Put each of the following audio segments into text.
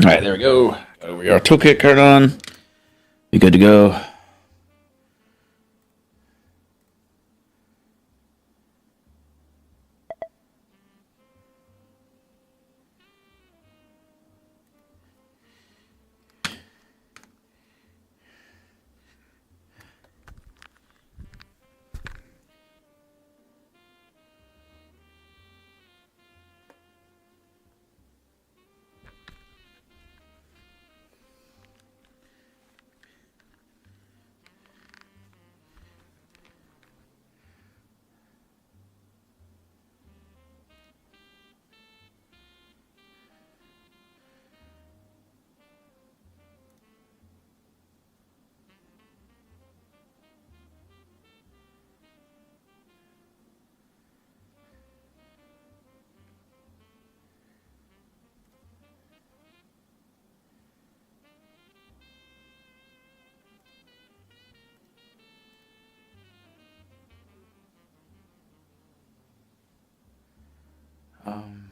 All right, there we go. Got over our toolkit card on. Be good to go. Um,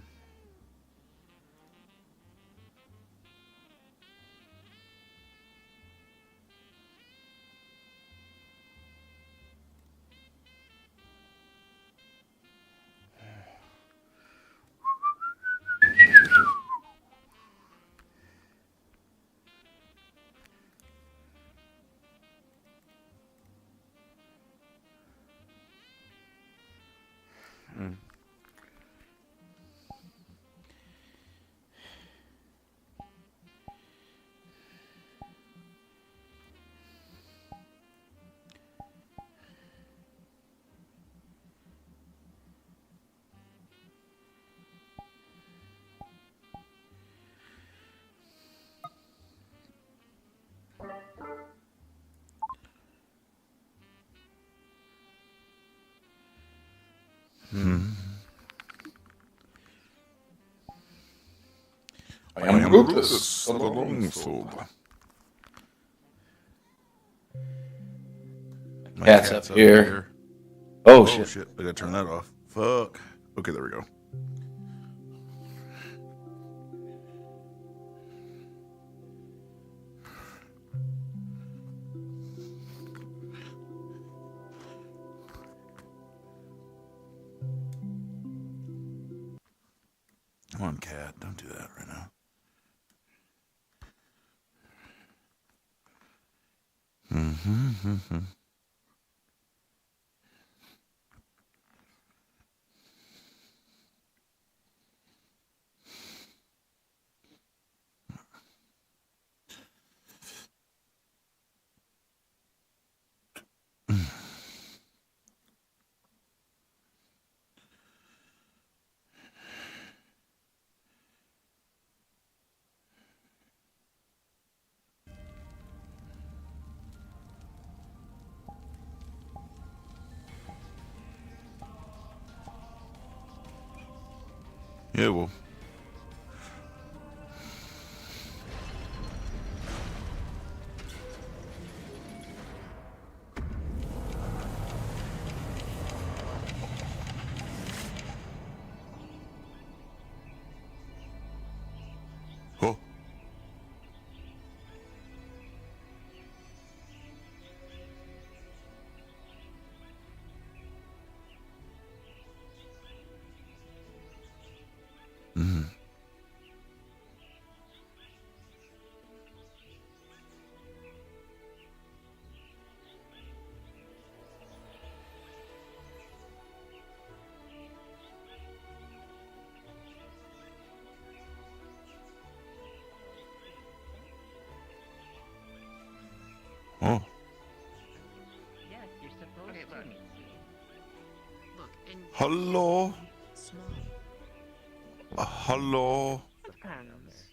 I am Brutus, the longsword. My cat's up here. Oh, shit. I gotta turn that off. Fuck. Okay, there we go. Come on, cat. Don't do that right now. Yeah, well. Oh. Oh. Yes, you're supposed to. Look, and Hello. small. Hello. Depends.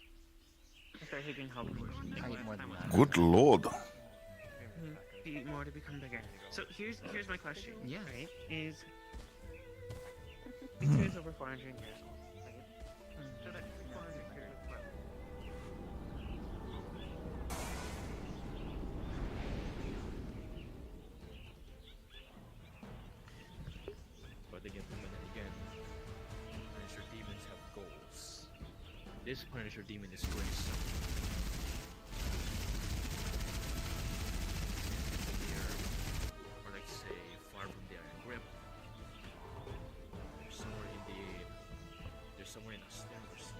If they're hitting health potions, I eat more than that. Good lord. You eat more to become bigger. So here's my question. Yes. Right? Is pizza is over 400 years old, right? So that 400 years well. But they get implemented again. Pretty sure demons have goals. this Punisher demon is doing something. Or like say far from the iron grip. There's somewhere in the stairs.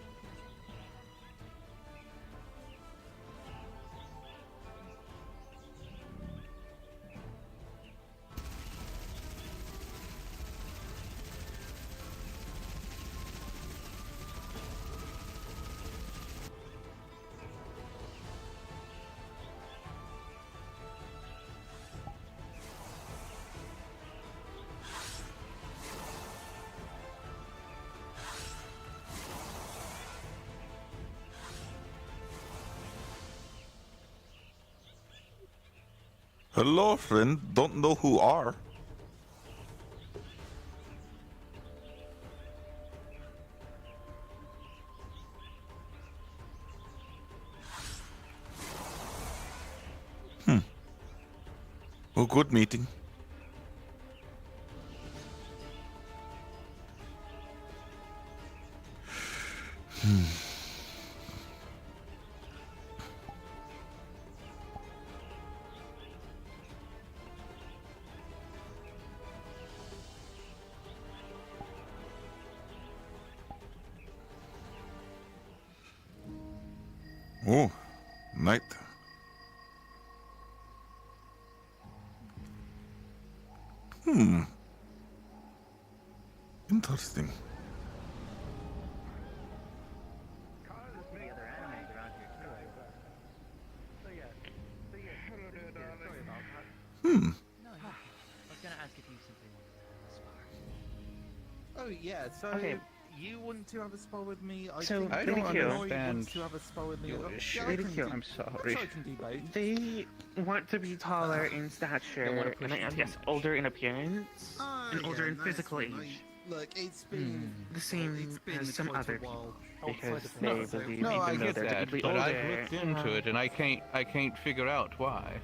Hello, friend. Don't know who are. Oh, good meeting. Oh, night. Interesting. Oh yeah, so Okay. you want to have a spell with me? So, think I Lady don't Q understand wants to have a spell with me. your Yeah, issue. I Lady can Q, do- I'm sorry. I can do both. They want to be taller in stature, and I guess older in appearance, and older in physical age. Look, it's been The same it's been as some quite a other while Because outside of they that, so- believe No, I even though get they're that, typically but I've older, looked into it and I can't figure out why.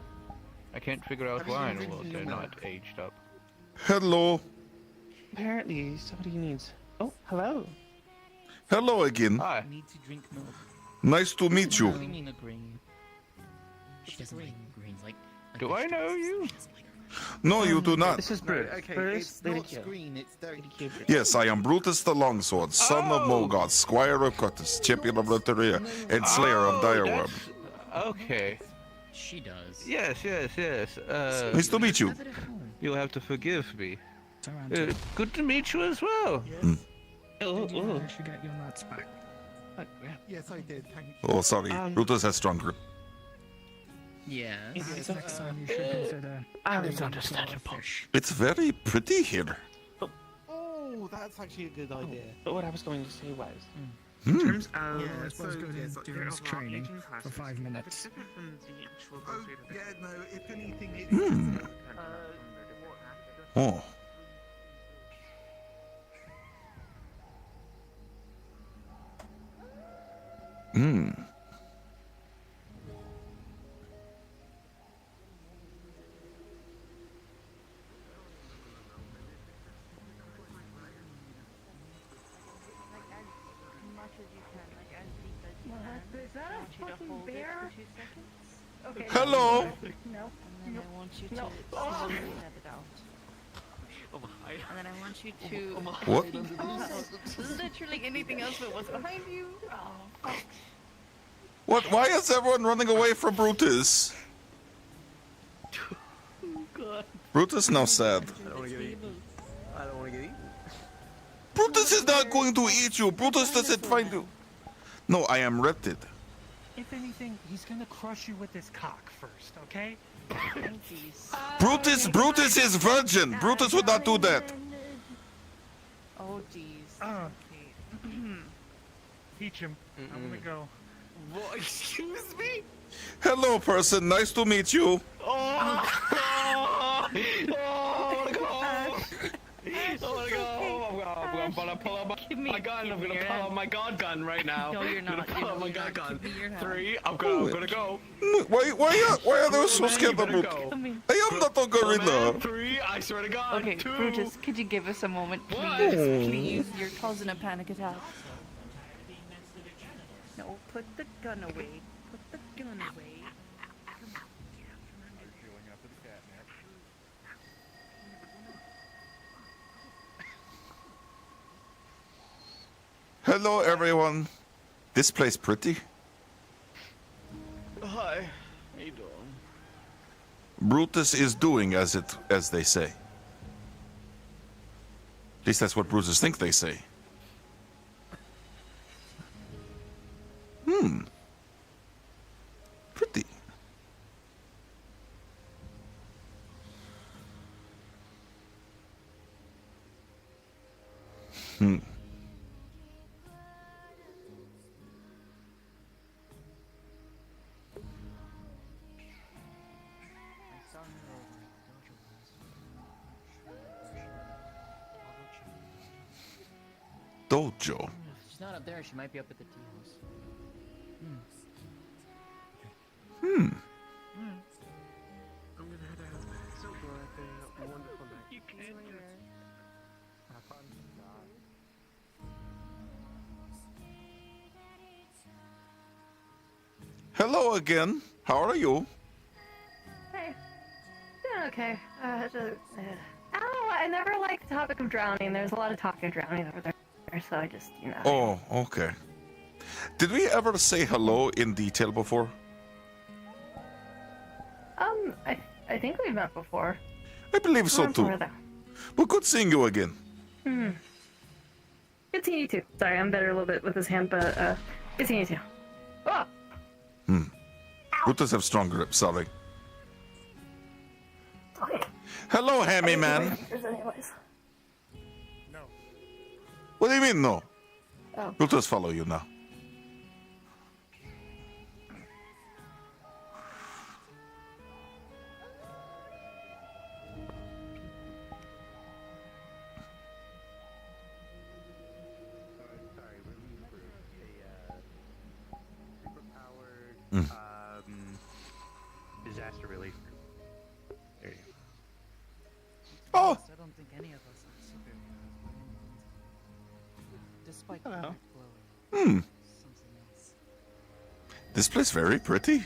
I can't figure out Have you why been in the world drinking they're your not milk? aged up. Hello. apparently somebody needs... Oh, hello. Hello again. Hi. I need to drink milk. Nice to meet you. What do you mean a green? She doesn't like greens. Like Do I know you? She doesn't like her. No, you do not. This is No, Brutus. okay, Brutus, it's Lady not Q. green, it's very Lady Q. Yes, I am Brutus the Longsword, son of Oh! Mogod, squire of Cuttus, champion of Loteria, and slayer of Direworm. Okay. She does. Yes. Nice to meet you. Have it at home. You'll have to forgive me. It's around two. Good to meet you as well. Oh, Did you oh. manage to get your nuts back? Yes, I did. Thank you. Oh, sorry. Brutus has stronger. Yes. It's Next time you should consider. It's understandable. It's very pretty here. Oh, that's actually a good idea. But what I was going to say was, Hmm. in terms of... Yeah, I suppose so, go yes, to there do are his a lot of training aging for classes. 5 It's minutes. different from the actual Oh, classes that yeah, no, if anything, it's... Hmm. Oh. Hmm. Much as you can, like as deep as you can. Is that I a want you to fucking hold bear? it for 2 seconds. Okay. Hello. No. And then I want you to No. slowly let it out. Oh my. And then I want you to What? literally anything else but what's behind you. Oh, fuck. What? Why is everyone running away from Brutus? Brutus now sad. I don't want to get eaten. I don't want to get eaten. Brutus is not going to eat you. Brutus doesn't find you. No, I am repted. If anything, he's gonna crush you with his cock first, okay? Oh, jeez. Brutus is virgin. Brutus would not do that. Oh, jeez. Okay. Teach him. I'm gonna go. What? Excuse me? Hello, person. Nice to meet you. I want to go home. I want to go home. I'm gonna pull out my gun. I'm gonna pull out my god gun right now. No, you're I'm gonna not. pull out my You're god not. gun. Give me your hand. 3. I'm gonna go. Why are they so scared of Better Brutus? go. Come here. I am not a gorilla. 3. I swear to God. Okay, 2. Brutus, could you give us a moment, What? please? Please, you're causing a panic attack. No, put the gun away. Put the gun away. Hello, everyone. This place pretty. Hi. How you doing? Brutus is doing as they say. At least that's what Brutus think they say. Pretty. Dojo. She's not up there. She might be up at the tea house. I'm gonna head out. So glad they had a wonderful night. You can't do it. Have fun. Hello again. How are you? Hey, doing okay. I don't know. I never liked the topic of drowning. There's a lot of talk of drowning over there, so I just, you know. Oh, okay. Did we ever say hello in detail before? I think we've met before. I believe so too. Well, good seeing you again. Good seeing you too. Sorry, I'm better a little bit with his hand, but good seeing you too. Oh. Brutus have strong grip, sorry. Okay. Hello, Hammy man. Anyways. No. What do you mean, no? Oh. Brutus follow you now. Sorry, release group. A superpowered disaster relief group. There you go. Oh, I don't think any of us are superheroes. Despite the Hello. glowing. Something else. this place very pretty. It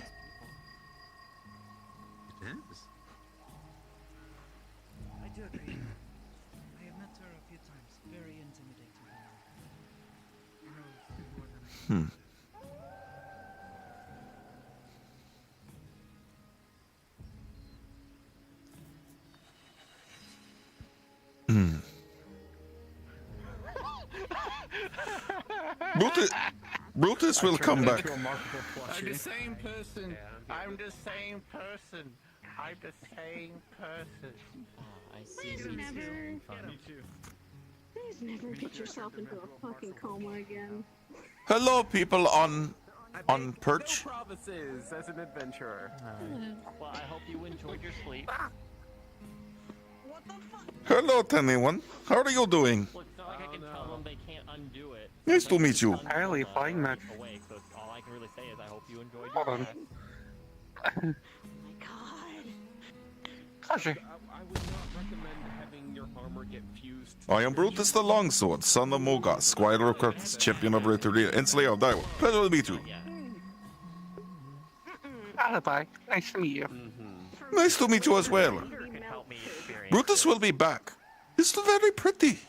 is. I do agree. I have met her a few times. Very intimidating. Knows more than I do. Brutus will come back. I'm the same person. I'm the same person. I'm the same person. I see. Please never. Please never get yourself into a fucking coma again. Hello, people on perch. No promises as an adventurer. Well, I hope you enjoyed your sleep. What the fuck? Hello, anyone. How are you doing? Look, it's not like I can tell them they can't undo it. Nice to meet you. Entirely fine, Max. Awake, so all I can really say is I hope you enjoyed Hold your on. rest. Oh my god. Pleasure. I would not recommend having your armor get fused. I am Brutus the Longsword, son of Mogas, Squire of Curtis, champion of Returdia, and Slayer of Daiwa. Pleasure to meet you. Yeah. Alibi. Nice to meet you. Nice to meet you as well. Can help me experience Brutus will be back. It's very pretty.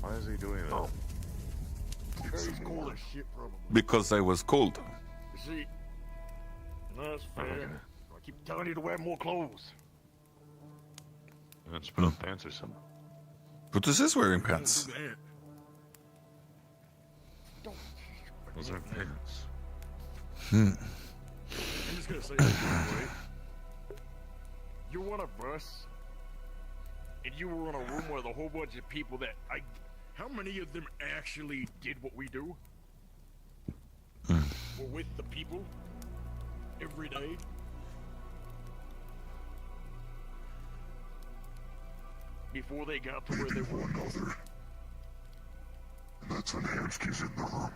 Why is he doing that? It's He's cool as shit, probably. because I was cold. You see, that's fair. I keep telling you to wear more clothes. Let's put on pants or something. Brutus is wearing pants. Those aren't pants. I'm just gonna say this, right? You're one of us, and you were in a room with a whole bunch of people that how many of them actually did what we do? Were with the people every day? Before they got to where they were. Another. And that's when Hansky's in the room.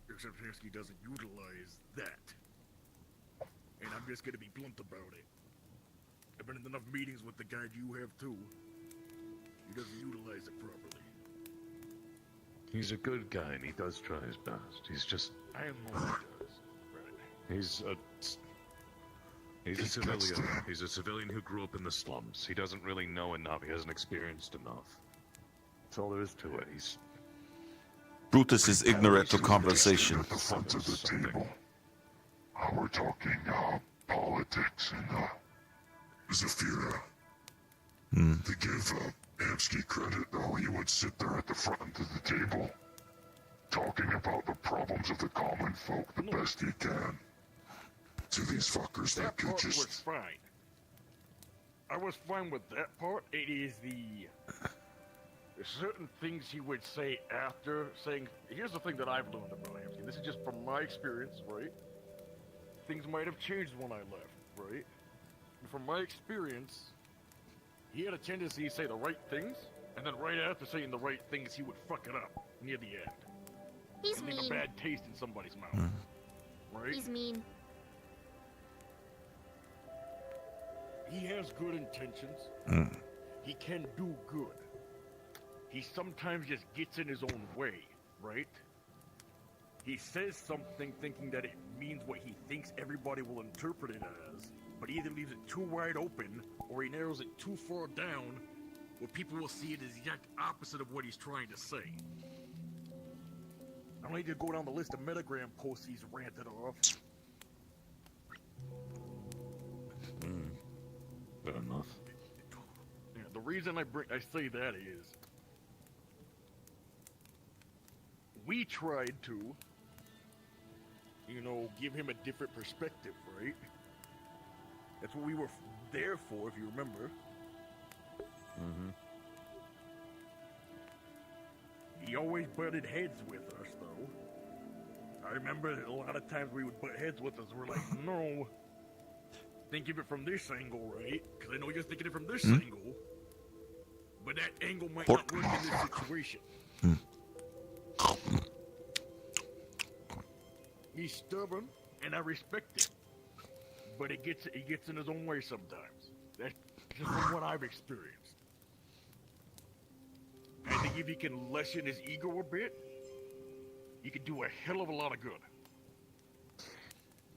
Except Hansky doesn't utilize that. And I'm just gonna be blunt about it. I've been in enough meetings with the guy you have too. He doesn't utilize it properly. He's a good guy and he does try his best. He's just... I know he does. Right. He's a civilian. He's a civilian who grew up in the slums. He doesn't really know enough. He hasn't experienced enough. That's all there is to it. He's... Brutus is ignorant to conversation. At the front of the table. We're talking politics and Zafira. To give Hansky credit, though, he would sit there at the front of the table, talking about the problems of the common folk the best he can. To these fuckers that could just... was fine. I was fine with that part. It is the certain things he would say after saying... Here's the thing that I've learned about Hansky. This is just from my experience, right? Things might have changed when I left, right? And from my experience, he had a tendency to say the right things, and then right after saying the right things, he would fuck it up near the end. He's and leave mean. a bad taste in somebody's mouth. Right? He's mean. He has good intentions. He can do good. He sometimes just gets in his own way, right? He says something thinking that it means what he thinks everybody will interpret it as, but he either leaves it too wide open or he narrows it too far down where people will see it as the exact opposite of what he's trying to say. I don't need to go down the list of metagram posts he's ranted off. Fair enough. Yeah, the reason I say that is we tried to, you know, give him a different perspective, right? That's what we were there for, if you remember. Mm-hmm. He always butted heads with us, though. I remember a lot of times we would butt heads with us. We're like, no, think of it from this angle, right? Because I know you're thinking it from this angle, but that angle might not work in this situation. He's stubborn, and I respect it, but he gets in his own way sometimes. That's just from what I've experienced. I think if he can lessen his ego a bit, he could do a hell of a lot of good.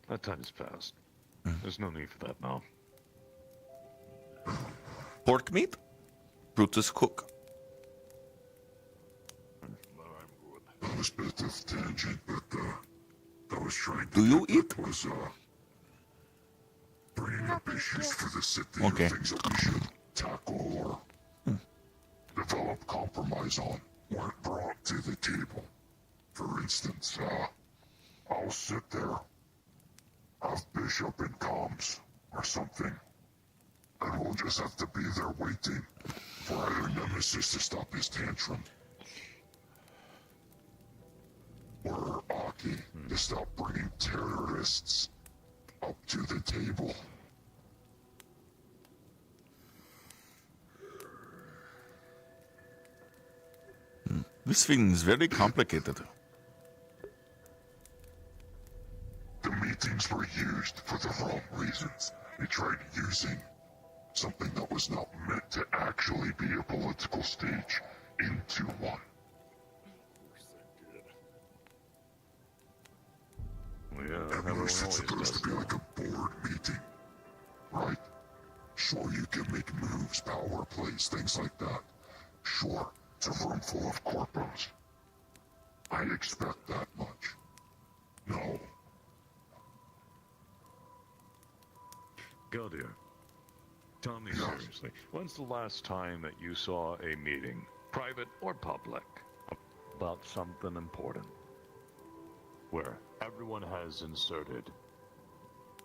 That time's passed. There's no need for that now. Pork meat? Brutus cook. That was a bit of tangent, but I was trying to Do you eat? Was bringing up issues for the city Okay. or things that we should tackle or develop compromise on weren't brought to the table. For instance, I'll sit there, have Bishop in comms or something, and we'll just have to be there waiting for either Nemesis to stop his tantrum or Aki to stop bringing terrorists up to the table. This thing is very complicated. The meetings were used for the wrong reasons. They tried using something that was not meant to actually be a political stage into one. Yeah, At first it's supposed to be like a board meeting, right? Sure, you can make moves, power plays, things like that. Sure, it's a room full of corpos. I expect that much. No. Galdir, tell me seriously, when's the last time that you saw a meeting, private or public, about something important, where everyone has inserted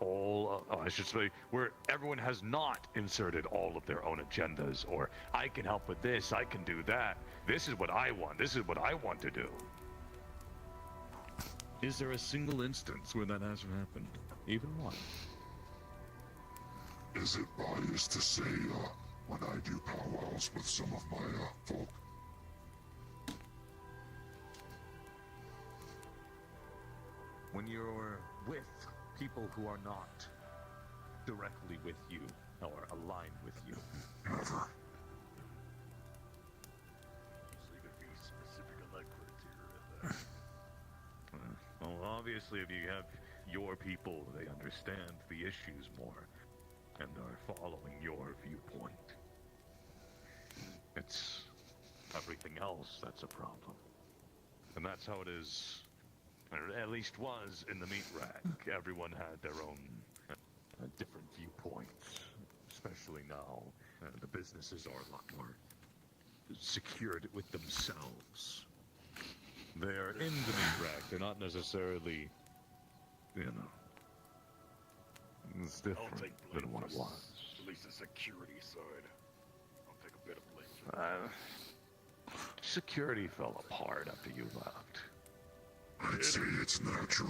all, I should say, where everyone has not inserted all of their own agendas, or I can help with this, I can do that, this is what I want, this is what I want to do? Is there a single instance where that hasn't happened? Even one? Is it biased to say, when I do powwows with some of my, folk? When you're with people who are not directly with you, or aligned with you. Never. So you gotta be specific on that criteria there. Well, obviously, if you have your people, they understand the issues more, and are following your viewpoint. It's everything else that's a problem. And that's how it is, or at least was, in the meat rack. Everyone had their own different viewpoints, especially now. The businesses are a lot more secured with themselves. They're in the meat rack. They're not necessarily, you know, it's different than what it was. At least the security side. I'll take a bit of blame. Security fell apart after you left. I'd say it's natural.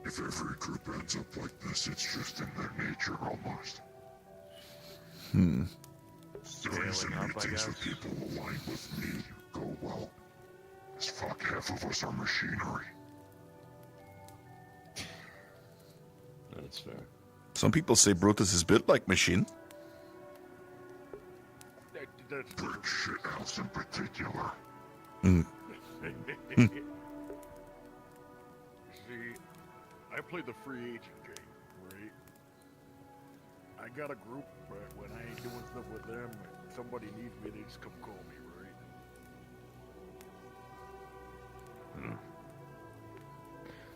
If every group ends up like this, it's just in their nature almost. Doing some meetings with people aligned with me go well. As fuck, half of us are machinery. That's fair. Some people say Brutus is built like machine. Brick shithouse in particular. I play the free agent game, right? I got a group, but when I ain't doing stuff with them, and somebody needs me, they just come call me, right?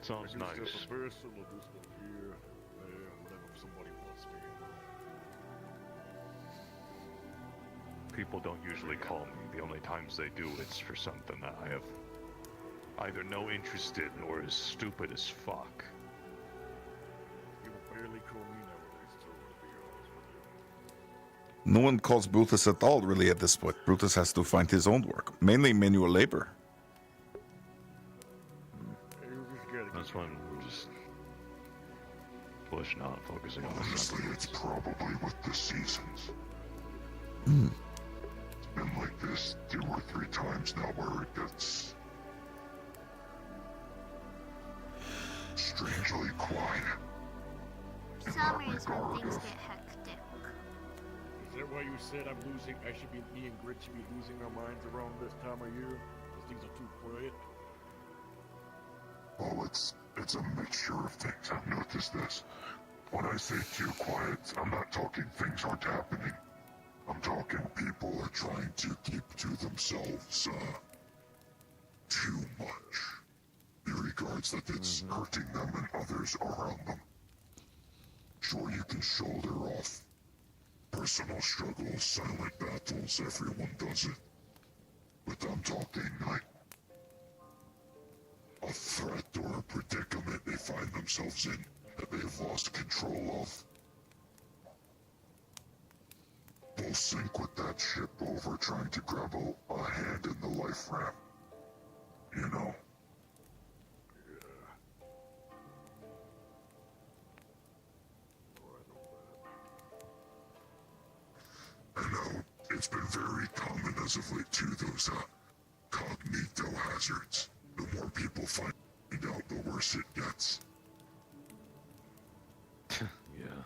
Sounds I do nice. stuff for Bristol, I'll do stuff here, there, whatever somebody wants me. People don't usually call me. The only times they do, it's for something that I have either no interest in or is stupid as fuck. People barely call me nowadays, too, to be honest with you. No one calls Brutus at all, really, at this point. Brutus has to find his own work, mainly manual labor. That's why I'm just pushing out, focusing on Honestly, it's probably with the seasons. Hmm. It's been like this 2 or 3 times now where it gets strangely quiet. Summers when things get hectic. Is that why you said I should be, me and Grit should be losing our minds around this time of year? Because things are too quiet? Well, it's a mixture of things. I've noticed this. When I say too quiet, I'm not talking things aren't happening. I'm talking people are trying to keep to themselves, too much. In regards that it's hurting them and others around them. Sure, you can shoulder off personal struggles, silent battles, everyone does it. But I'm talking like a threat or a predicament they find themselves in that they've lost control of. They'll sink with that ship over trying to grab a hand in the life raft. You know? I know it's been very common as of late too, those cognito hazards. The more people find out, the worse it gets. Yeah.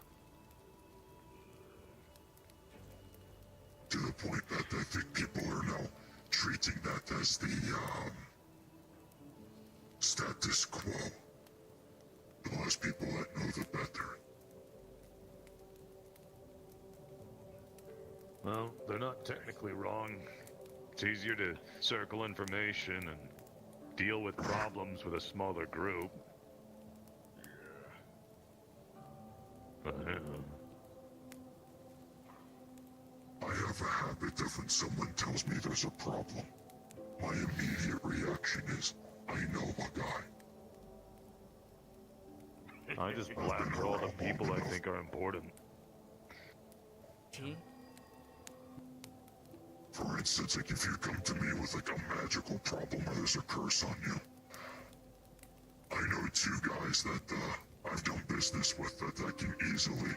To the point that I think people are now treating that as the, status quo. The less people that know, the better. Well, they're not technically wrong. It's easier to circle information and deal with problems with a smaller group. But, I have a habit of when someone tells me there's a problem, my immediate reaction is, I know a guy. I just blast all the people I think are important. For instance, like if you come to me with like a magical problem or there's a curse on you, I know 2 guys that I've done business with that I can easily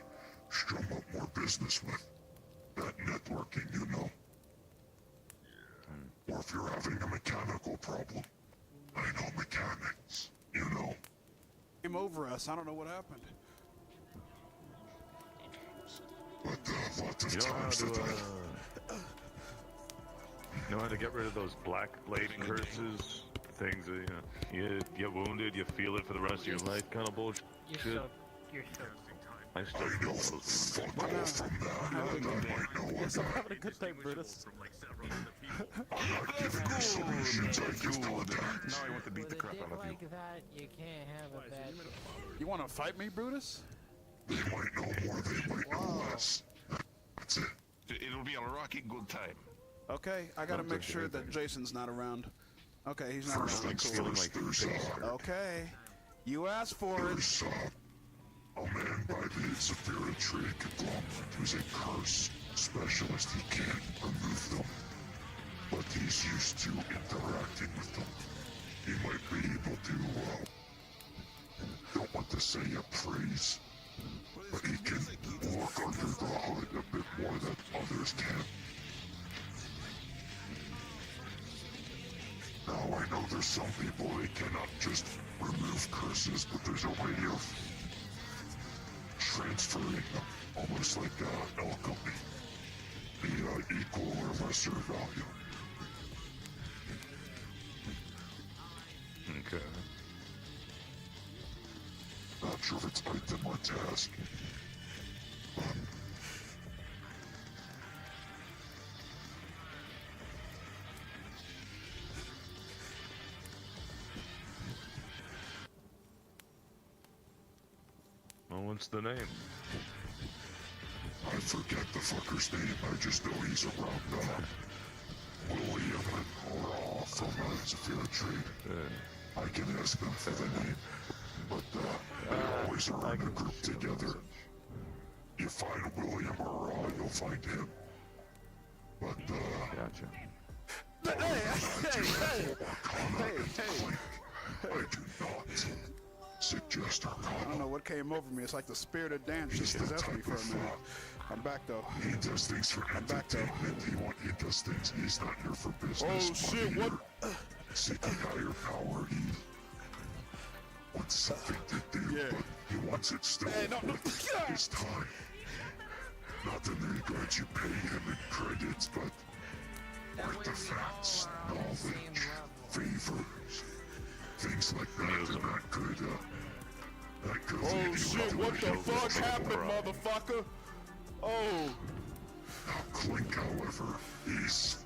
strum up more business with. That networking, you know. Or if you're having a mechanical problem, I know mechanics, you know. Came over us. I don't know what happened. But lots of You know how times to, that know how to get rid of those black blade curses? Things that, you get wounded, you feel it for the rest of your life kind of bullshit? You're so I still feel those. fuck off from that, I might know a Yes, I'm guy. having a good time, Brutus. I'm not giving you solutions, I give contacts. Now I want to beat the crap out of you. that, you can't have a bad You want to fight me, Brutus? They might know more, they might know less. That's it. It'll be a rocky good time. Okay, I gotta make sure that Jason's not around. Okay, he's not First around. things Cool. first, there's Okay, you asked for it. there's a man by the Zephyra trade conglomerate who's a curse specialist. He can't remove them, but he's used to interacting with them. He might be able to, don't want to say appraise, but he can look under the hood a bit more than others can. Now I know there's some people they cannot just remove curses, but there's a way of transferring them, almost like alchemy, the equal or lesser value. Okay. despite them my task. Well, what's the name? I forget the fucker's name, I just know he's around now. William or from Zafira Trade. I can ask them for the name, but they're always around a group together. You find William or you'll find him. But Gotcha. Hey! I do not suggest or I don't know what came over me. It's like the spirit of dance just possessed me for a minute. I'm back though. He does things for entertainment. He does things. He's not here for business. Oh shit! What? Seeking higher power. He wants something to do, but he wants it still. Hey, no. His time. Not that they grant you pay him in credits, but artifacts, knowledge, favors, things like that. They're not good. That goes Oh shit! What the fuck happened, motherfucker? Oh. Now Clink, however, is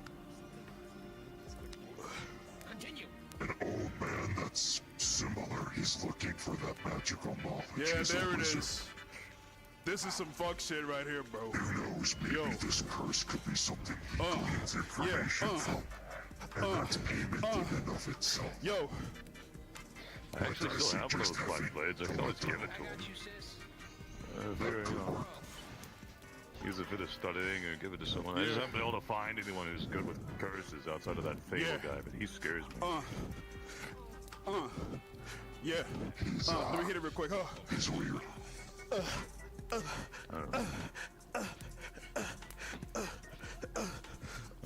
an old man that's similar. He's looking for that magical knowledge. Yeah, He's a there it wizard. is. This is some fuck shit right here, bro. Who knows? Maybe this curse could be something he gleans information from, and that's payment in and of itself. Yo. I actually still have those black blades. I can always give it to him. Very, use it for the studying or give it to someone. I just haven't been able to find anyone who's good with curses outside of that Fable guy, but he scares me. Yeah. Let me hit it real quick. He's weird.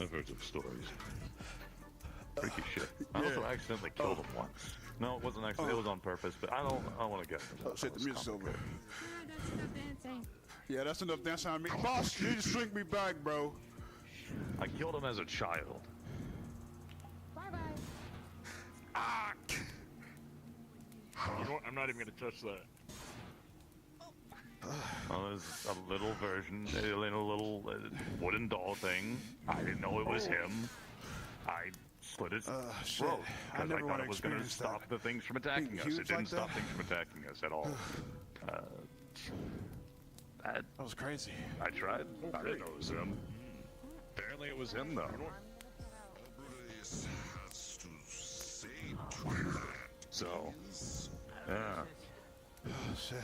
I've heard some stories. Freaky shit. I also accidentally killed him once. No, it wasn't accident. It was on purpose, but I don't want to get into that. Oh shit, the music's over. Yeah, that's enough dancing on me. Boss, you just shrink me back, bro. I killed him as a child. Ah! You know what? I'm not even gonna touch that. Well, there's a little version, a little wooden doll thing. I didn't know it was him. I slit his throat because I thought it was going to stop the things from attacking us. It didn't stop things from attacking us at all. That was crazy. I tried. I didn't know it was him. Apparently it was him, though. So, yeah. Oh, shit.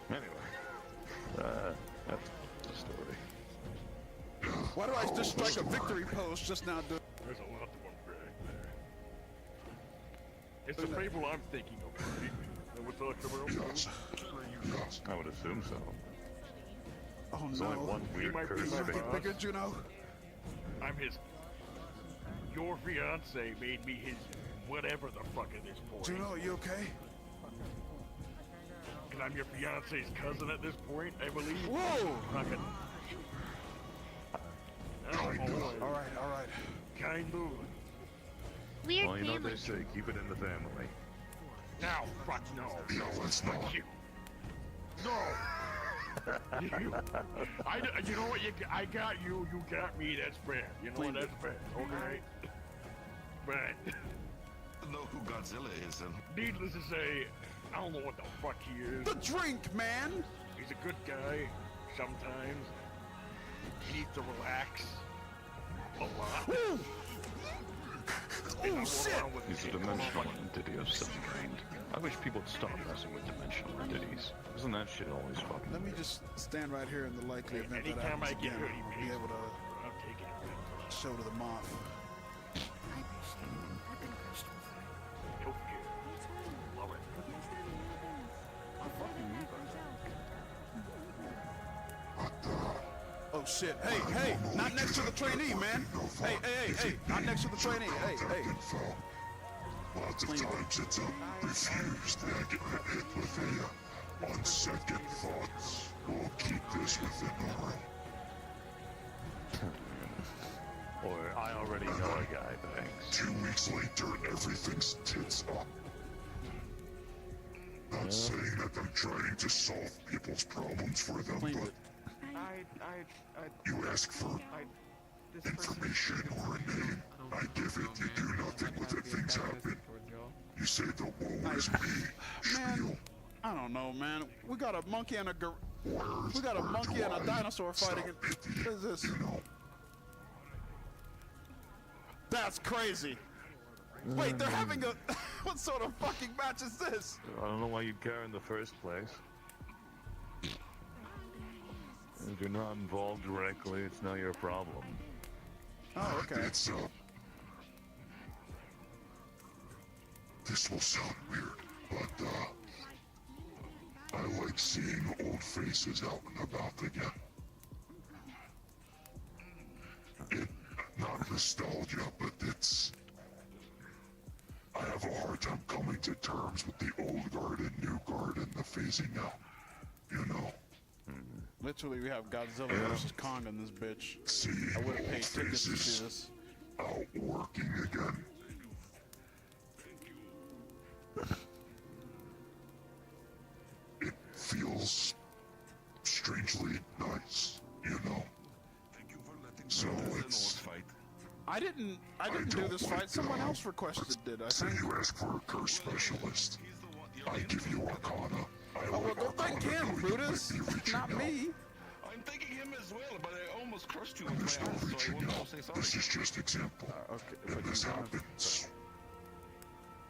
Anyway, that's the story. Why do I just strike a victory pose just now, dude? There's a lot to unpack there. It's the Fable I'm thinking of, right? That we're talking about? I would assume so. Oh There's no. only one weird curse Get thing. bigger, Juno. I'm his... Your fiance made me his whatever the fuck at this point. Juno, are you okay? And I'm your fiance's cousin at this point, I believe. Whoa! Fucking... Alright. Kind of. Weird Well, you know what family. they say, keep it in the family. Now, fuck no. No, let's not. Fuck you. No. you know what? I got you. You got me. That's fair. You know what? That's fair. Okay. But Know who Godzilla is, and needless to say, I don't know what the fuck he is. The drink, man. He's a good guy. Sometimes he needs to relax a lot. Oh shit! He's a dimensional entity of some kind. I wish people would stop messing with dimensional entities. Isn't that shit always fucking Let me just stand right here in the likely event that Anytime happens I get again. hurt, he I'll be pays able to I'm taking it. show to the moth. Nope. Love it. Oh shit! Hey! Not next to the trainee, man! Hey! Not next to the trainee! Hey! Lots of times it's refused. I get hit with a on second thoughts. We'll keep this within the room. Or I already know a guy, thanks. 2 weeks later, everything's tits up. Not saying that I'm trying to solve people's problems for them, but you ask for information or a name, I give it, you do nothing with it, things happen. You say the woe is me, spiel. I don't know, man. We got a monkey and a we got a monkey and a dinosaur fighting. What is this? That's crazy. Wait, they're having a... What sort of fucking match is this? I don't know why you'd care in the first place. If you're not involved directly, it's not your problem. Oh, okay. This will sound weird, but I like seeing old faces out and about again. Not nostalgia, but it's... I have a hard time coming to terms with the old guard and new guard and the phasing out. You know? Literally, we have Godzilla versus Kong in this bitch. See, I would have paid old tickets to see faces this. out working again. It feels strangely nice, you know? So it's... I didn't do this fight. Someone else requested it, I Say think. you ask for a curse specialist. I give you Arcana. Oh, well, go thank him, Brutus. Not me. I'm thanking him as well, but I almost crushed you with my hands, so I won't say sorry. This is just example. And this happens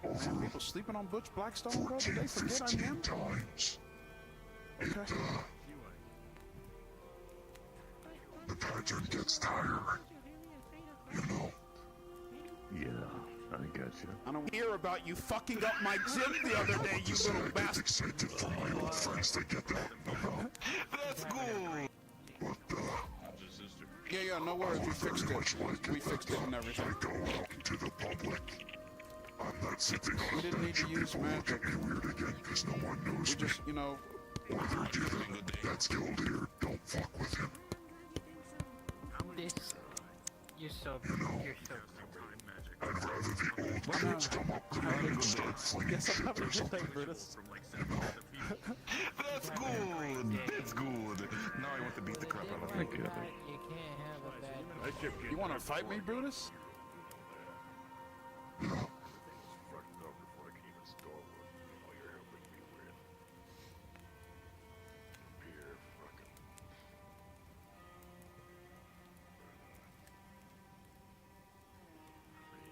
over People sleeping on Butch Blackstone, bro? Did they 14, forget I'm 15 him? times. Okay. The pattern gets tiring. You know? Yeah, I get you. I don't hear about you fucking up my gym the other day, you little I get bastard. excited for my old friends to get that about. That's cool. But, Yeah, no worries, we fixed it. We fixed it and everything. I go out into the public. I'm not sitting on We a didn't need bench to and use people look magic. at me weird again because no one knows We me. just, you know... Or they're dealing that's killed here. Don't fuck with him. This. You're so. You know, You're so. I'd rather the old kids come up to me and start flinging Guess I'm shit having or a good something. day, Brutus. That's good. That's good. Now I want to beat the crap out of him. You can't have a bad. You want to fight me, Brutus?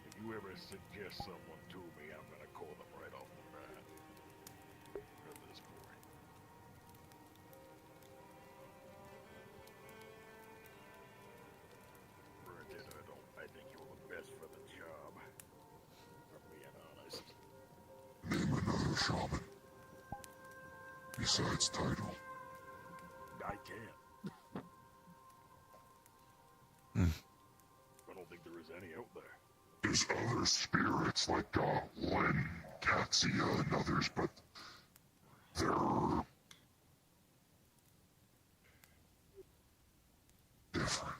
If you ever suggest someone to me, I'm gonna call them right off the bat. At this point. Granted, I think you're the best for the job. I'm being honest. Name another shaman. Besides title. I can't. I don't think there is any out there. There's other spirits like Len, Katsia, and others, but they're different.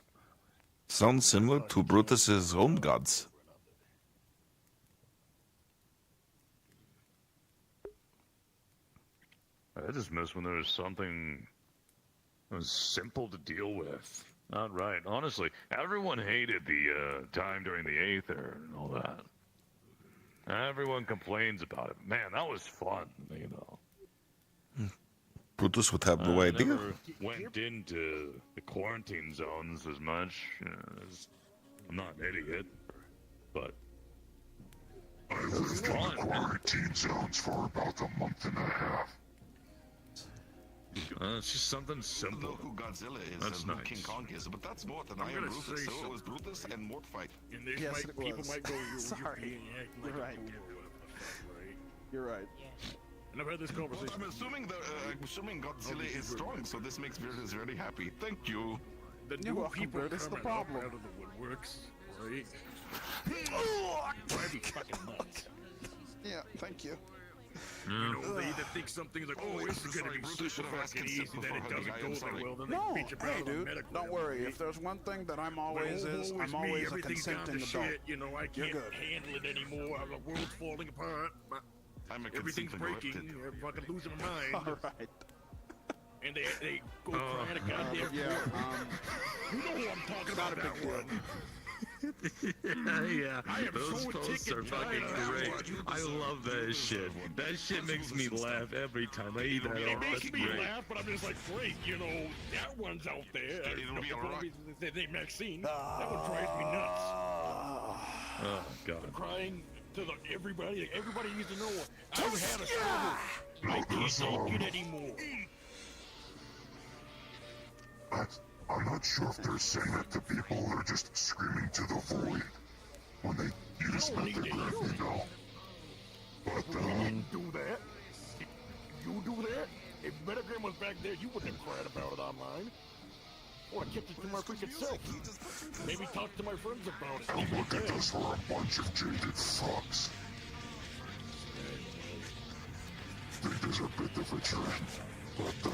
Sounds similar to Brutus's own gods. I just miss when there was something that was simple to deal with. Not right. Honestly, everyone hated the time during the Aether and all that. Everyone complains about it. Man, that was fun, you know. Brutus would have no I idea. never went into the quarantine zones as much. I'm not an idiot, but I lived in the quarantine zones for about a month and a half. It's just something simple. Look who Godzilla is That's and who nice. King Kong is, but that's more than I'm I am gonna Brutus. say So it so. was Brutus and Mort fight. And this Yes, it people was. might go, Sorry. You're right. You're right. And I've had this conversation. I'm assuming Godzilla is strong, so this makes Brutus very happy. Thank you. The You're new welcome, people Brutus. The coming problem. up out of the woodworks, right? Drive me fucking nuts. Yeah, thank you. You know, they either think something's like, oh, this is gonna be super fucking easy, then it doesn't go that well, then No, they bitch about hey, it on dude, medical. don't worry. If there's one thing that I'm always I'm me. always a Everything's down consenting to adult. shit, you know, I You're can't good. handle it anymore. The world's falling apart. Everything's breaking. I'm fucking losing my mind. All right. And they go crying a goddamn yeah, you know who I'm talking about, not a big that one. Yeah, I am those so posts ticket are fucking tired. great. I love that shit. That shit makes me laugh every time I eat that. It Oh, makes that's me great. laugh, but I'm just like, great, you know, that one's out there. The name Maxine, that one drives me nuts. Oh god. I'm crying to everybody. Everybody needs to know I've had a struggle. I can't take it anymore. I'm not sure if they're saying it to people or just screaming to the void when they use I don't need to hear it. no. But You didn't do that. You do that? If Metagram was back there, you wouldn't have cried about it online. Or I kept it to my freaking self. Maybe talk to my friends about it. don't look at us for a bunch of jaded fucks. They deserve a bit of a trend, but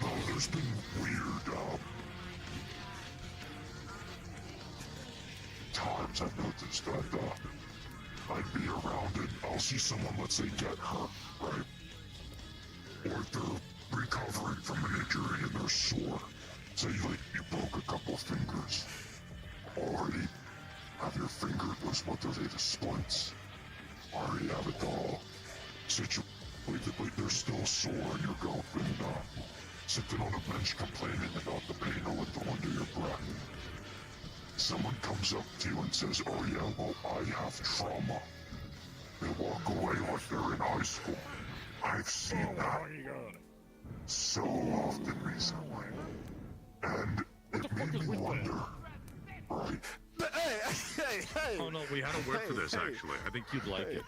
no, there's been weird times I've noticed that I'd be around and I'll see someone, let's say, get hurt, right? Or they're recovering from an injury and they're sore. Say, like, you broke a couple fingers. Already have your finger, what are they, the splints? Already have it all situated, but they're still sore and you're going sitting on a bench complaining about the pain a little under your breath. Someone comes up to you and says, oh yeah, well, I have trauma. They walk away like they're in high school. I've seen that so often recently. And it made me wonder, right? Hey! Oh no, we had a word for this Hey. actually. I think you'd like it.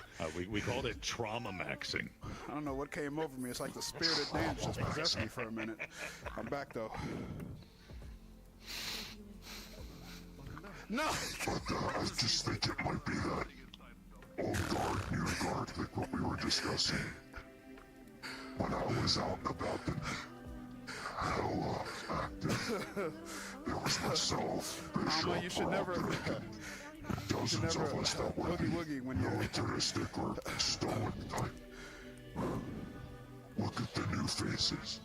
We called it trauma maxing. I don't know what came over me. It's like the spirited dance just possessed me for a minute. I'm back though. No! I just think it might be that old guard, new guard, like what we were discussing. When I was out and about and hella active, there was myself, Bishop, you should never. dozens of us that would be woogie when you're militaristic or stoic type. Look at the new faces.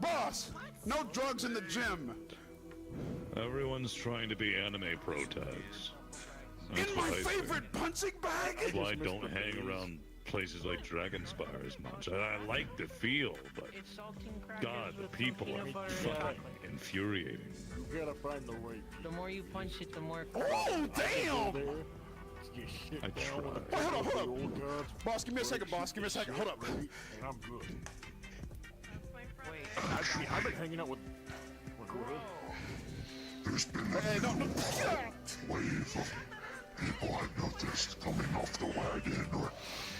Boss! No drugs in the gym! Everyone's trying to be anime pro tags. That's In what my I favorite punching bag? That's why I don't hang around places like Dragonspire as much. I like the feel, but God, the people are fucking infuriating. You gotta find the way. The more you punch it, the more. Oh, damn! I try. Wait, hold up. Boss, give me a second, boss. Give me a second. Hold up. And I'm good. Actually, I've been hanging out with. There's been a wave of people I've noticed coming off the wagon or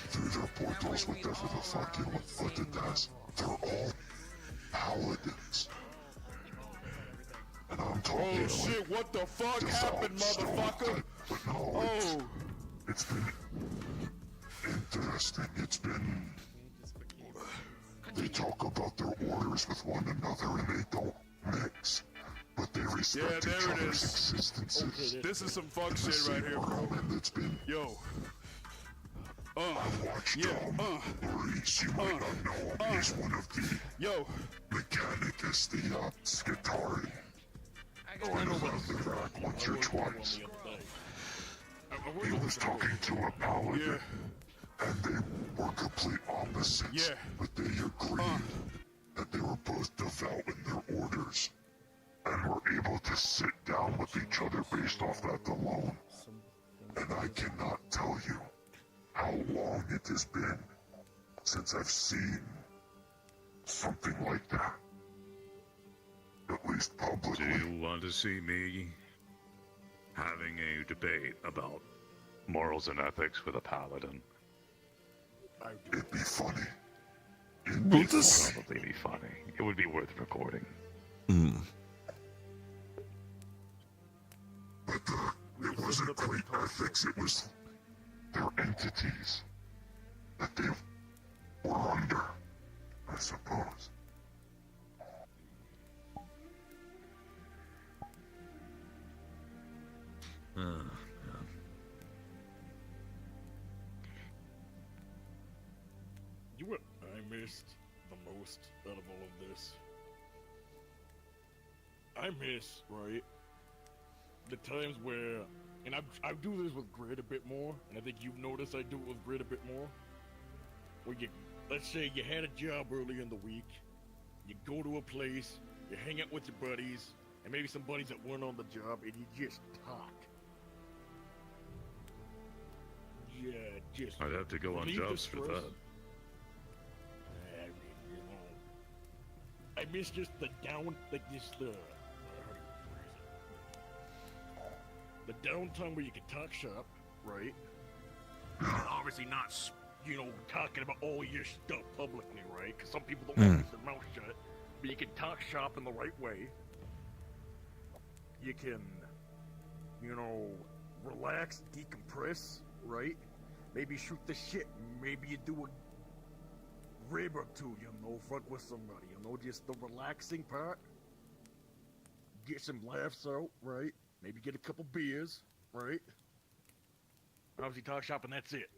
through their portals, whatever the fuck you what it does. They're all paladins. And I'm talking Oh like, shit, what the fuck happened, motherfucker? But no, it's been interesting. It's been... They talk about their orders with one another and they don't mix. But they respect each other's existences. This is some fuck shit right here, bro. It's been... Yo. I've watched Maurice, you might not know him. He's one of the Mechanicus, the Skitari. I know about the rack once or twice. He was talking to a paladin, and they were complete opposites. But they agreed that they were both devout in their orders, and were able to sit down with each other based off that alone. And I cannot tell you how long it has been since I've seen something like that. At least publicly. Do you want to see me having a debate about morals and ethics with a paladin? It'd be funny. Brutus? It would probably be funny. It would be worth recording. But it wasn't quite ethics, it was their entities. that they were under, I suppose. You what I missed the most out of all of this? I miss, right, the times where, and I do this with Grid a bit more, and I think you've noticed I do it with Grid a bit more, where you, let's say you had a job early in the week, you go to a place, you hang out with your buddies, and maybe some buddies that weren't on the job, and you just talk. Yeah, just... I'd have to go on relieve jobs the for stress. that. I mean, you know, I miss just the down, like this, how do you phrase it? The downtime where you can talk shop, right? And obviously not, you know, talking about all your stuff publicly, right? Because some people don't want their mouth shut. But you can talk shop in the right way. You can, you know, relax, decompress, right? Maybe shoot the shit. Maybe you do a rib or two, you know, fuck with somebody, you know, just the relaxing part. Get some laughs out, right? Maybe get a couple beers, right? Obviously talk shop and that's it.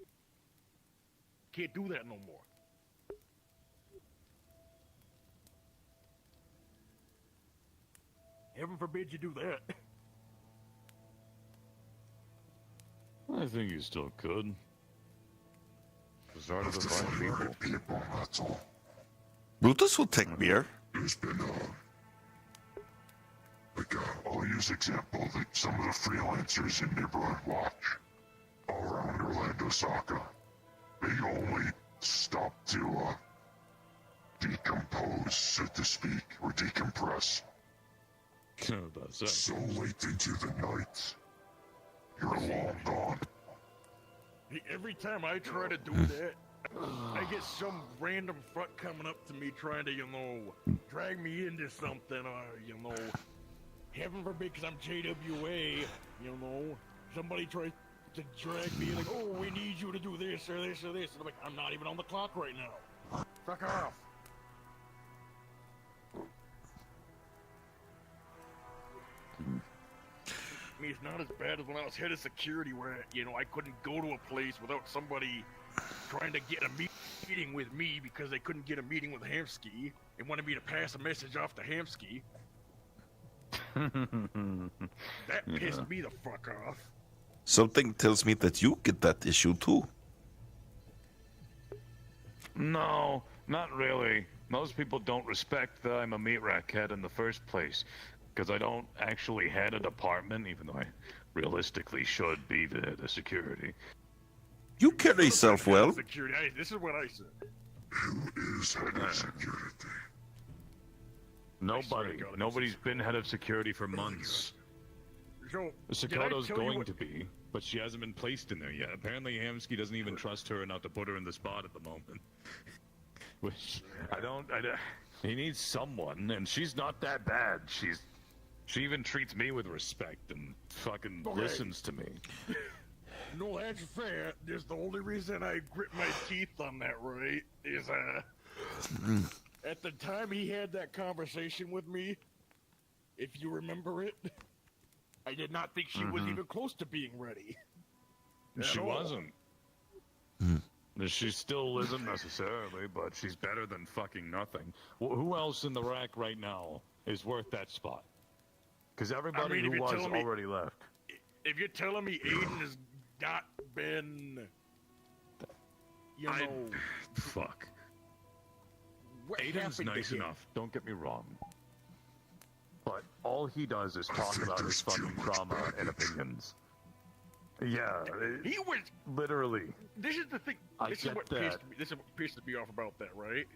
Can't do that no more. Heaven forbid you do that. I think you still could. It's hard to find people. That's all. Brutus will take beer. There's been, I'll use example that some of the freelancers in Neighborhood Watch all around Orlando Soccer, they only stop to, decompose, so to speak, or decompress. That's it. So late into the night, you're long gone. Hey, every time I try to do that, I get some random fuck coming up to me trying to, you know, drag me into something, or, you know, heaven forbid, because I'm JWA, you know, somebody tries to drag me, like, oh, we need you to do this, or this, or this, and I'm like, I'm not even on the clock right now. Fuck off. I mean, it's not as bad as when I was head of security where, you know, I couldn't go to a place without somebody trying to get a meeting with me because they couldn't get a meeting with Hamsky and wanted me to pass a message off to Hamsky. That pissed me the fuck off. Something tells me that you get that issue too. No, not really. Most people don't respect that I'm a meat rack head in the first place. Because I don't actually head a department, even though I realistically should be the security. You carry yourself well. Security. This is what I said. Who is head of security? Nobody. Nobody's been head of security for months. Sakoto's going to be, but she hasn't been placed in there yet. Apparently Hamsky doesn't even trust her enough to put her in the spot at the moment. Which, I don't... He needs someone, and she's not that bad. She even treats me with respect and fucking listens to me. No, that's fair. There's the only reason I grit my teeth on that, right? Is, at the time he had that conversation with me, if you remember it, I did not think she was even close to being ready. She wasn't. She still isn't necessarily, but she's better than fucking nothing. Who else in the rack right now is worth that spot? Because everybody who was already left. If you're telling me Aiden has not been, you know... Fuck. What Aiden's nice enough, don't get me wrong. But all he does is talk about his fucking trauma and opinions. Yeah, he was literally. This is the thing. This is what pissed me off about that, right?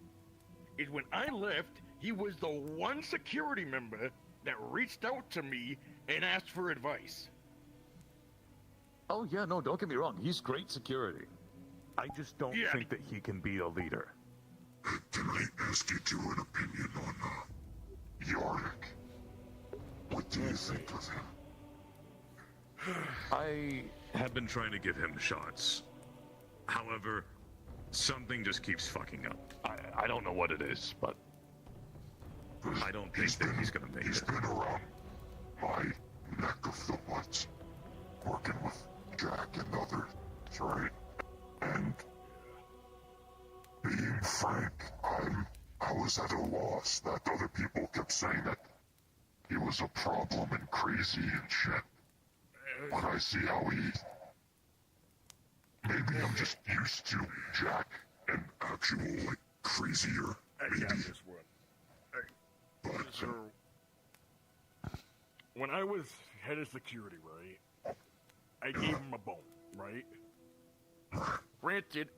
Is when I left, he was the one security member that reached out to me and asked for advice. Oh yeah, no, don't get me wrong. He's great security. I just don't think that he can be a leader. Can I ask you to an opinion on Yorick? What do you think of him? I have been trying to give him shots. However, something just keeps fucking up. I don't know what it is, but I don't think that he's gonna make it. He's been around my neck of the woods, working with Jack and others, right? And being frank, I was at a loss that other people kept saying that he was a problem and crazy and shit. But I see how maybe I'm just used to Jack and actual, like, crazier, maybe. But, so, when I was head of security, right, I gave him a bone, right? Granted,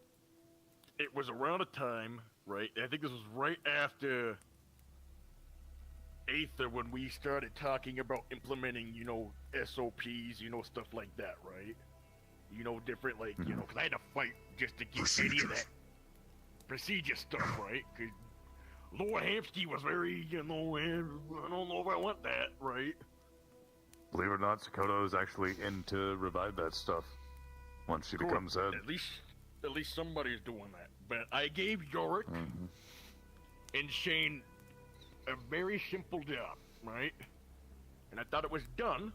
it was around a time, right? I think this was right after Aether when we started talking about implementing, you know, SOPs, you know, stuff like that, right? You know, different, like, you know, because I had to fight just to get any of that procedure stuff, right? Because Laura Hamsky was very, you know, I don't know if I want that, right? Believe it or not, Sakoto is actually in to revive that stuff once she becomes head. At least somebody's doing that. But I gave Yorick and Shane a very simple job, right? And I thought it was done.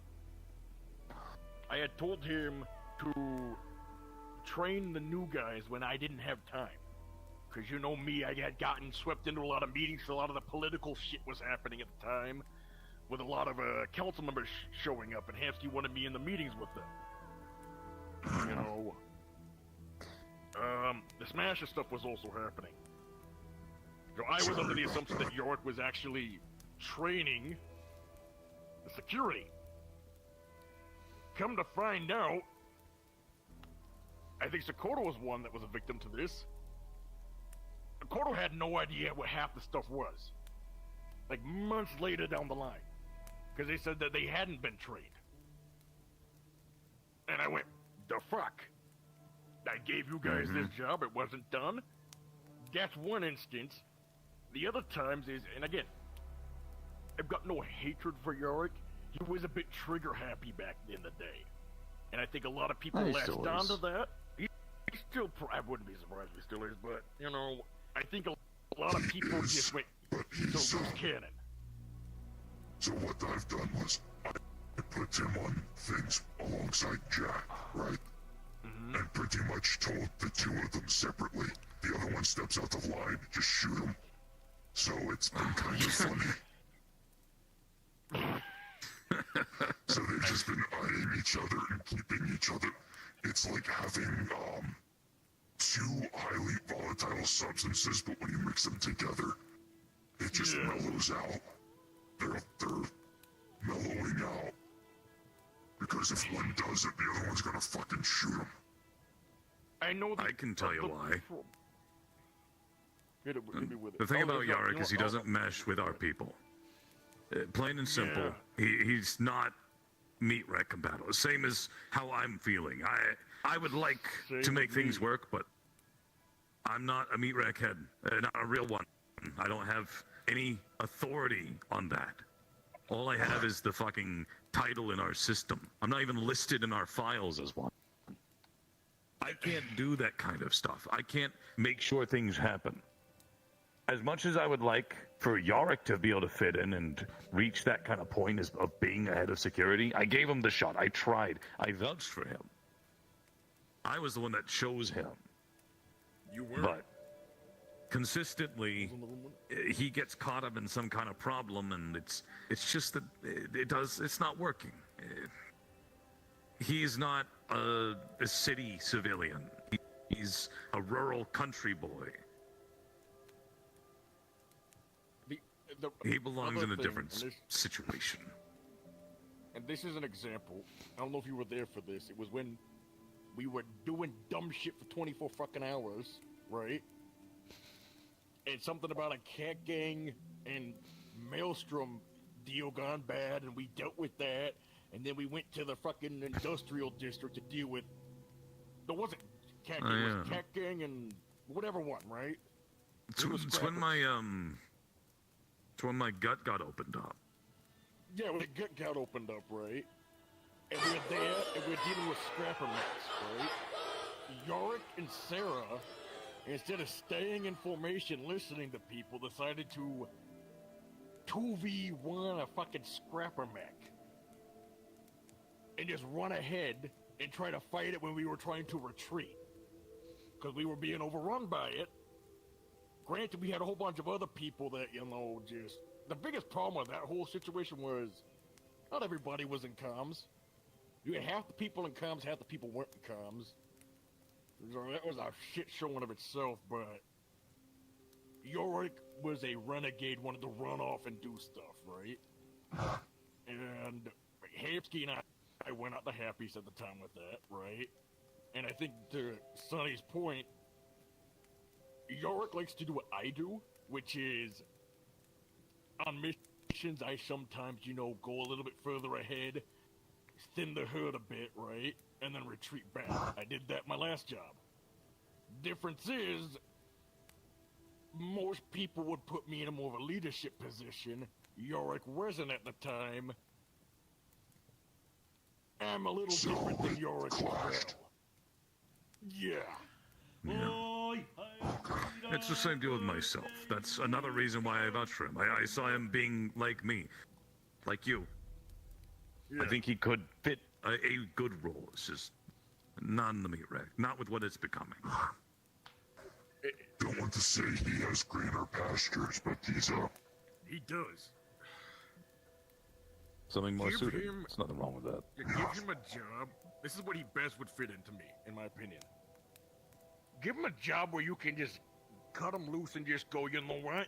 I had told him to train the new guys when I didn't have time. Because you know me, I had gotten swept into a lot of meetings, so a lot of the political shit was happening at the time, with a lot of council members showing up, and Hamsky wanted me in the meetings with them. You know, the Smasher stuff was also happening. So I was under the assumption that York was actually training the security. Come to find out, I think Sakoto was one that was a victim to this. Sakoto had no idea what half the stuff was. Like months later down the line. Because they said that they hadn't been trained. And I went, the fuck? I gave you guys this job, it wasn't done? That's one instance. The other times is, and again, I've got no hatred for Yorick. He was a bit trigger happy back in the day. And I think a lot of people latched onto that. He still, I wouldn't be surprised if he still is, but, you know, I think a lot of people just went to loose cannon. So what I've done was, I put him on things alongside Jack, right? And pretty much told the two of them separately. The other one steps out of line, just shoot him. So it's been kind of funny. So they've just been eyeing each other and keeping each other. It's like having, two highly volatile substances, but when you mix them together, it just mellows out. They're mellowing out. Because if one does it, the other one's gonna fucking shoot him. I know I can tell you why. Hit me with it. The thing about Yorick is he doesn't mesh with our people. Plain and simple, he's not meat wreck compatible. Same as how I'm feeling. I would like to make things work, but I'm not a meat wreck head. Not a real one. I don't have any authority on that. All I have is the fucking title in our system. I'm not even listed in our files as one. I can't do that kind of stuff. I can't make sure things happen. As much as I would like for Yorick to be able to fit in and reach that kind of point of being a head of security, I gave him the shot. I tried. I vouched for him. I was the one that chose him. You were. But consistently, he gets caught up in some kind of problem, and it's just that it's not working. He's not a city civilian. He's a rural country boy. He belongs in a different situation. And this is an example. I don't know if you were there for this. It was when we were doing dumb shit for 24 fucking hours, right? And something about a cat gang and Maelstrom deal gone bad, and we dealt with that. And then we went to the fucking industrial district to deal with. There wasn't cat gang, it was cat gang and whatever one, right? It's when my gut got opened up. Yeah, when the gut got opened up, right? And we're there, and we're dealing with scrapper mechs, right? Yorick and Sarah instead of staying in formation, listening to people, decided to 2v1 a fucking scrapper mech. And just run ahead and try to fight it when we were trying to retreat. Because we were being overrun by it. Granted, we had a whole bunch of other people that, you know, just... The biggest problem with that whole situation was not everybody was in comms. You had half the people in comms, half the people weren't in comms. So that was a shit show in of itself, but... Yorick was a renegade, wanted to run off and do stuff, right? And Hamsky and I went out the happiest at the time with that, right? And I think to Sonny's point, Yorick likes to do what I do, which is on missions I sometimes, you know, go a little bit further ahead, thin the herd a bit, right? And then retreat back. I did that my last job. Difference is, most people would put me in a more of a leadership position. Yorick wasn't at the time. I'm a little different than Yorick as well. Yeah. It's the same deal with myself. That's another reason why I vouch for him. I saw him being like me. Like you. Yeah. I think he could fit a good role. It's just not in the meat rack. Not with what it's becoming. Don't want to say he has greener pastures, but he's He does. Something more Give suited. him- There's nothing wrong with that. You give him a job. This is what he best would fit into me, in my opinion. Give him a job where you can just cut him loose and just go, you know what?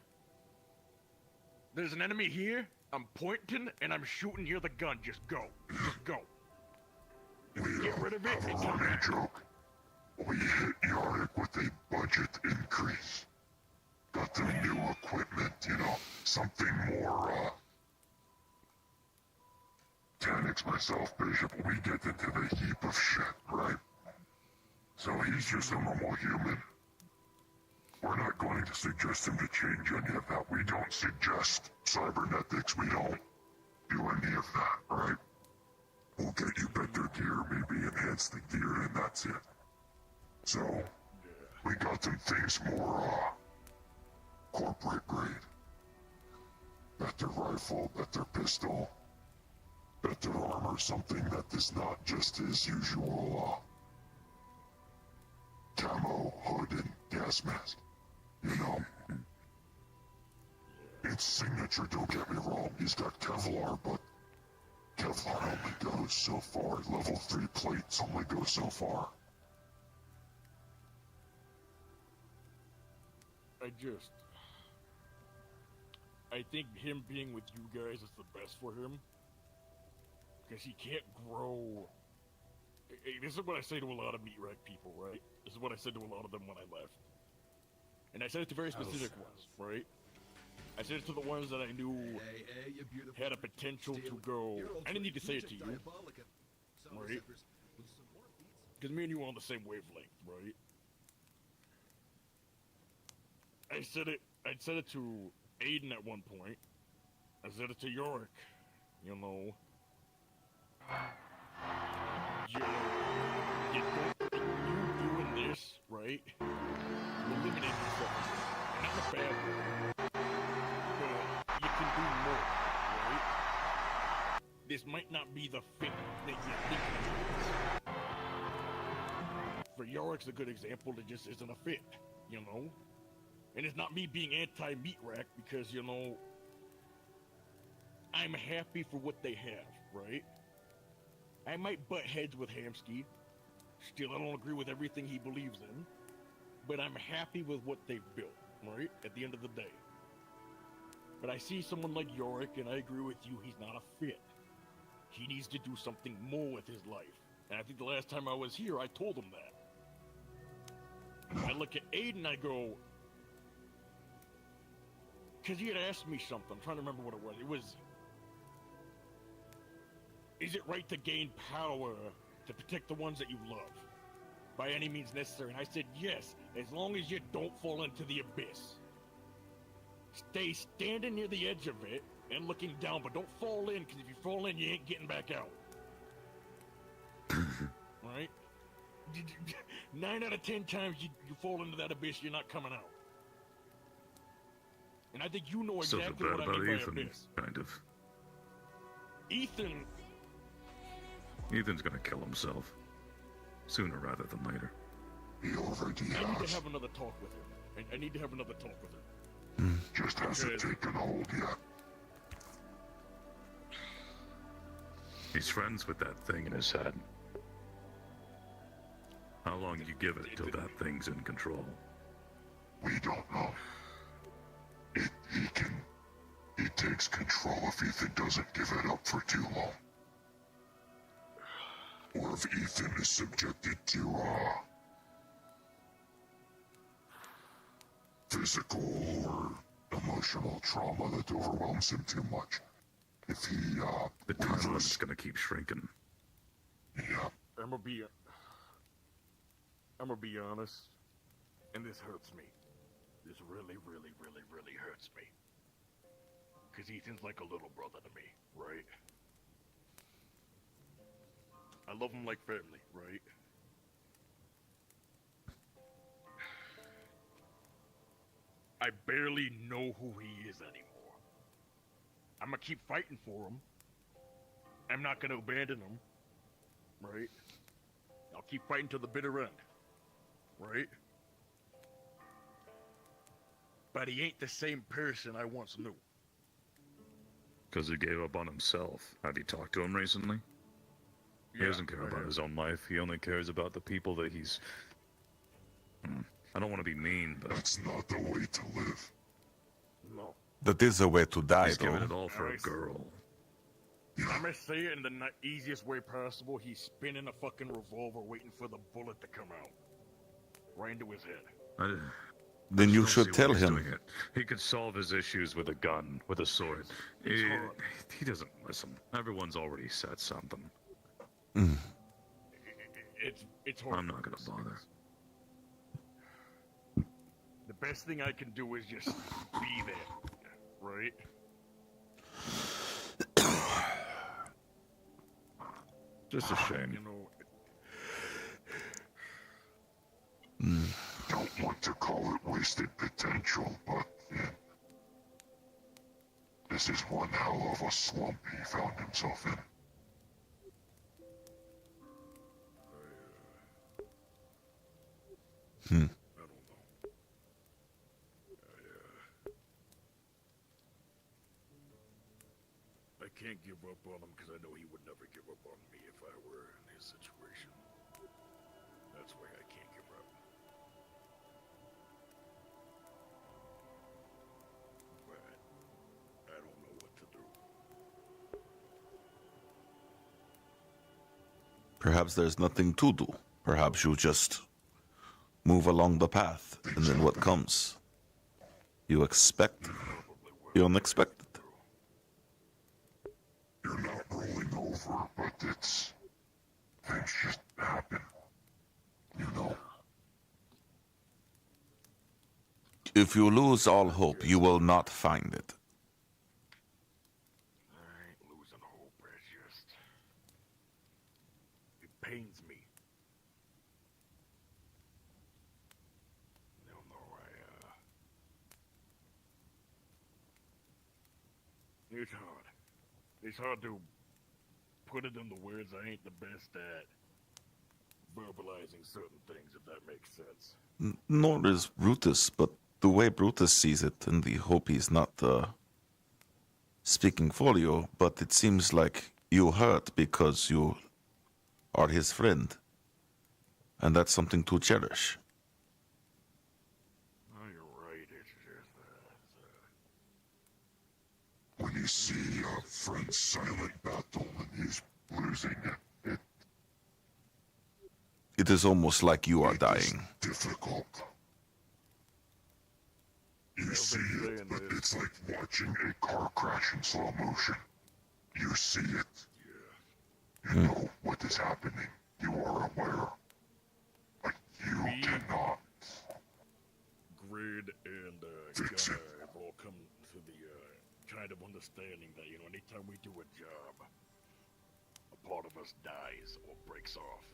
There's an enemy here. I'm pointing and I'm shooting near the gun. Just go. Just go. Get rid of it and come back. joke. We hit Yorick with a budget increase. Got them new equipment, you know, something more, Tanix myself, Bishop, we get into the heap of shit, right? So he's just a normal human. We're not going to suggest him to change any of that. We don't suggest cybernetics. We don't do any of that, right? We'll get you better gear, maybe enhance the gear, and that's it. So, we got them things more, corporate grade. Better rifle, better pistol, better armor, something that is not just his usual, camo, hood, and gas mask. You know? It's signature, don't get me wrong. He's got Kevlar, but Kevlar only goes so far. Level 3 plates only go so far. I think him being with you guys is the best for him. Because he can't grow. This is what I say to a lot of meat rack people, right? This is what I said to a lot of them when I left. And I said it to very specific ones, right? I said it to the ones that I knew had a potential to go. I didn't need to say it to you, right? Because me and you were on the same wavelength, right? I said it to Aiden at one point. I said it to Yorick, you know. You doing this, right? You eliminate yourself. Not in a bad way. But you can do more, right? This might not be the fit that you think it is. For Yorick's a good example, it just isn't a fit, you know? And it's not me being anti-meat rack because, you know, I'm happy for what they have, right? I might butt heads with Hamsky. Still, I don't agree with everything he believes in. But I'm happy with what they've built, right? At the end of the day. But I see someone like Yorick, and I agree with you, he's not a fit. He needs to do something more with his life. And I think the last time I was here, I told him that. I look at Aiden, I go... Because he had asked me something. I'm trying to remember what it was. It was... Is it right to gain power to protect the ones that you love? By any means necessary. And I said, yes, as long as you don't fall into the abyss. Stay standing near the edge of it and looking down, but don't fall in, because if you fall in, you ain't getting back out. Right? 9 out of 10 times you fall into that abyss, you're not coming out. And I think you know Still exactly feel what bad I about mean by Ethan, abyss. kind of. Ethan's gonna kill himself. Sooner rather than later. I need to have another talk with him. I need to have another talk with him. Just hasn't taken hold yet. He's friends with that thing in his head. How long do you give it till that thing's in control? We don't know. He takes control if Ethan doesn't give it up for too long. Or if Ethan is subjected to, physical or emotional trauma that overwhelms him too much. If he, the time limit's gonna keep shrinking. Yeah. I'm gonna be honest, and this hurts me. This really, really, really, really hurts me. Because Ethan's like a little brother to me, right? I love him like family, right? I barely know who he is anymore. I'm gonna keep fighting for him. I'm not gonna abandon him, right? I'll keep fighting to the bitter end, right? But he ain't the same person I once knew. Because he gave up on himself. Have you talked to him recently? He doesn't care about his own life. He only cares about the people that he's... I don't want to be mean, but... That's not the way to live. No. That is a way to die, He's though. giving it all for a girl. I'm gonna say it in the easiest way possible. He's spinning a fucking revolver waiting for the bullet to come out. Right into his head. Then you should tell him. He could solve his issues with a gun, with a sword. He doesn't listen. Everyone's already said something. It's hard. I'm not gonna bother. The best thing I can do is just be there, right? Just a shame. You know. Don't want to call it wasted potential, but this is one hell of a slump he found himself in. I don't know. I can't give up on him because I know he would never give up on me if I were in his situation. That's why I can't give up. But I don't know what to do. Perhaps there's nothing to do. Perhaps you just move along the path, and then what comes? You expect the unexpected. You're not rolling over, but things just happen. You know. If you lose all hope, you will not find it. I ain't losing hope, it's just... It pains me. No, it's hard. It's hard to put it into words. I ain't the best at verbalizing certain things, if that makes sense. Nor is Brutus, but the way Brutus sees it, and the hope he's not speaking for you, but it seems like you hurt because you are his friend. And that's something to cherish. Oh, you're right. It's just When you see a friend's silent battle and he's losing it, it is almost like you are dying. difficult. You see it, but it's like watching a car crash in slow motion. You see it. You know what is happening. You are aware. But you cannot. Grid and Gunnar have all come to the kind of understanding that, you know, anytime we do a job, a part of us dies or breaks off.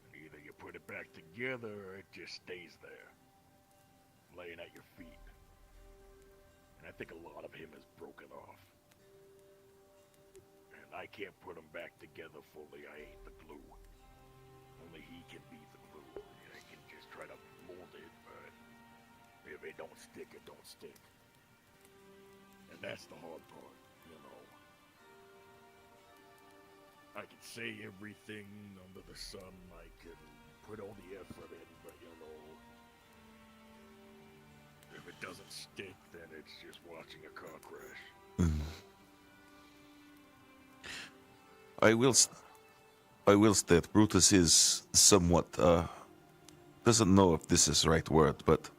And Either you put it back together or it just stays there, laying at your feet. And I think a lot of him is broken off. And I can't put him back together fully. I ain't the glue. Only he can be the glue. I can just try to mold it, but if it don't stick, it don't stick. And that's the hard part, you know. I can say everything under the sun, I can put all the effort in, but you know, if it doesn't stick, then it's just watching a car crash. I will state Brutus is somewhat doesn't know if this is the right word, but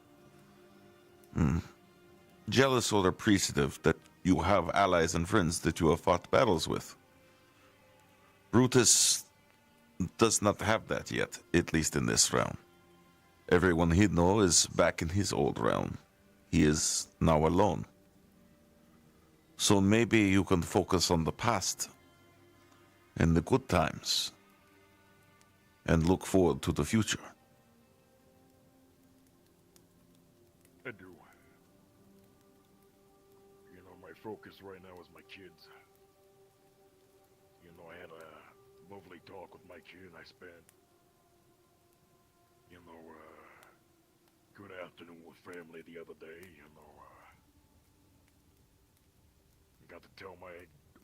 jealous or appreciative that you have allies and friends that you have fought battles with. Brutus does not have that yet, at least in this realm. Everyone he knows is back in his old realm. He is now alone. So maybe you can focus on the past and the good times and look forward to the future. I do. You know, my focus right now is my kids. You know, I had a lovely talk with my kid. I spent, you know, good afternoon with family the other day. You know, I got to tell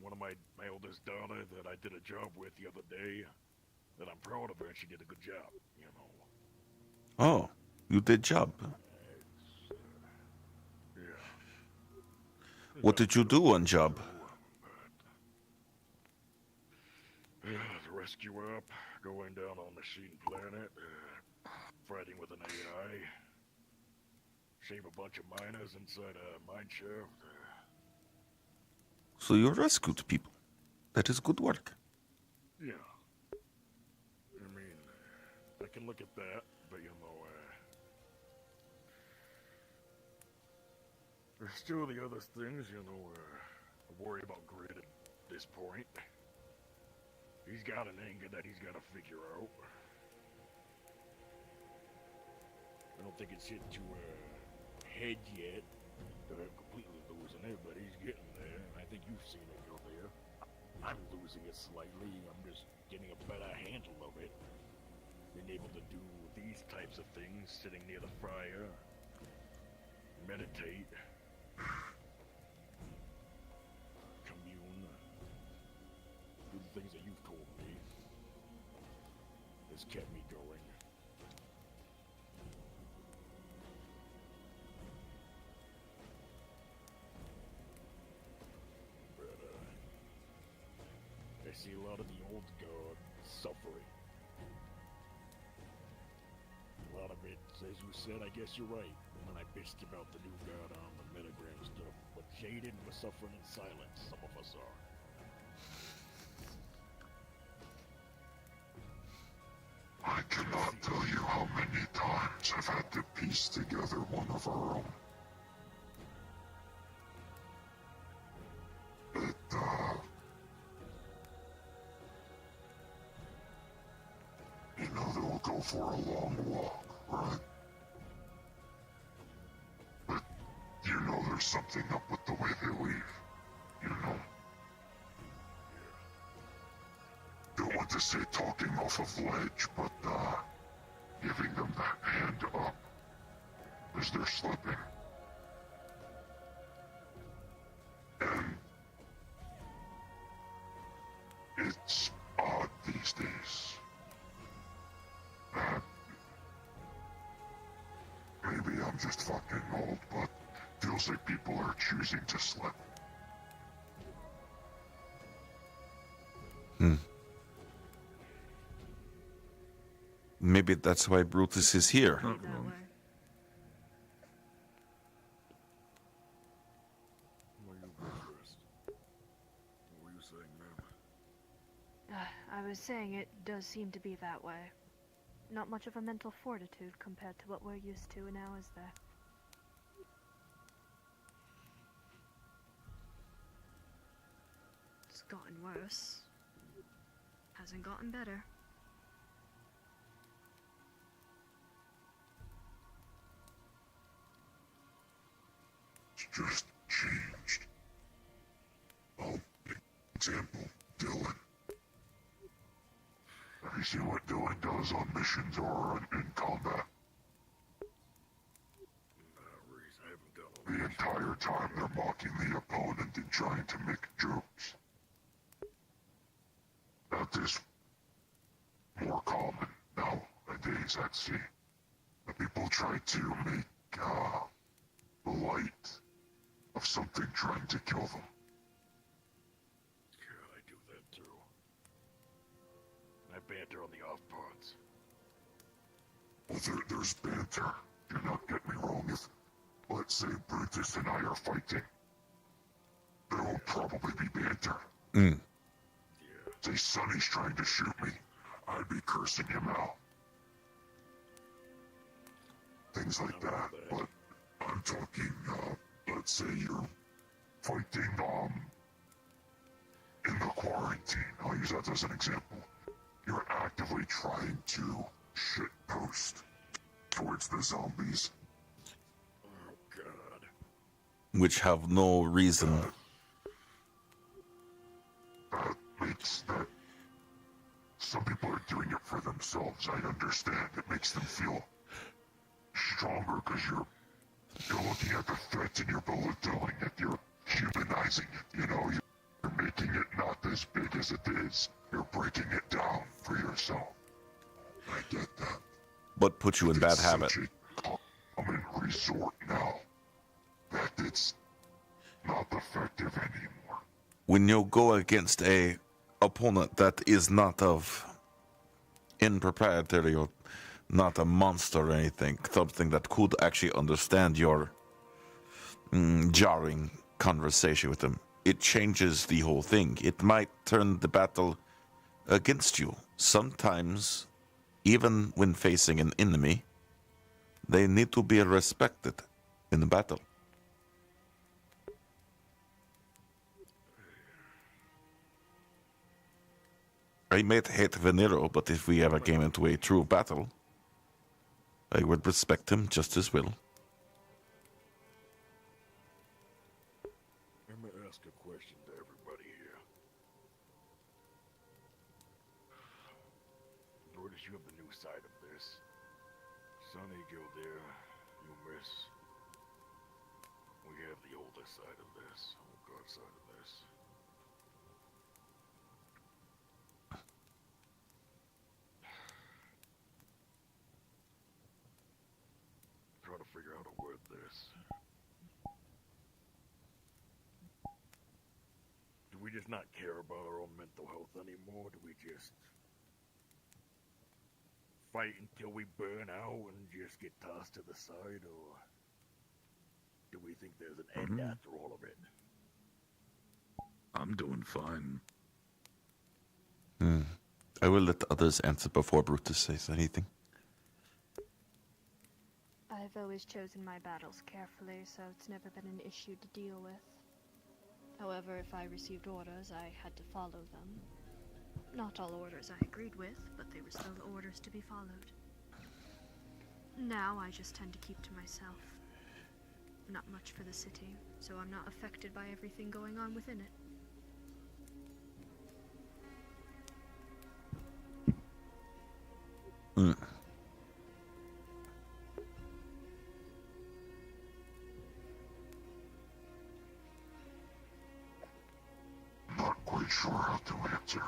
one of my eldest daughter that I did a job with the other day, that I'm proud of her and she did a good job, you know. Oh, you did job. Yeah. What did you do on job? The rescue op, going down on Machine Planet, fighting with an AI, save a bunch of miners inside a mine shaft. So you rescued people. That is good work. Yeah. I mean, I can look at that, but you know, there's still the other things, you know, I worry about Grid at this point. He's got an anger that he's got to figure out. I don't think it's hit to head yet. They're completely losing it, but he's getting there. I think you've seen it go there. I'm losing it slightly. I'm just getting a better handle of it. Being able to do these types of things, sitting near the fire, meditate, commune, do the things that you've told me. Has kept me going. But, I see a lot of the old guard suffering. A lot of it, as you said, I guess you're right. When I bitched about the new guard on the metagram stuff, but Jaden was suffering in silence. Some of us are. I cannot tell you how many times I've had to piece together one of our own. You know, they'll go for a long walk, right? But you know there's something up with the way they leave. You know? Don't want to say talking off of ledge, but, giving them that hand up as they're slipping. And it's odd these days. Maybe I'm just fucking old, but feels like people are choosing to slip. Maybe that's why Brutus is here. What were you saying, ma'am? I was saying it does seem to be that way. Not much of a mental fortitude compared to what we're used to now, is there? It's gotten worse. Hasn't gotten better. It's just changed. Example, Dylan. Have you seen what Dylan does on missions or in combat? The entire time they're mocking the opponent and trying to make jokes. That is more common nowadays at sea. The people try to make light of something trying to kill them. Yeah, I do that too. I banter on the off parts. Well, there's banter. Do not get me wrong. If, let's say, Brutus and I are fighting, there will probably be banter. Say Sonny's trying to shoot me, I'd be cursing him out. Things like that. But I'm talking, let's say you're fighting, in the quarantine. I'll use that as an example. You're actively trying to shitpost towards the zombies. Oh, God. Which have no reason. That makes that... Some people are doing it for themselves, I understand. It makes them feel stronger because you're looking at the threat and you're belittling it, you're humanizing it, you know, you're making it not as big as it is. You're breaking it down for yourself. I get that. But put you in bad habit. I'm in resort now that it's not effective anymore. When you go against a opponent that is not of improprietary or not a monster or anything, something that could actually understand your jarring conversation with them, it changes the whole thing. It might turn the battle against you. Sometimes, even when facing an enemy, they need to be respected in the battle. I might hate Venero, but if we ever came into a true battle, I would respect him just as well. Let me ask a question to everybody here. Brutus, you have the new side of this. Sonny, Gilder, you miss. We have the older side of this. Oh God, side of this. Trying to figure out how to word this. Do we just not care about our own mental health anymore? Do we just fight until we burn out and just get tossed to the side, or do we think there's an end after all of it? I'm doing fine. I will let others answer before Brutus says anything. I've always chosen my battles carefully, so it's never been an issue to deal with. However, if I received orders, I had to follow them. Not all orders I agreed with, but they were still orders to be followed. Now I just tend to keep to myself. Not much for the city, so I'm not affected by everything going on within it. Not quite sure how to answer.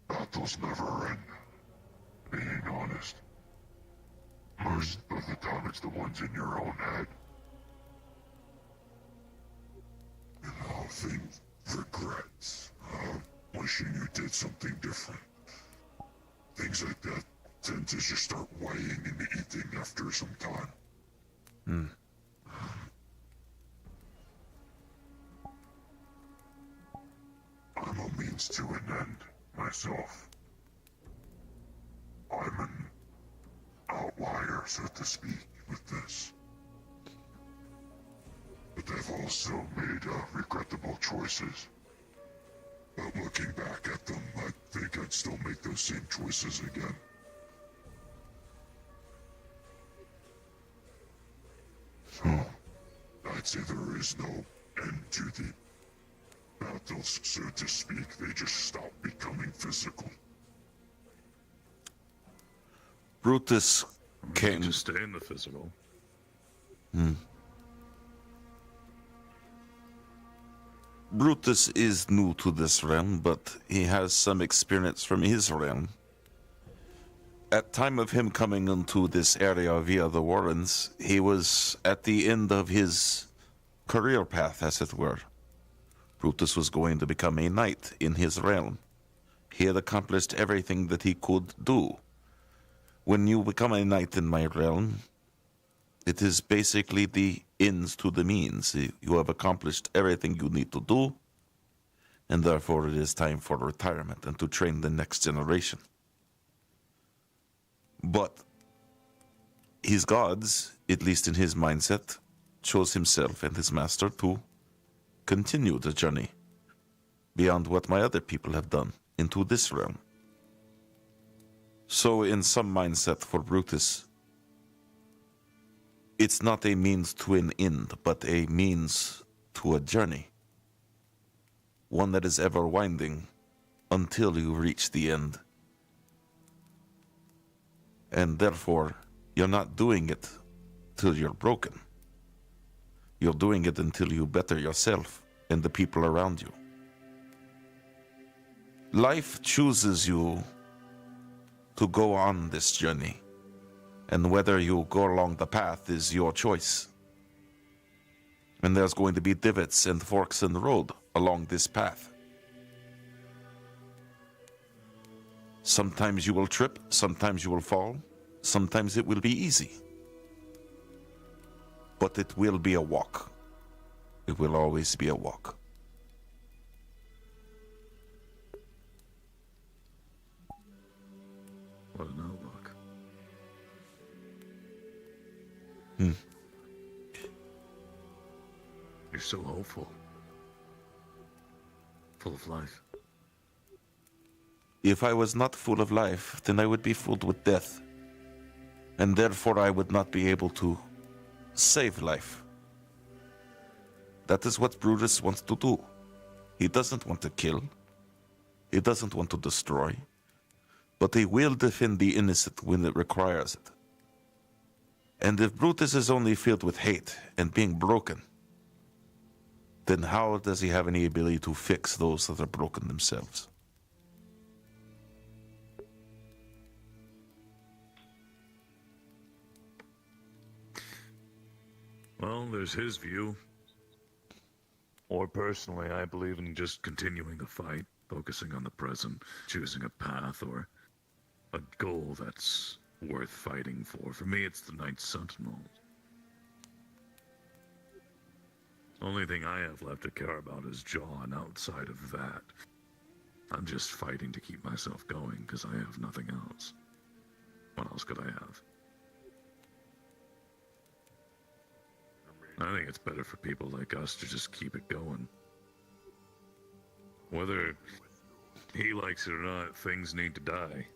Battles never end, being honest. Most of the time it's the ones in your own head. You know, things, regrets, wishing you did something different. Things like that tend to just start weighing and eating after some time. I'm a means to an end, myself. I'm an outlier, so to speak, with this. But I've also made regrettable choices. But looking back at them, I think I'd still make those same choices again. I'd say there is no end to the battles, so to speak. They just stop becoming physical. Brutus came to stay in the physical. Brutus is new to this realm, but he has some experience from his realm. At time of him coming into this area via the Warrens, he was at the end of his career path, as it were. Brutus was going to become a knight in his realm. He had accomplished everything that he could do. When you become a knight in my realm, it is basically the ends to the means. You have accomplished everything you need to do, and therefore it is time for retirement and to train the next generation. But his gods, at least in his mindset, chose himself and his master to continue the journey beyond what my other people have done into this realm. So in some mindset for Brutus, it's not a means to an end, but a means to a journey. One that is ever winding until you reach the end. And therefore, you're not doing it till you're broken. You're doing it until you better yourself and the people around you. Life chooses you to go on this journey, and whether you go along the path is your choice. And there's going to be divots and forks in the road along this path. Sometimes you will trip, sometimes you will fall, sometimes it will be easy. But it will be a walk. It will always be a walk. What an outlook. You're so hopeful. Full of life. If I was not full of life, then I would be filled with death. And therefore I would not be able to save life. That is what Brutus wants to do. He doesn't want to kill. He doesn't want to destroy. But he will defend the innocent when it requires it. And if Brutus is only filled with hate and being broken, then how does he have any ability to fix those that are broken themselves? Well, there's his view. Or personally, I believe in just continuing the fight, focusing on the present, choosing a path or a goal that's worth fighting for. For me, it's the Night Sentinel. Only thing I have left to care about is John. Outside of that, I'm just fighting to keep myself going because I have nothing else. What else could I have? I think it's better for people like us to just keep it going. Whether he likes it or not, things need to die.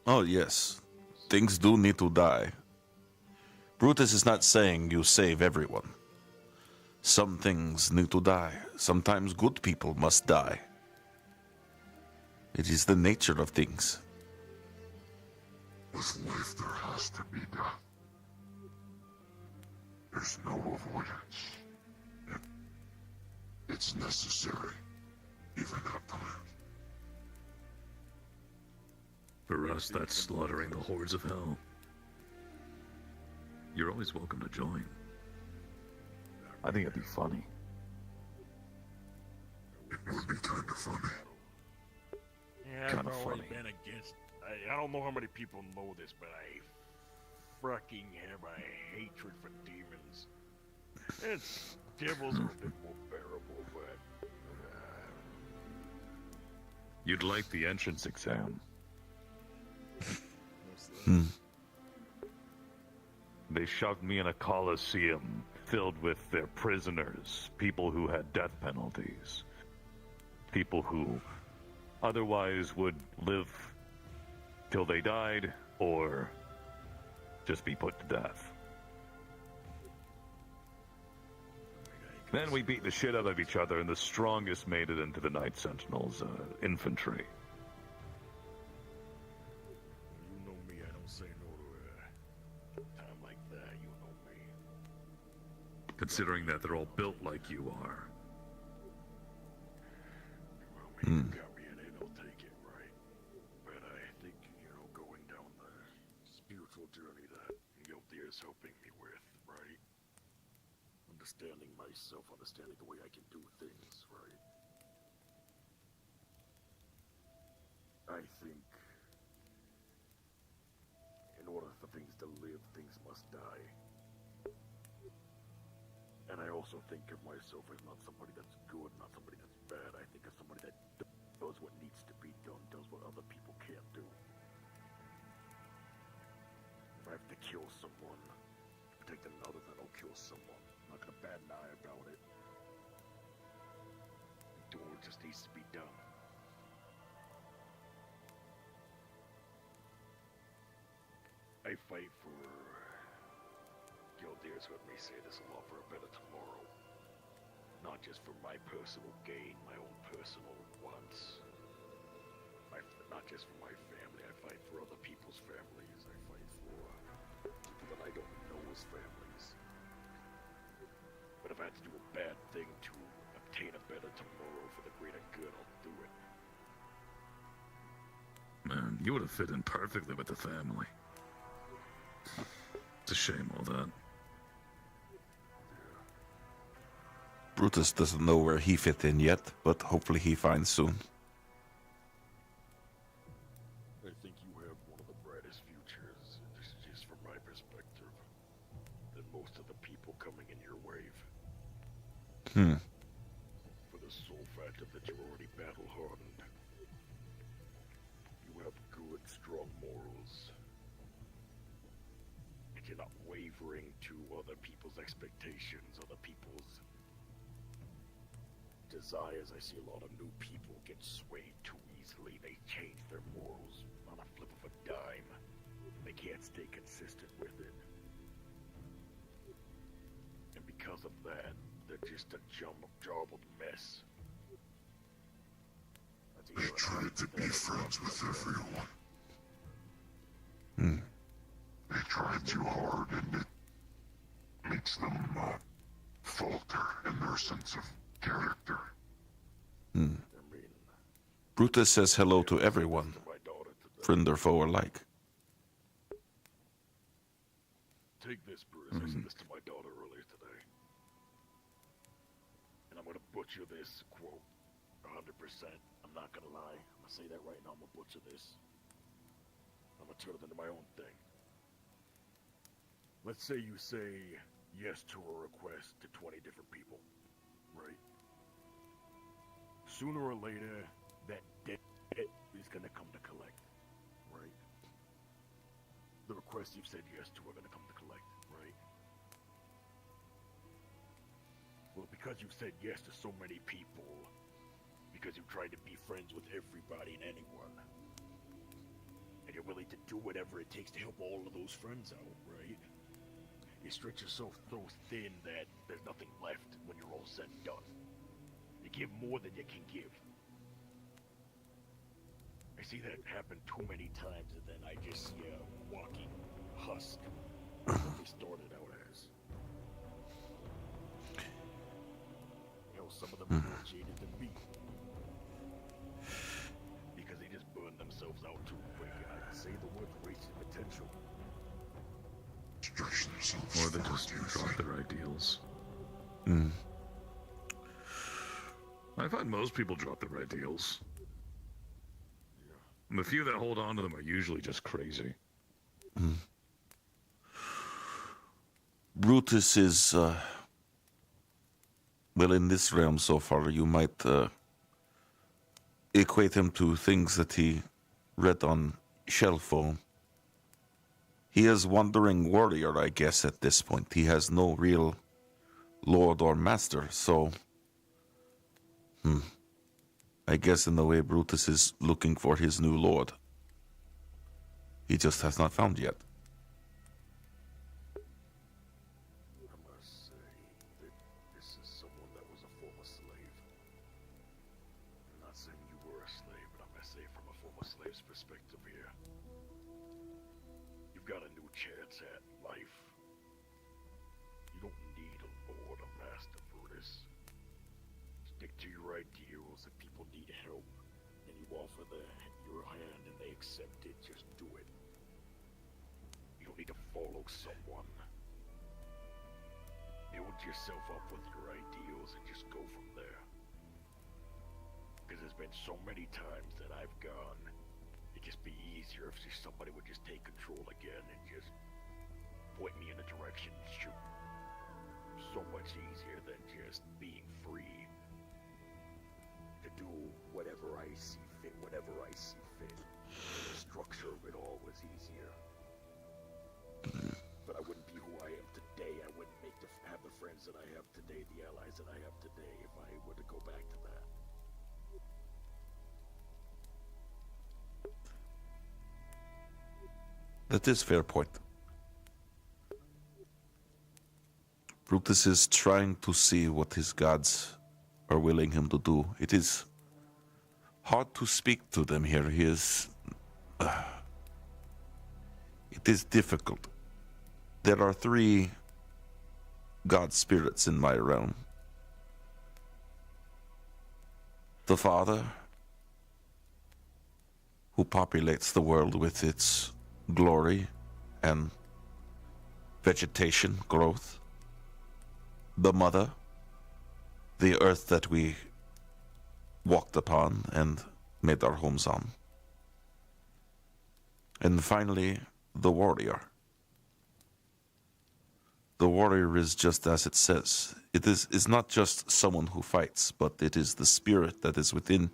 Oh, yes. Things do need to die. Brutus is not saying you save everyone. Some things need to die. Sometimes good people must die. It is the nature of things. With life, there has to be death. There's no avoidance. It's necessary, even at times. For us, that's slaughtering the hordes of hell. You're always welcome to join. I think it'd be funny. It would be kind of funny. Yeah, I've always been against. I don't know how many people know this, but I fucking have a hatred for demons. It's devils are a bit more bearable, but You'd like the entrance exam. They shoved me in a coliseum filled with their prisoners, people who had death penalties, people who otherwise would live till they died or just be put to death. Then we beat the shit out of each other, and the strongest made it into the Night Sentinels, infantry. You know me, I don't say no to a time like that, you know me. Considering that they're all built like you are. Well, man, you got me in it, I'll take it, right? But I think, going down the spiritual journey that Yeldir is helping me with, right? Understanding myself, understanding the way I can do things, right? I think in order for things to live, things must die. And I also think of myself as not somebody that's good, not somebody that's bad. I think of somebody that does what needs to be done, does what other people can't do. If I have to kill someone to protect another, then I'll kill someone. I'm not gonna bat an eye about it. Do what just needs to be done. I fight for Gildir's heard me say this a lot, for a better tomorrow. Not just for my personal gain, my own personal wants. Not just for my family, I fight for other people's families. I fight for people that I don't know as families. But if I have to do a bad thing to obtain a better tomorrow for the greater good, I'll do it. Man, you would have fit in perfectly with the family. It's a shame, all that. Brutus doesn't know where he fit in yet, but hopefully he finds soon. I think you have one of the brightest futures, just from my perspective, than most of the people coming in your wave. For the sole fact that you're already battle-hardened. You have good, strong morals. And you're not wavering to other people's expectations, other people's desires. I see a lot of new people get swayed too easily. They change their morals on a flip of a dime. They can't stay consistent with it. And because of that, they're just a jumbled mess. They tried to be friends with everyone. They try too hard, and it makes them falter in their sense of character. Brutus says hello to everyone, friend or foe alike. Take this, Brutus. I said this to my daughter earlier today. And I'm gonna butcher this quote 100%. I'm not gonna lie. I'm gonna say that right now. I'm gonna butcher this. I'm gonna turn it into my own thing. Let's say you say yes to a request to 20 different people, right? Sooner or later, that debt is gonna come to collect, right? The requests you've said yes to are gonna come to collect, right? Well, because you've said yes to so many people, because you've tried to be friends with everybody and anyone, and you're willing to do whatever it takes to help all of those friends out, right? You stretch yourself so thin that there's nothing left when you're all said and done. You give more than you can give. I see that happen too many times, and then I just see a walking husk of what they started out as. Hell, some of them are more jaded than me. Because they just burn themselves out too quick, and I can say the word wasted potential. Or they just drop their ideals. I find most people drop their ideals. And the few that hold on to them are usually just crazy. Brutus is, well, in this realm so far, you might equate him to things that he read on Shellphone. He is wandering warrior, I guess, at this point. He has no real lord or master, so... I guess in a way Brutus is looking for his new lord. He just has not found yet. I must say that this is someone got a new chance at life. You don't need a lord or master, Brutus. Stick to your ideals. If people need help and you offer your hand and they accept it, just do it. You don't need to follow someone. Build yourself up with your ideals and just go from there. Because there's been so many times that I've gone, it'd just be easier if somebody would just take control again and just point me in a direction and shoot. So much easier than just being free to do whatever I see fit, whenever I see fit. The structure of it all was easier. But I wouldn't be who I am today. I wouldn't have the friends that I have today, the allies that I have today, if I were to go back to that. That is fair point. Brutus is trying to see what his gods are willing him to do. It is hard to speak to them here. He is... it is difficult. There are 3 god spirits in my realm. The Father, who populates the world with its glory and vegetation growth. The Mother, the earth that we walked upon and made our homes on. And finally, the Warrior. The warrior is just as it says. It is not just someone who fights, but it is the spirit that is within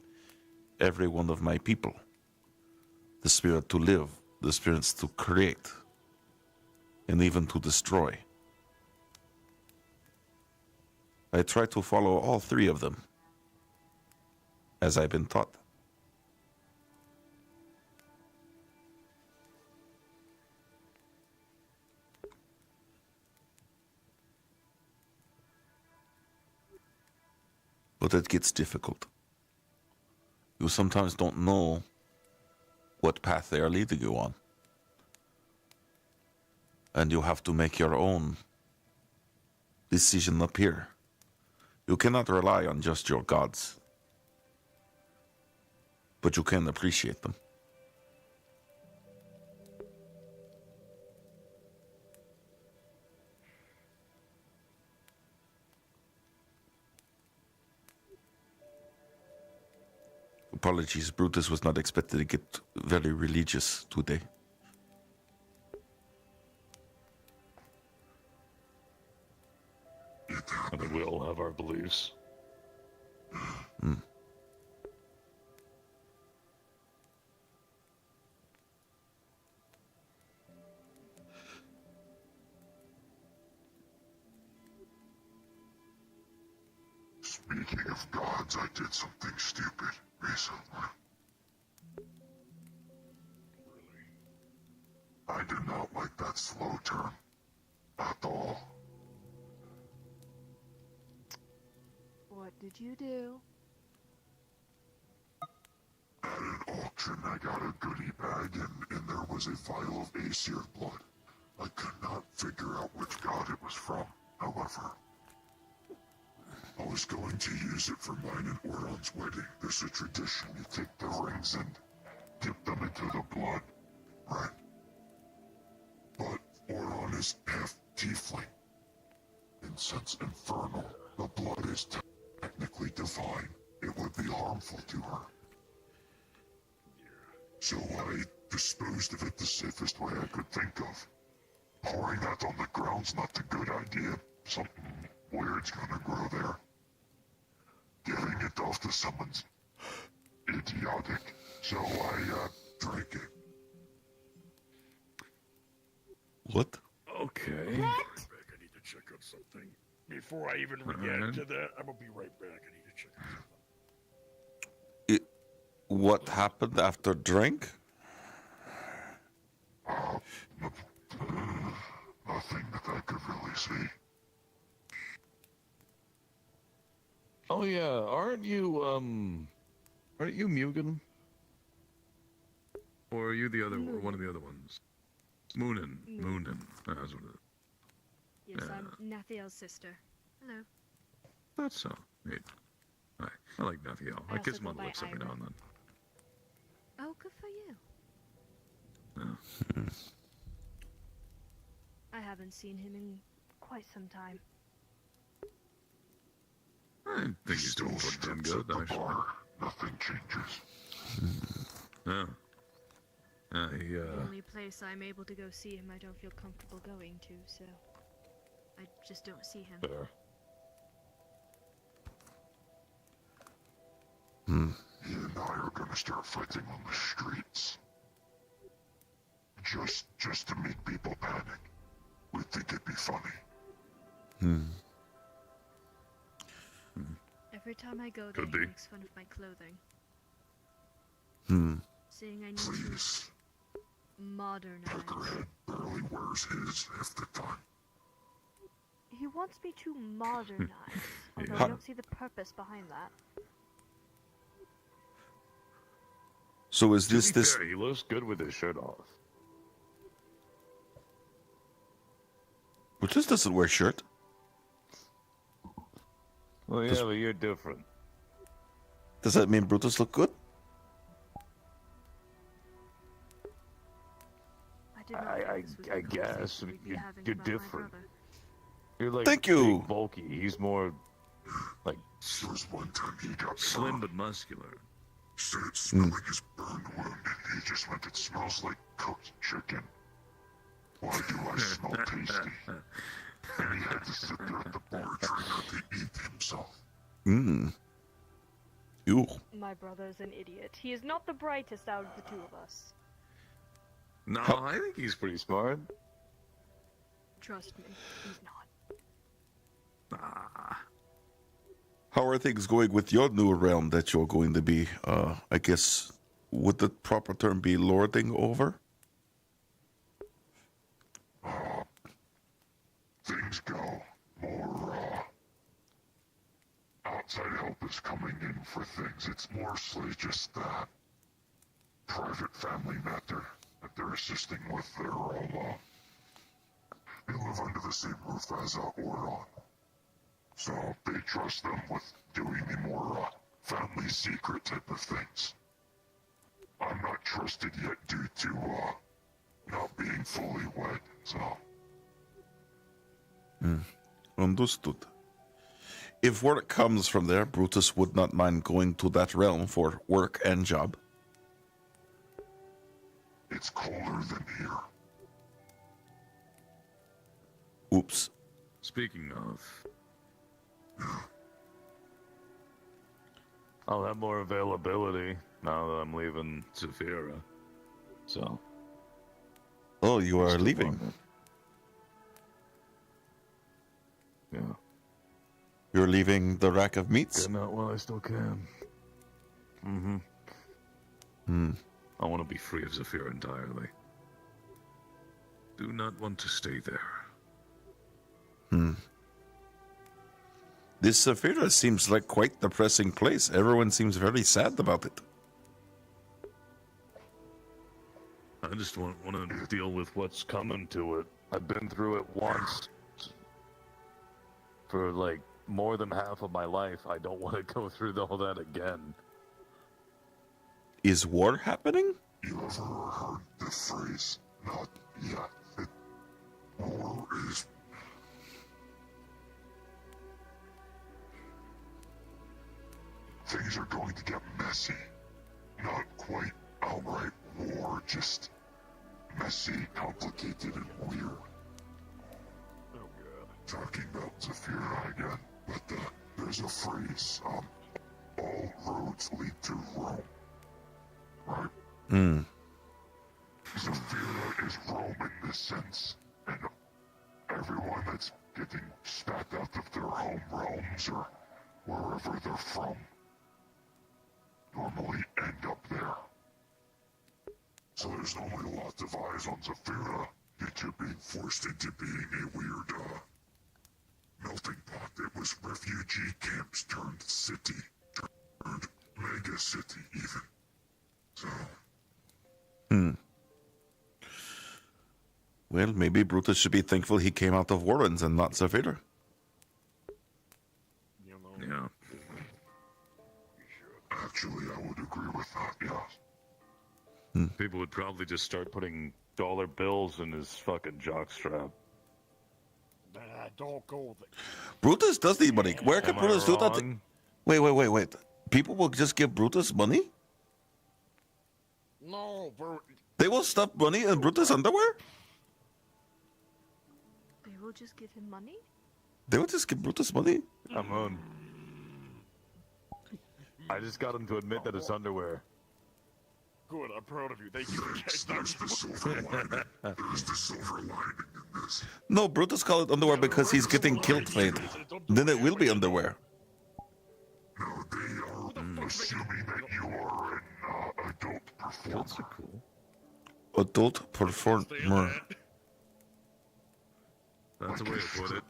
every one of my people. The spirit to live, the spirits to create, and even to destroy. I try to follow all 3 of them, as I've been taught. But it gets difficult. You sometimes don't know what path they are leading you on. And you have to make your own decision up here. You cannot rely on just your gods. But you can appreciate them. Apologies, Brutus was not expected to get very religious today. I think we all have our beliefs. Mm. Speaking of gods, I did something stupid recently. I did not like that slow turn. At all. What did you do? At an auction, I got a goodie bag, and in there was a vial of Aesir blood. I could not figure out which god it was from, however. I was going to use it for mine and Oron's wedding. There's a tradition. You take the rings and dip them into the blood, right? But Oron is half tiefling. In sense infernal, the blood is technically divine. It would be harmful to her. So I disposed of it the safest way I could think of. Pouring that on the ground's not a good idea. Something weird's gonna grow there. Giving it off to someone's idiotic, so I drank it. What? Okay. I'll be right back. I need to check out something. Before I even react to that, I'm gonna be right back. I need to check out something. What happened after drink? Nothing that I could really see. Oh yeah, aren't you Mugen? Or are you the other one of the other ones? Moonin. That's what it is. Yes, I'm Nathiel's sister. Hello. That's so neat. Hi. I like Nathiel. I I kiss also him on go the by lips every Ira. now and then. Oh, good for you. Yeah. I haven't seen him in quite some time. I think he's doing pretty damn good, actually. Nothing changes. Yeah. The only place I'm able to go see him I don't feel comfortable going to, so I just don't see him. Fair. He and I are gonna start fighting on the streets. Just to make people panic. We think it'd be funny. Every time I go there, Could he be. makes fun of my clothing, Hmm. saying I need Please. to modernize. Peckerhead barely wears his half the time. He wants me to modernize, although Ha- I don't see the purpose behind that. So is this To be this? fair, he looks good with his shirt off. Brutus doesn't wear shirt. Well, yeah, but you're different. Does that mean Brutus look good? I guess you're different. You're like Thank you. big, bulky. He's more like There's one time he got slim but muscular. Said it smelled like his burned wound, and he just went, it smells like cooked chicken. Why do I smell tasty? And he had to sit there at the bar trying not to eat himself. Ew. My brother's an idiot. He is not the brightest out of the two of us. No, I think he's pretty smart. Trust me, he's not. How are things going with your new realm that you're going to be, I guess, would the proper term be lording over? Things go more, outside help is coming in for things. It's mostly just that private family matter that they're assisting with. They're all, they live under the same roof as Oron. So they trust them with doing the more family secret type of things. I'm not trusted yet due to not being fully wed, so. Understood. If work comes from there, Brutus would not mind going to that realm for work and job. It's colder than here. Oops. Speaking of, I'll have more availability now that I'm leaving Zafira. So. Oh, you are leaving. Yeah. You're leaving the rack of meats? Getting out while I still can. I want to be free of Zafira entirely. Do not want to stay there. This Zafira seems like quite the depressing place. Everyone seems very sad about it. I just want to deal with what's coming to it. I've been through it once. For like more than half of my life. I don't want to go through all that again. Is war happening? You ever heard the phrase, not yet? War is... Things are going to get messy. Not quite outright war, just messy, complicated, and weird. Oh god. Talking about Zafira again, but there's a phrase, all roads lead to Rome. Right? Zafira is Rome in this sense, and everyone that's getting spat out of their home realms or wherever they're from normally end up there. So there's normally lots of eyes on Zafira, yet you're being forced into being a weird, melting pot. It was refugee camps turned city, turned mega city even. So... Well, maybe Brutus should be thankful he came out of Warrens and not Zephyr. Yeah. Actually, I would agree with that, yes. People would probably just start putting dollar bills in his fucking jockstrap. Don't go there. Brutus does need money. Where can Am I Brutus do that? wrong? Wait. People will just give Brutus money? No, bro. They will stuff money in Brutus' underwear? They will just give him money? They will just give Brutus money? I'm on. I just got him to admit that it's underwear. Good, I'm proud of you. Thank you for There's the silver lining. There's the silver lining in this. No, Brutus call it underwear because he's getting killed played. Then it will be underwear. No, they are assuming that you are an adult performer. Kilts are cool. Adult performer. That's a way to put it.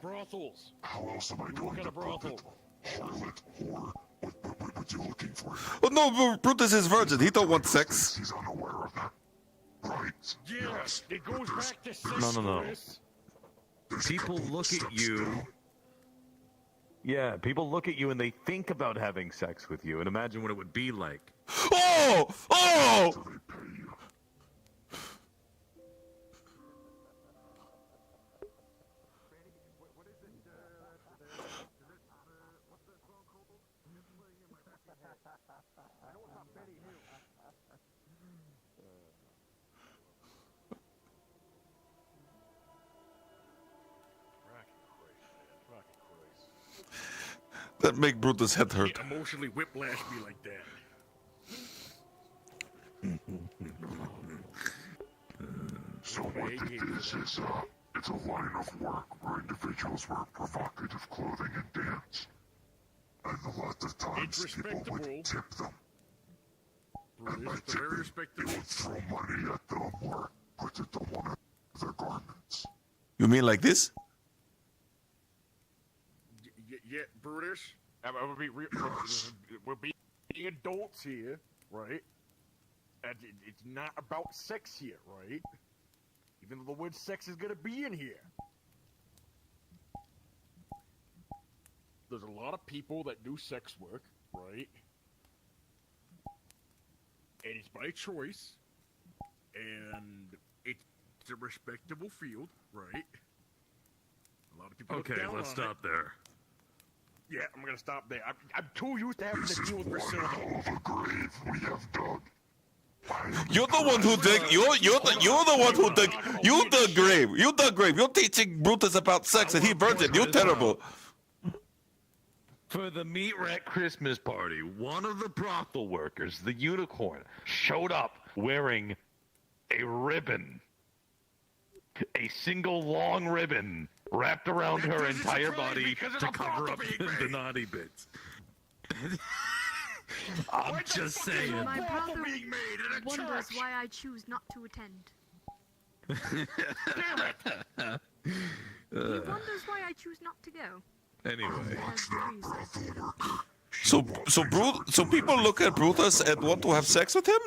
Brothels. How else am I You going work at to a brothel. harlot, whore? What you looking for? Oh no, Brutus is virgin. He don't want sex. He's unaware of that. Right. Yes, it goes back to sex. No. Chris. People look at you. Yeah, people look at you and they think about having sex with you and imagine what it would be like. Oh! Oh! That make Brutus' head hurt. Emotionally whiplash me like that. So what they do is it's a line of work where individuals wear provocative clothing and dance. And a lot of times people would tip them. And by tipping, they would throw money at them or put it to one of their garments. You mean like this? Yeah, Brutus. We're being adults here, right? And it's not about sex here, right? Even though the word sex is gonna be in here. There's a lot of people that do sex work, right? And it's by choice. And it's a respectable field, right? A lot of people look Okay, down let's on stop it. there. Yeah, I'm gonna stop there. I'm too used to having to deal with Priscilla. You're the one who dug. You're the one who dug. You dug grave. You dug grave. You're teaching Brutus about sex and he virgin. You're terrible. For the meat rack Christmas party, one of the brothel workers, the unicorn, showed up wearing a ribbon. A single long ribbon wrapped around her entire body to cover up the naughty bits. I'm just saying. My brother wonders why I choose not to attend. He wonders why I choose not to go. Anyway. So people look at Brutus and want to have sex with him?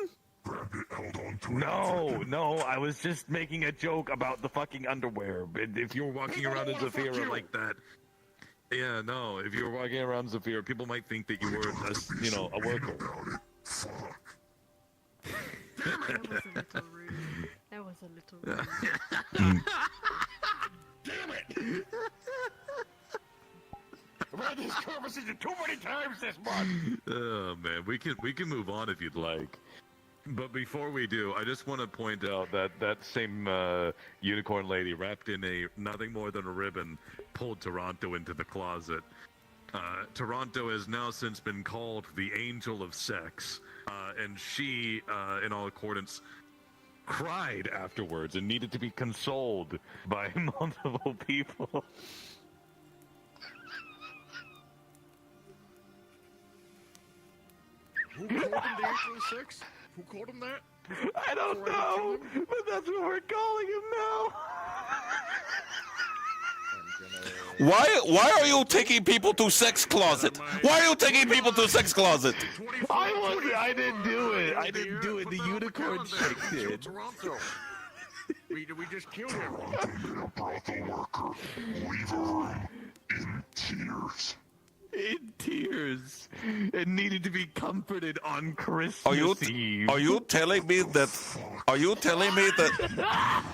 No, I was just making a joke about the fucking underwear. If you were walking around in Zephyr like that, yeah, no, if you were walking around Zephyr, people might think that you were, a worker. That was a little rude. Damn it! I've had this conversation too many times this month. Oh man, we can move on if you'd like. But before we do, I just want to point out that same unicorn lady wrapped in nothing more than a ribbon pulled Toronto into the closet. Toronto has now since been called the Angel of Sex, and she, in all accordance, cried afterwards and needed to be consoled by multiple people. Who called him the Angel of Sex? Who called him that? I don't know, but that's what we're calling him now. Why are you taking people to sex closet? Why are you taking people to sex closet? I didn't do it. I didn't do it. The unicorn chick did. Toronto. We just killed him. A brothel worker leave a room in tears. In tears. It needed to be comforted on Christmas Eve. Are you telling me that? Are you telling me that?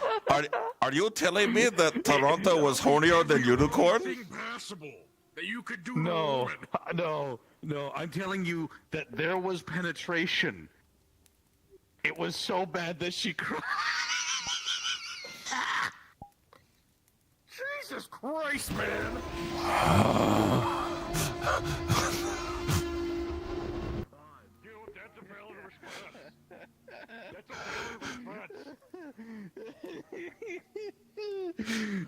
Are you telling me that Toronto was hornier than Unicorn? That you could do No. I'm telling you that there was penetration. It was so bad that she cried. Jesus Christ, man!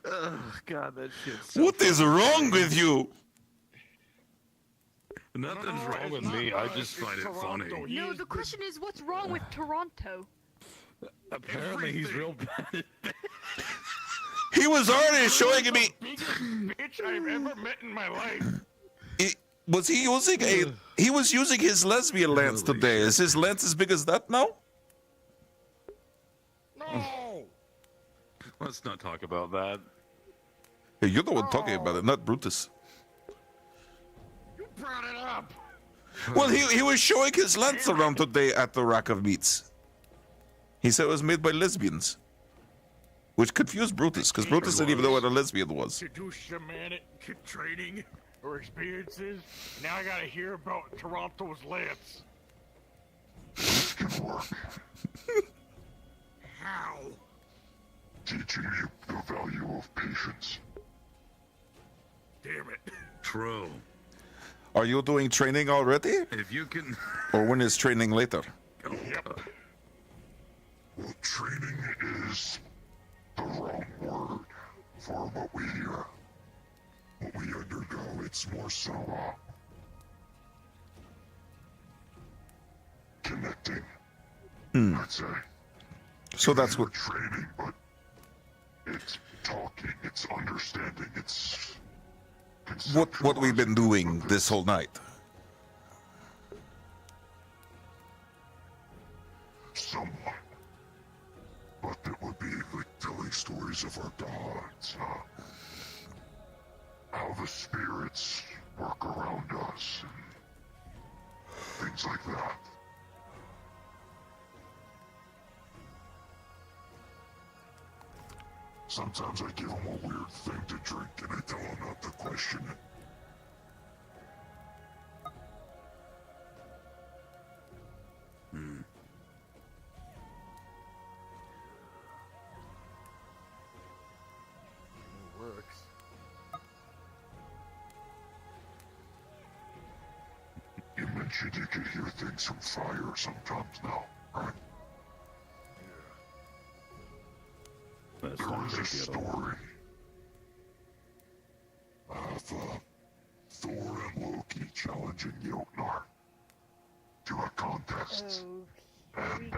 Oh, God, that shit's What is wrong with you? Nothing's wrong with me. I just find it funny. No, the question is, what's wrong with Toronto? Apparently, he's real bad. He was already showing me. Biggest bitch I've ever met in my life. Was he using a? He was using his lesbian lance today. Is his lance as big as that now? No. Let's not talk about that. Hey, you're the one talking about it, not Brutus. You brought it up. Well, he was showing his lance around today at the Rack of Meats. He said it was made by lesbians. Which confused Brutus, because Brutus didn't even know what a lesbian was. To do shamanic training or experiences, now I gotta hear about Toronto's lance. How? Teaching you the value of patience. Damn it. True. Are you doing training already? If you can... Or when is training later? Yep. Well, training is the wrong word for what we hear. What we undergo, it's more so, connecting, I'd say. So that's what... Training, but it's talking, it's understanding, it's... What we've been doing this whole night. Somewhat. But it would be like telling stories of our gods, how the spirits work around us, and things like that. Sometimes I give them a weird thing to drink and I tell them not to question it. It works. You mentioned you could hear things from fire sometimes now, right? There was a story of Thor and Loki challenging Jotnar to a contest. And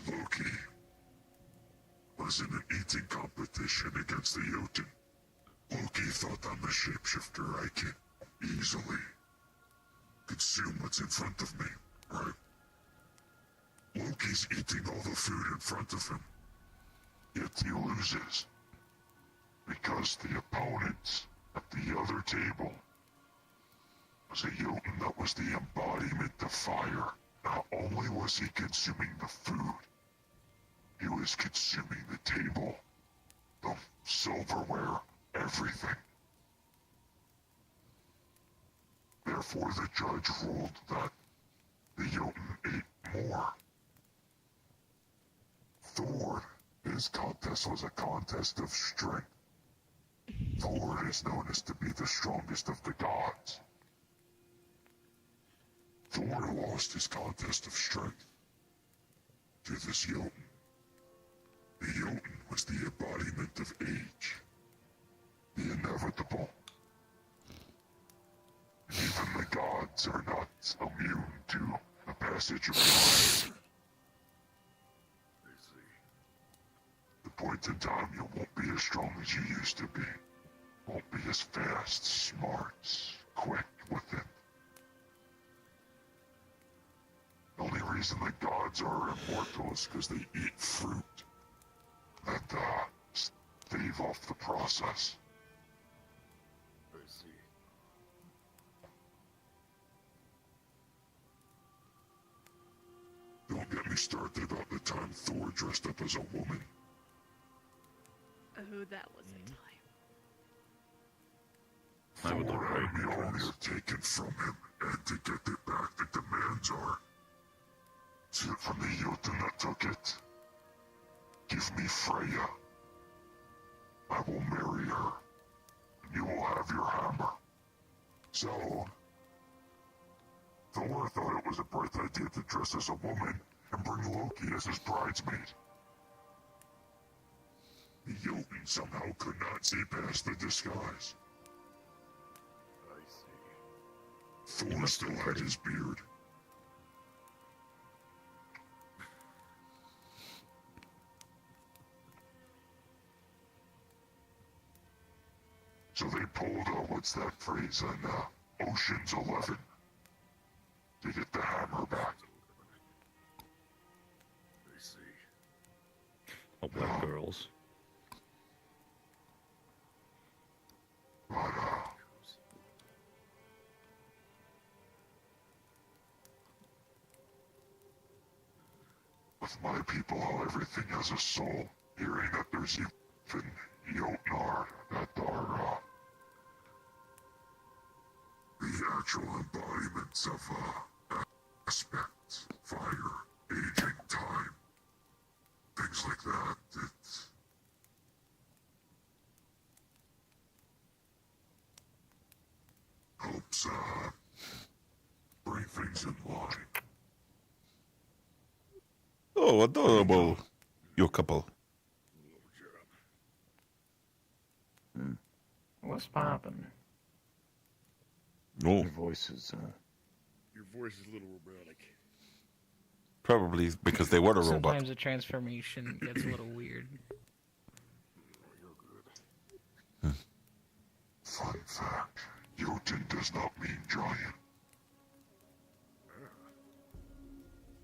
Loki was in an eating competition against the Jotun. Loki thought, I'm a shapeshifter, I can easily consume what's in front of me, right? Loki's eating all the food in front of him, yet he loses. Because the opponent at the other table was a Jotun that was the embodiment of fire. Not only was he consuming the food, he was consuming the table, the silverware, everything. Therefore, the judge ruled that the Jotun ate more. Thor, his contest was a contest of strength. Thor is known as to be the strongest of the gods. Thor lost his contest of strength to this Jotun. The Jotun was the embodiment of age, the inevitable. Even the gods are not immune to the passage of time. The point in time, you won't be as strong as you used to be. Won't be as fast, smart, quick with it. The only reason the gods are immortal is because they eat fruit that stave off the process. I see. Don't get me started about the time Thor dressed up as a woman. Oh, that was a time. Thor had Mjolnir taken from him, and to get it back, the demands are: steal it from the Jotun that took it. Give me Freya. I will marry her, and you will have your hammer. So, Thor thought it was a bright idea to dress as a woman and bring Loki as his bridesmaid. The Jotun somehow could not see past the disguise. I see. Thor still had his beard. So they pulled, what's that phrase, on Ocean's 11 to get the hammer back. I see. Oh, black girls. But, with my people, how everything has a soul, hearing that there's even Jotnar that are, the actual embodiments of, aspects, fire, aging, time, things like that, it helps, bring things in line. Oh, adorable. Your couple. What's poppin'? Oh, Your voice is, Your voice is a little robotic. probably because they were a robot. Sometimes the transformation gets a little weird. Fun fact, Jotun does not mean giant.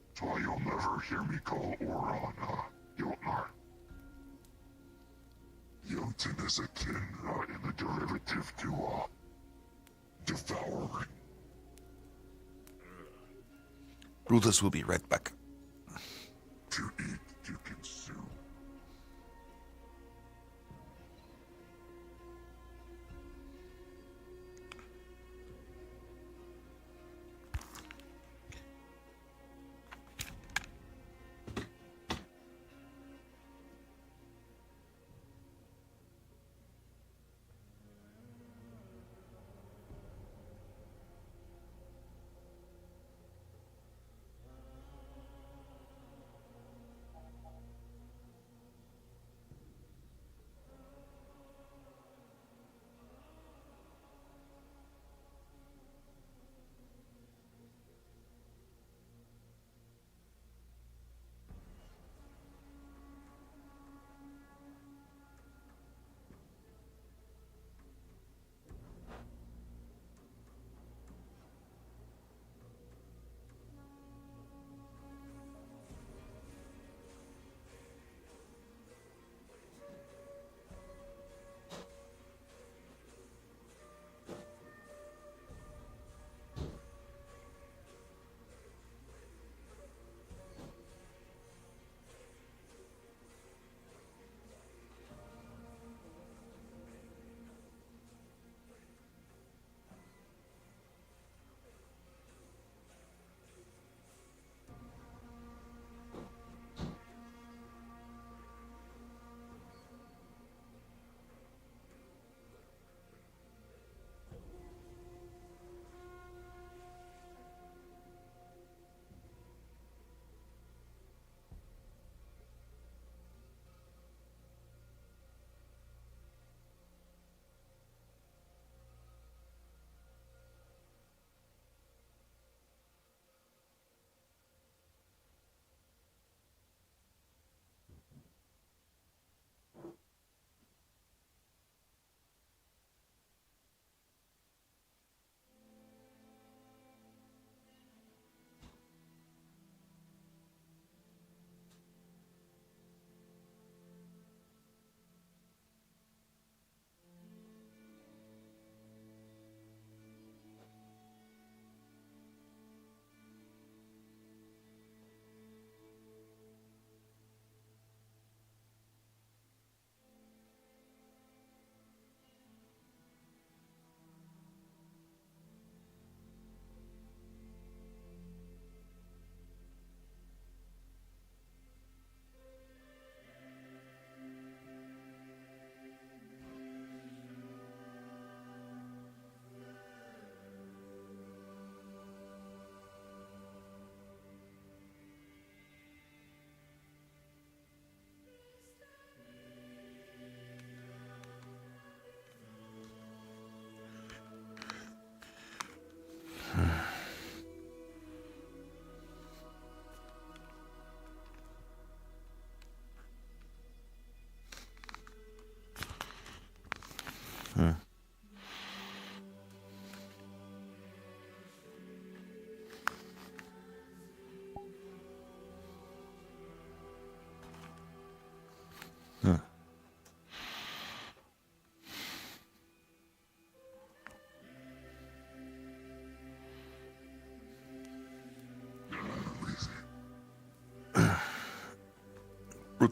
That's why you'll never hear me call Oron, Jotnar. Jotun is akin, in the derivative to, devouring. Brutus will be right back. To eat, to consume.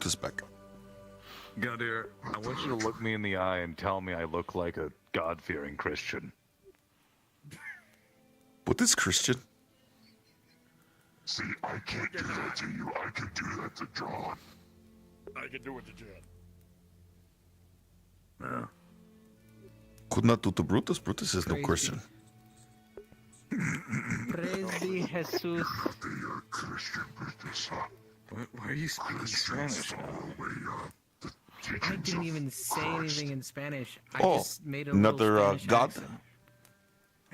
Brutus back. Gadir, I want you to look me in the eye and tell me I look like a God-fearing Christian. What is Christian? See, I can't do that to you. I can do that to John. I can do it to John. Yeah. Could not do to Brutus. Brutus is no Christian. Praise thee, Jesus. Why are you speaking Spanish now? I didn't even say anything in Spanish. I Oh, just made a another little Spanish god. accent.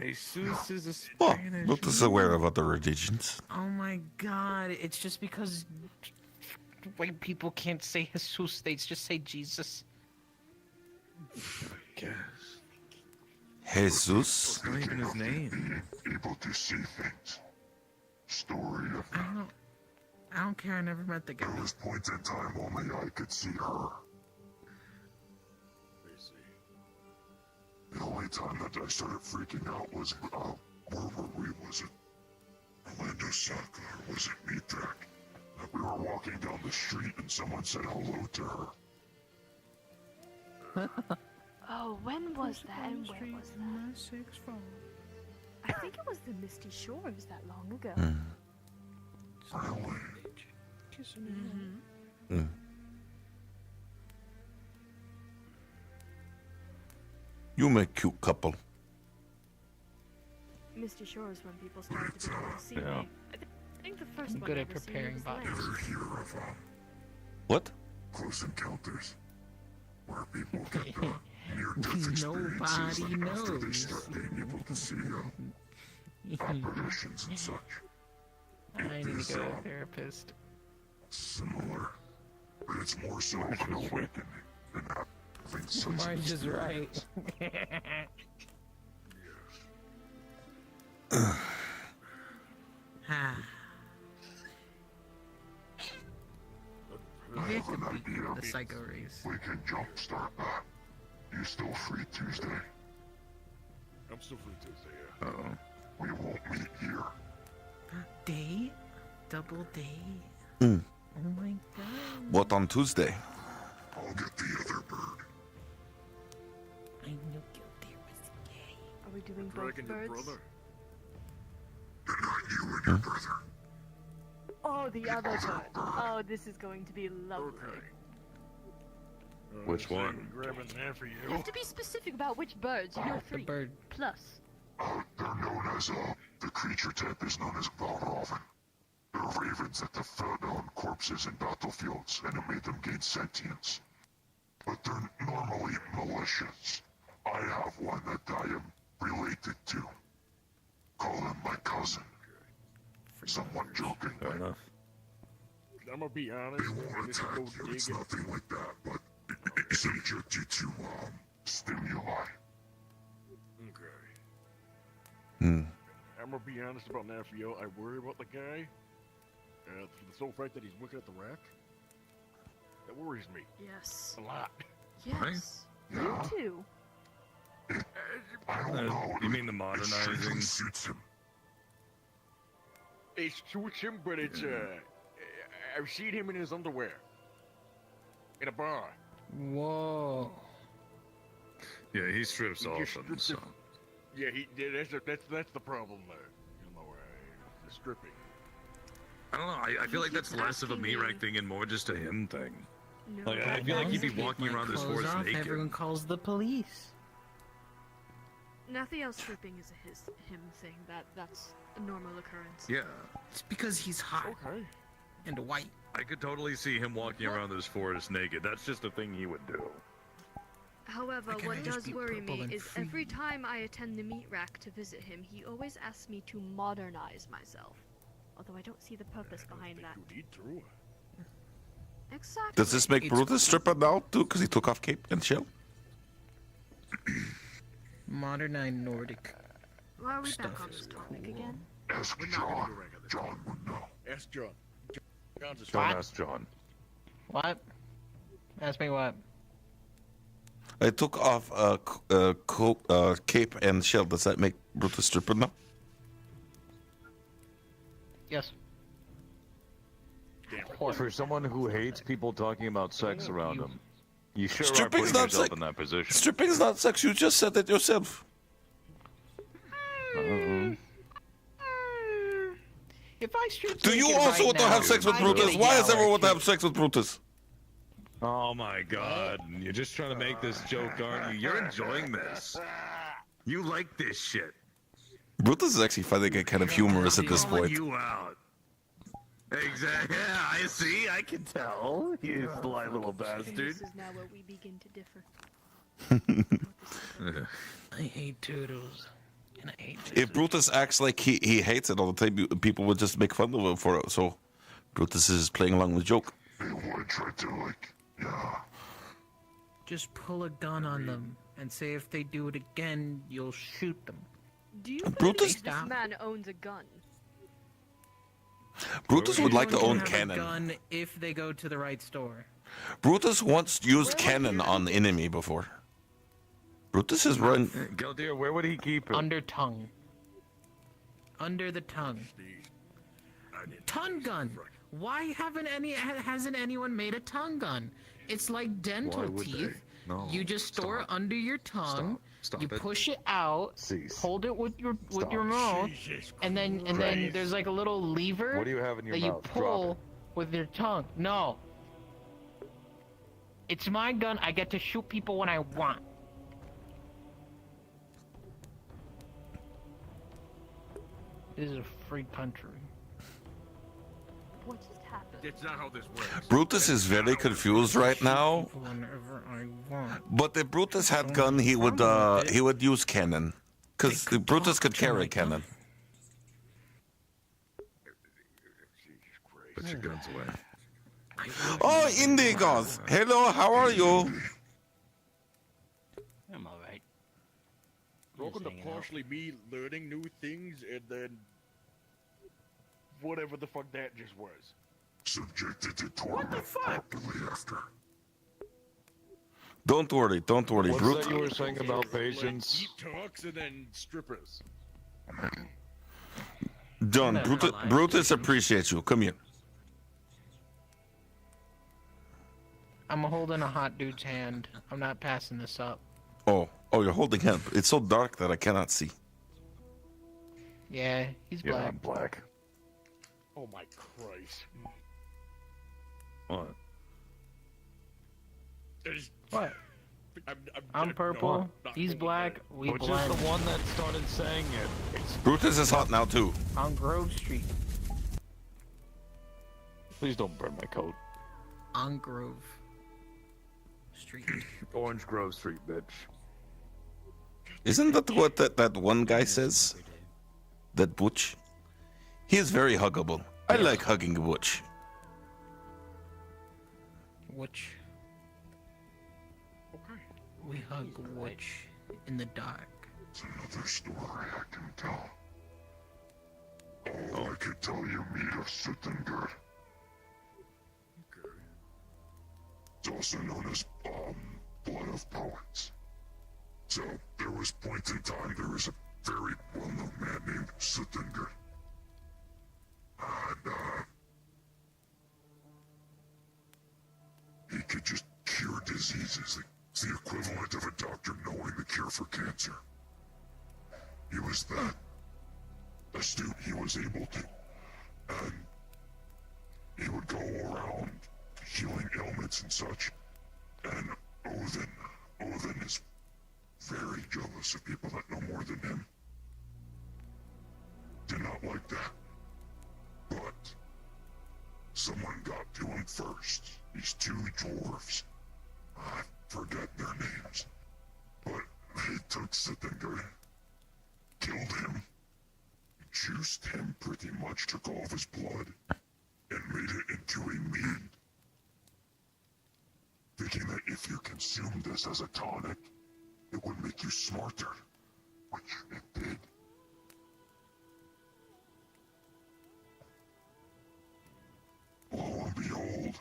Jesus is a Oh, Spanish. Brutus is aware of other religions. Oh my god, it's just because white people can't say Jesus, they just say Jesus. Guess. Jesus. It's not even his name. Able to see things. Story of I don't care, I never met the guy. There was points in time only I could see her. The only time that I started freaking out was, where were we? Was it Orlando Soccer or was it Meatback? That we were walking down the street and someone said hello to her. Oh, when was that and where was that? I think it was the Misty Shores that long ago. Really? Mm-hmm. You make cute couple. Misty Shores when people started to be able to see Yeah. me. I think the first I'm one good I at ever seen preparing was bodies. Lance. Ever hear of What? Close Encounters? Where people get near-death experiences Nobody and after they knows. start being able to see apparitions and such. I need to go to a therapist. Similar, but it's more so of an awakening than having such an Marge is right. Maybe I could beat the psycho race. We can jumpstart that. You still free Tuesday? I'm still free Tuesday, yeah. Uh-oh. We won't meet here. Day? Double day? Mm. Oh my god. What on Tuesday? I'll get the other bird. I knew there was gay. Are we doing both Dragging your birds? brother. But not you and your brother. Oh, the other bird. Oh, this is going to be lovely. Which one? Grabbing there for You you. have to be specific about which birds. You know, The 3 bird. plus. They're known as, the creature type is known as Valroven. They're ravens that have fed on corpses in battlefields, and it made them gain sentience. But they're normally malicious. I have one that I am related to. Call him my cousin. Somewhat jokingly. Fair enough. I'm gonna be They honest. won't and this is attack no you, it's digging. nothing like that, but it's subjected to, stimuli. Okay. Hmm. I'm gonna be honest about Nafio. I worry about the guy. For the sole fact that he's looking at the rack. That worries me. Yes. A lot. Yes. You too. I don't know. You mean the It modernizing? strictly suits him. It suits him, but it's I've seen him in his underwear. In a bar. Whoa. Yeah, he strips He off just them, stripped so. Yeah, that's the problem there. You know, the stripping. I don't know, I feel like that's less of a me rank thing and more just a him thing. No. Like, I feel like he'd be Take walking my around this clothes forest off, naked. Everyone calls the police. Nothing else stripping is a him thing. That's a normal occurrence. Yeah. It's because he's hot Okay. and white. I could totally see him walking around this forest naked. That's just a thing he would do. However, Why can't I what just does be worry purple me and is free? every time I attend the meat rack to visit him, he always asks me to modernize myself. Although I don't see the purpose behind that. You need to. Exactly. Does this make Brutus stripper now too? Because he took off cape and shell? Modernized Nordic. Why are we Stuff back on is this topic cool. again? Ask John. John would know. Ask John. John's a Don't ask John. What? Ask me what? I took off cape and shell. Does that make Brutus stripper now? Yes. Damn important. For someone who hates people talking about sex around him, you sure are Stripping's putting not yourself sex. in that position. Stripping's not sex. You just said it yourself. If I strip Do you naked also right want to now, have sex with I'm Brutus? gonna Why yell does everyone at want to you. have sex with Brutus? Oh my god, you're just trying to make this joke, aren't you? You're enjoying this. You like this shit. Brutus is actually finding it kind of humorous at this Calling point. you out. Exactly. Yeah, I see. I can tell. You sly little And bastard. this is now where we begin to differ. I hate turtles. And I hate If Brutus acts like he hates it all the time, people would just make fun of him for it. So Brutus is playing along with the joke. They would try to, like, yeah. Just pull a gun on them and say if they do it again, you'll shoot them. Do you Brutus- believe this man owns a gun? Brutus would like to Everyone own can have a cannon. gun if they go to the right store. Brutus once used cannon on the enemy before. Brutus has run. Galdeer, where would he keep it? Under tongue. Under the tongue. Tongue gun. Why hasn't anyone made a tongue gun? It's like dental Why would teeth. they? No, You just store it under your tongue. Stop You it. push it out. Cease. Hold it with your Stop. mouth, and then Christ. there's like a little lever What do you have in your that mouth? you Drop pull it. with your tongue. No. It's my gun. I get to shoot people when I want. This is a free country. What just happened? That's not how this works. Brutus is very confused right now. Whenever I want. But if Brutus had gun, he would use cannon, because Brutus could carry cannon. Put your guns away. Oh, Indigos! Hello, how are you? I'm alright. Welcome to partially me learning new things and then whatever the fuck that just was. Subjected to torment properly after. Don't worry, don't worry. What's Brutus. that you were saying about patience? Deep talks and then strippers. John, Brutus appreciates you. Come here. I'm holding a hot dude's hand. I'm not passing this up. Oh, you're holding him. It's so dark that I cannot see. Yeah, he's Yeah, black. I'm black. Oh my Christ. What? What? I'm I'm purple. not He's holding black. that. We Which is blend. the one that started saying it? Brutus is hot now too. On Grove Street. Please don't burn my coat. On Grove Street. Orange Grove Street, bitch. Isn't that what that one guy says? That Butch? He is very huggable. I like hugging Butch. Which? We hug Witch in the dark. It's another story I can tell. Oh, I could tell you meet of Sittengerd. It's also known as Blood of Poets. So, there was point in time there was a very well-known man named Sittengerd. And, he could just cure diseases. It's the equivalent of a doctor knowing the cure for cancer. He was that astute, he was able to. And he would go around healing ailments and such. And Odin is very jealous of people that know more than him. Did not like that. But someone got to him first. These two dwarves. I forget their names. But they took Sittengerd, killed him, juiced him pretty much, took all of his blood, and made it into a mead. Thinking that if you consumed this as a tonic, it would make you smarter. Which it did. Lo and behold,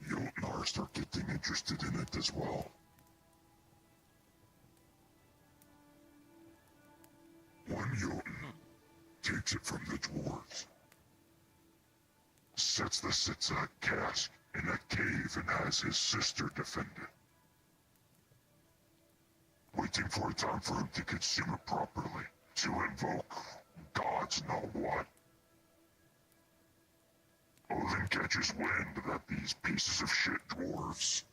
Jotnar start getting interested in it as well. One Jotun takes it from the dwarves, sits a cask in a cave and has his sister defend it. Waiting for a time for him to consume it properly, to invoke gods know what. Odin catches wind that these pieces of shit dwarves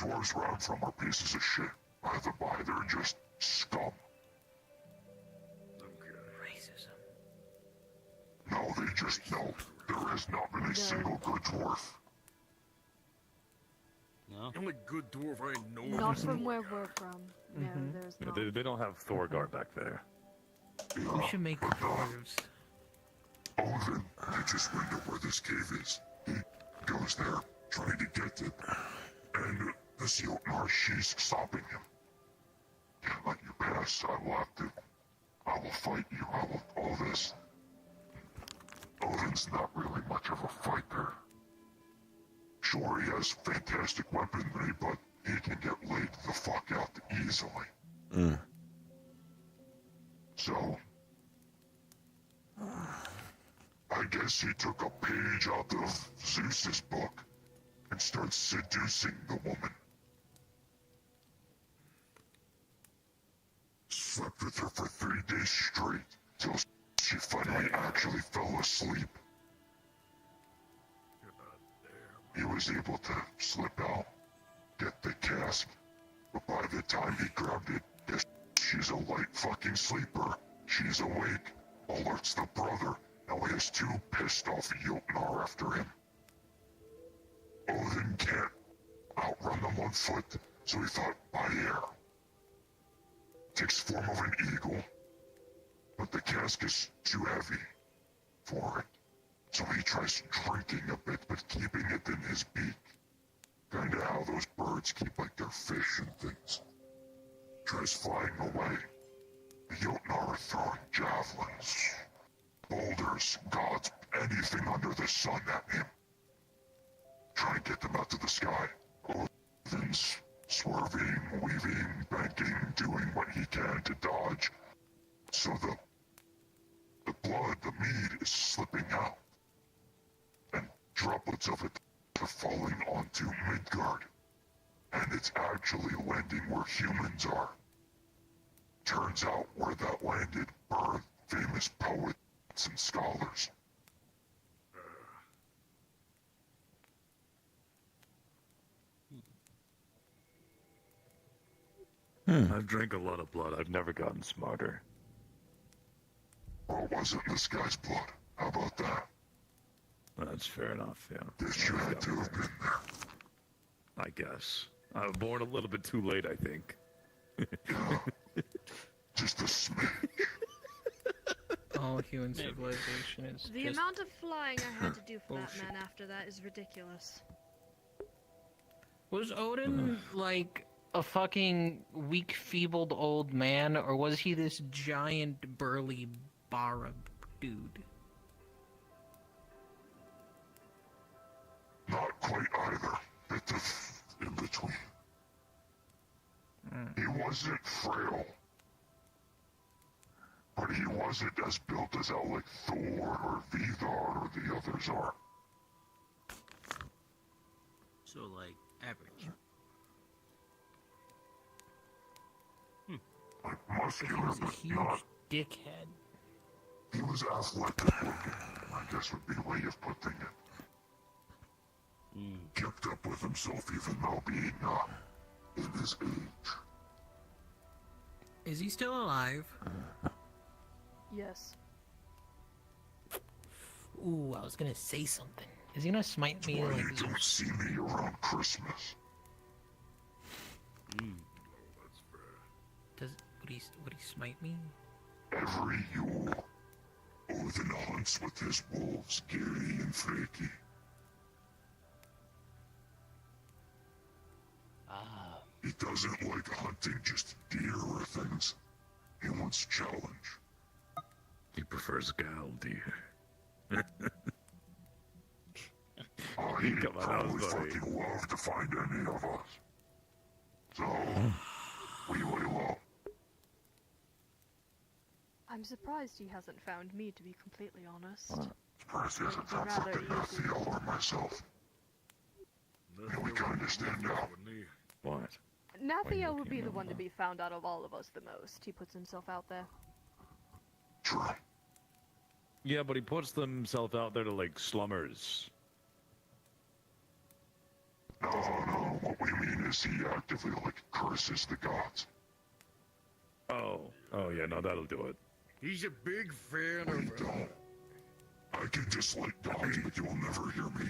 run from are pieces of shit. By the by, they're just scum. Racism. No, they just know there has not been a single good dwarf. No. The only good dwarf I know. Not from where we're from. No, there's Yeah, not. they don't have Thorgar back there. We should make dwarves. Odin catches wind of where this cave is. He goes there, trying to get it. And this Jotnar, she's stopping him. Can't let you pass. I will have to. I will fight you. I will all this. Odin's not really much of a fighter. Sure, he has fantastic weaponry, but he can get laid the fuck out easily. So, I guess he took a page out of Zeus's book and started seducing the woman. Slept with her for 3 days straight, till she finally actually fell asleep. He was able to slip out, get the cask, but by the time he grabbed it, guess she's a light fucking sleeper. She's awake, alerts the brother. Now he has 2 pissed off Jotnar after him. Odin can't outrun them on foot, so he thought by air. Takes form of an eagle, but the cask is too heavy for it. So he tries drinking a bit, but keeping it in his beak. Kinda how those birds keep like their fish and things. Tries flying away. The Jotnar are throwing javelins, boulders, gods, anything under the sun at him. Trying to get them out to the sky. Odin's swerving, weaving, banking, doing what he can to dodge. So the blood, the mead, is slipping out. And droplets of it are falling onto Midgard. And it's actually landing where humans are. Turns out where that landed birthed famous poets and scholars. I've drank a lot of blood. I've never gotten smarter. Well, it wasn't this guy's blood. How about that? That's fair enough, yeah. Guess you had to have been there. I guess. I was born a little bit too late, I think. Just a smidge. All human civilization is The just... amount of flying I had to do for that man after that is ridiculous. Was Odin, like, a fucking weak, feebled old man, or was he this giant, burly, bara dude? Not quite either. Bit of in between. He wasn't frail. But he wasn't as built as how like Thor or Vidar or the others are. So, like, average. Like muscular, He was a but huge not. dickhead. He was athletic looking, I guess would be a way of putting it. Kept up with himself even though being in his age. Is he still alive? Yes. Ooh, I was gonna say something. Is he gonna smite me Why like you don't see me around Christmas? Would he smite me? Every Yule, Odin hunts with his wolves, Giri and Freki. He doesn't like hunting just deer or things. He wants challenge. He prefers gal deer. He'd Come on, probably that was funny. fucking love to find any of us. So, we lay low. I'm surprised he hasn't found me, to be completely honest. surprised he hasn't found something Nathiel or myself. And we kinda stand out. What? Nathiel would be the one to be found out of all of us the most. He puts himself out there. True. Yeah, but he puts himself out there to, like, slummers. No, what we mean is he actively, like, curses the gods. Oh, yeah, no, that'll do it. He's a big fan of... I can dislike gods, but you will never hear me.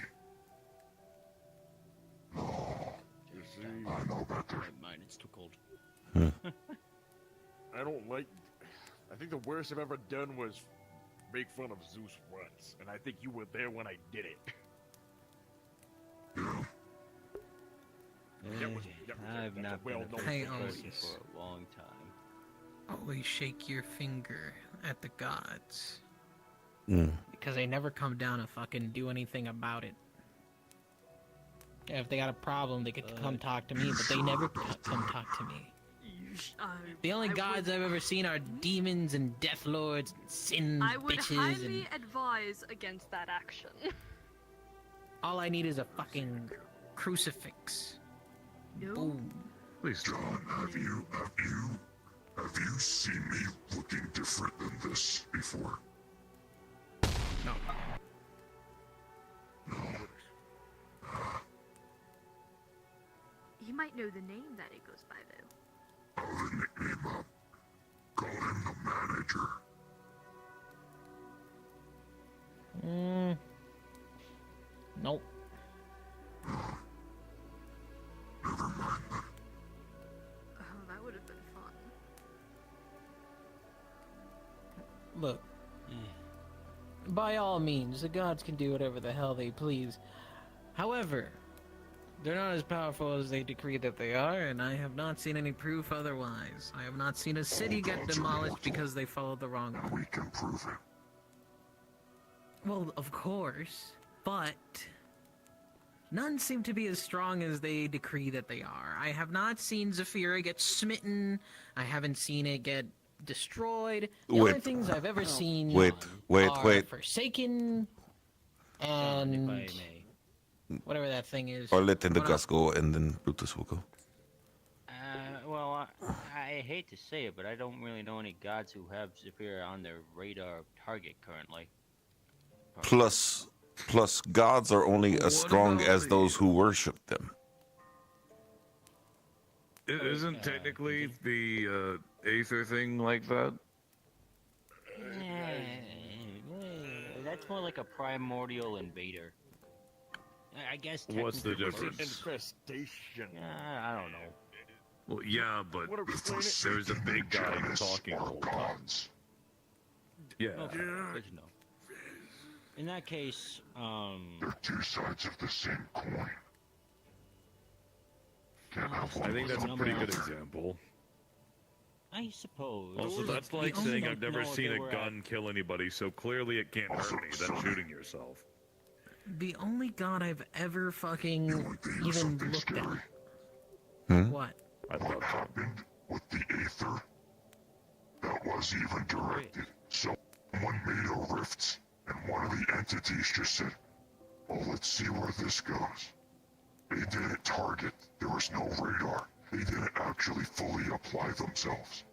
No. You see? I know better. Mine, it's too cold. I don't like... I think the worst I've ever done was make fun of Zeus once, and I think you were there when I did it. I've not been a Hey, person for a long time. Always shake your finger at the gods. Mm. Because they never come down and fucking do anything about it. If they got a problem, they get to come talk to me, but they never come talk to me. The only gods I've ever seen are demons and death lords and sin I would bitches highly and... advise against that action. All I need is a fucking crucifix. No. Boom. Please, John, have you seen me looking different than this before? No. He might know the name that it goes by, though. Oh, the nickname up. Call him the manager. Nope. Never mind then. Oh, that would have been fun. Look. By all means, the gods can do whatever the hell they please. However, they're not as powerful as they decree that they are, and I have not seen any proof otherwise. I have not seen a city get demolished because they followed the wrong one. We can prove it. Well, of course, but none seem to be as strong as they decree that they are. I have not seen Zafira get smitten. I haven't seen it get destroyed. The only things I've ever seen are Forsaken and whatever that thing is. Or let the gods go and then Brutus will go. Well, I hate to say it, but I don't really know any gods who have Zafira on their radar target currently. Plus gods are only as strong as those who worship them. Isn't technically the Aether thing like that? That's more like a primordial invader. I guess. What's the difference? Infestation. I don't know. Well, yeah, but there's a big guy talking the whole time. Yeah. Okay, good to know. In that case, They're two sides of the same coin. I think that's a pretty good example. I suppose. Also, that's like saying I've never seen a gun kill anybody, so clearly it can't hurt me. That's shooting yourself. The only god I've ever fucking even looked at. What? I thought happened with the Aether. That was even directed. Someone made a rift, and one of the entities just said, well, let's see where this goes. They didn't target. There was no radar. They didn't actually fully apply themselves.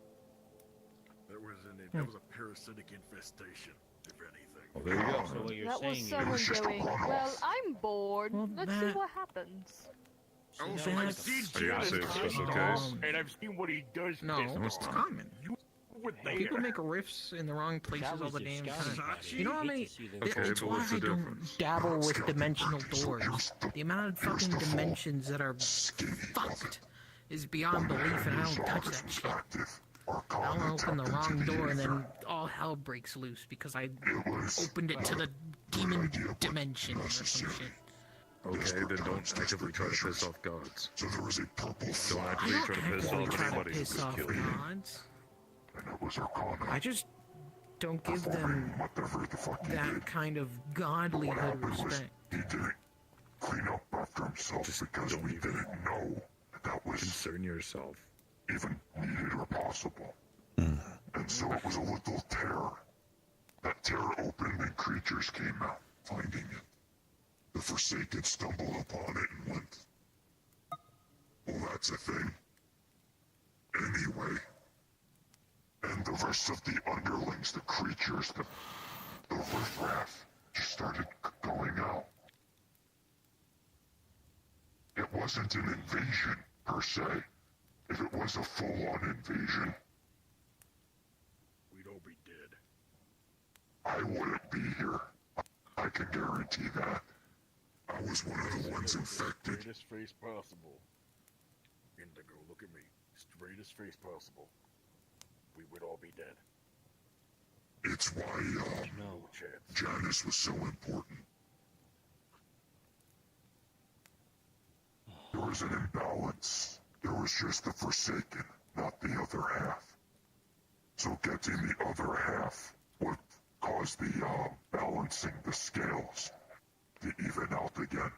That was a parasitic infestation, if anything. Well, there you go. So what you're That was saying someone going, well, I'm bored. Let's see what happens. Also, I've seen Janus and I've seen what he does. No, it's common. You were there. People make riffs in the wrong places all the damn time. You know how many? Okay, It's but why what's the I don't difference? dabble with dimensional doors. The amount of fucking dimensions that are fucked is beyond belief, and I don't touch that shit. I'll open the wrong door, and then all hell breaks loose because I opened it to the demon dimension or some shit. Okay, then don't actively try to piss off gods. So there was a purple Don't actively try to piss off anybody who could kill you. Gods. I just don't give them that kind of godlyhood respect. He didn't clean up after himself because we didn't know that was concern yourself. Even needed or possible. And so it was a little terror That tear opened and creatures came out, finding it. The Forsaken stumbled upon it and went, well, that's a thing. Anyway. And the rest of the underlings, the creatures, the riffraff, just started going out. It wasn't an invasion, per se. If it was a full-on invasion, we'd all be dead. I wouldn't be here. I can guarantee that. I was one of the ones infected. Straightest face possible. Indigo, look at me. Straightest face possible. We would all be dead. It's why, Janice was so important. There was an imbalance. There was just the Forsaken, not the other half. So getting the other half would cause the, balancing the scales to even out again.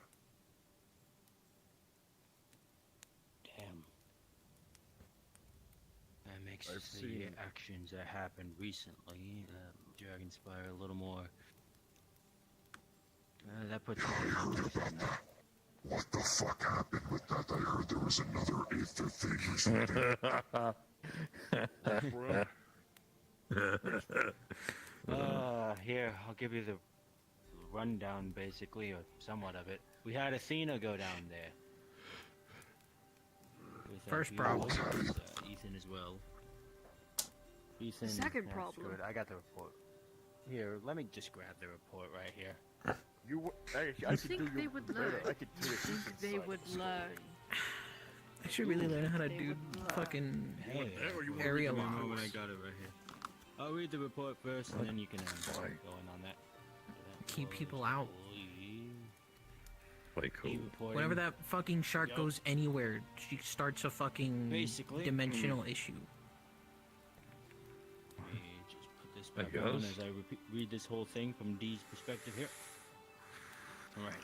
Damn. That makes the actions that happened recently, Dragonspire, a little more. That puts What the fuck happened with that? I heard there was another Aether thing or something. Here, I'll give you the rundown, basically, or somewhat of it. We had Athena go down there. With, First problem. Ethan as well. Ethan. The second that's problem. Good. I got the report. Here, let me just grab the report right here. I think they would learn. I think they would learn. I should really learn how to do fucking area When I logs. got it right here. I'll read the report first, and then you can go in on that. Keep people out. Like who? Whenever that fucking shark goes anywhere, she starts a fucking Basically. dimensional issue. Let me just put this back on as I read this whole thing from D's perspective here. Alright.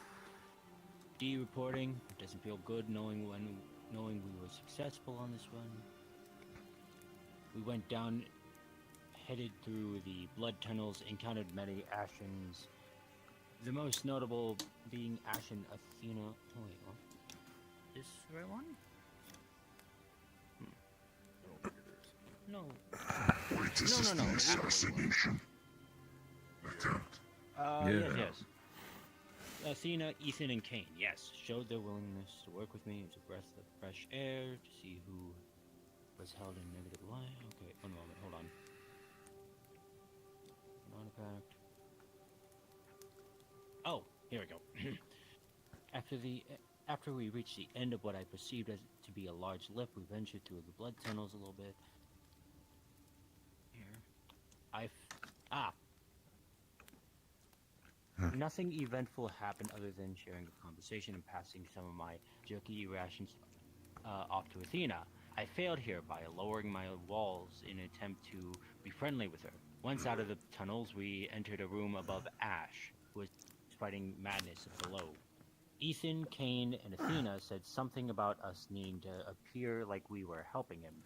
D reporting. It doesn't feel good knowing we were successful on this one. We went down, headed through the blood tunnels, encountered many Ashens. The most notable being Ashen Athena. Oh wait, what? This the right one? No. Wait, is this the assassination attempt? Yes. Athena, Ethan, and Kane, yes, showed their willingness to work with me. It was a breath of fresh air to see who was held in negative light. Okay, one moment, hold on. Non-pact. Oh, here we go. After we reached the end of what I perceived as to be a large lip, we ventured through the blood tunnels a little bit. Here. Nothing eventful happened other than sharing a conversation and passing some of my jerky rations off to Athena. I failed here by lowering my walls in an attempt to be friendly with her. Once out of the tunnels, we entered a room above Ash, who was fighting madness below. Ethan, Kane, and Athena said something about us needing to appear like we were helping him.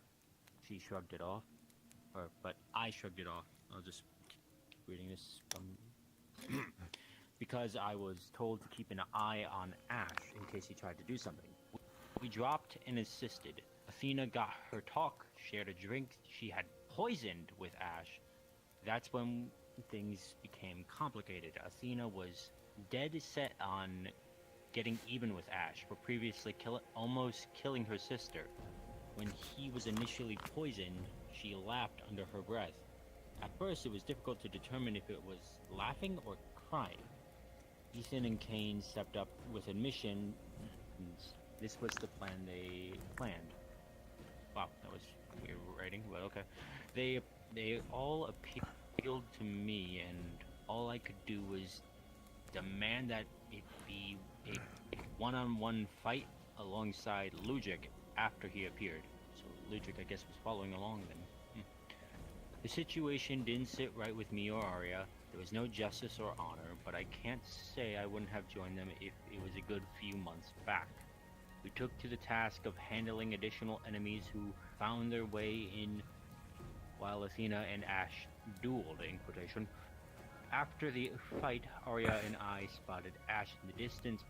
She shrugged it off, but I shrugged it off. I'll just keep reading this from... because I was told to keep an eye on Ash in case he tried to do something. We dropped and assisted. Athena got her talk, shared a drink she had poisoned with Ash. That's when things became complicated. Athena was dead set on getting even with Ash for previously almost killing her sister. When he was initially poisoned, she laughed under her breath. At first, it was difficult to determine if it was laughing or crying. Ethan and Kane stepped up with a mission. This was the plan they planned. Wow, that was weird writing, but okay. They all appealed to me, and all I could do was demand that it be a one-on-one fight alongside Ludwig after he appeared. So Ludwig, I guess, was following along then. The situation didn't sit right with me or Arya. There was no justice or honor, but I can't say I wouldn't have joined them if it was a good few months back. We took to the task of handling additional enemies who found their way in while Athena and Ash dueled, in quotation. After the fight, Arya and I spotted Ash in the distance,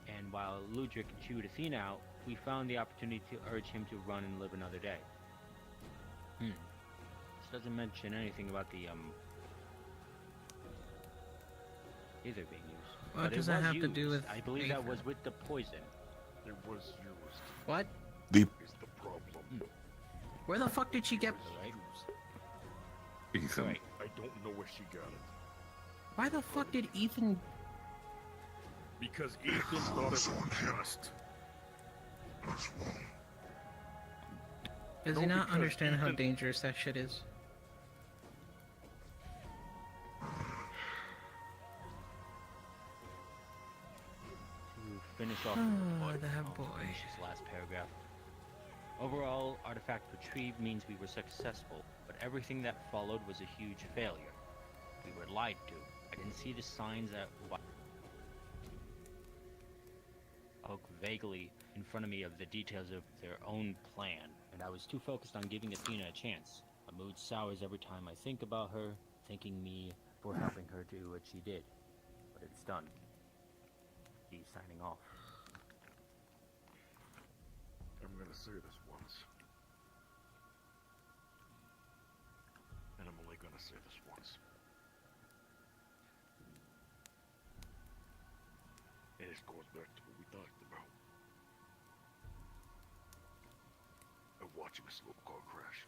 and while Ludric chewed Athena out, we found the opportunity to urge him to run and live another day. This doesn't mention anything about the, either being used. What But does it that was have to used. do with I believe that Aether? was with the poison. It was used. What? The Is the problem. Where the fuck did she get? Ethan. Right. I don't know where she got it. Why the fuck did Ethan? Because Ethan thought it was just. Does No, he not because understand how Ethan- dangerous that shit is? To finish off that boy. finish this last paragraph. Overall, artifact retrieved means we were successful, but everything that followed was a huge failure. We were lied to. I can see the signs that spoke vaguely in front of me of the details of their own plan, and I was too focused on giving Athena a chance. My mood sours every time I think about her, thanking me for helping her do what she did. But it's done. He's signing off. I'm gonna say this once. And I'm only gonna say this once. And it goes back to what we talked about. Of watching a slow car crash.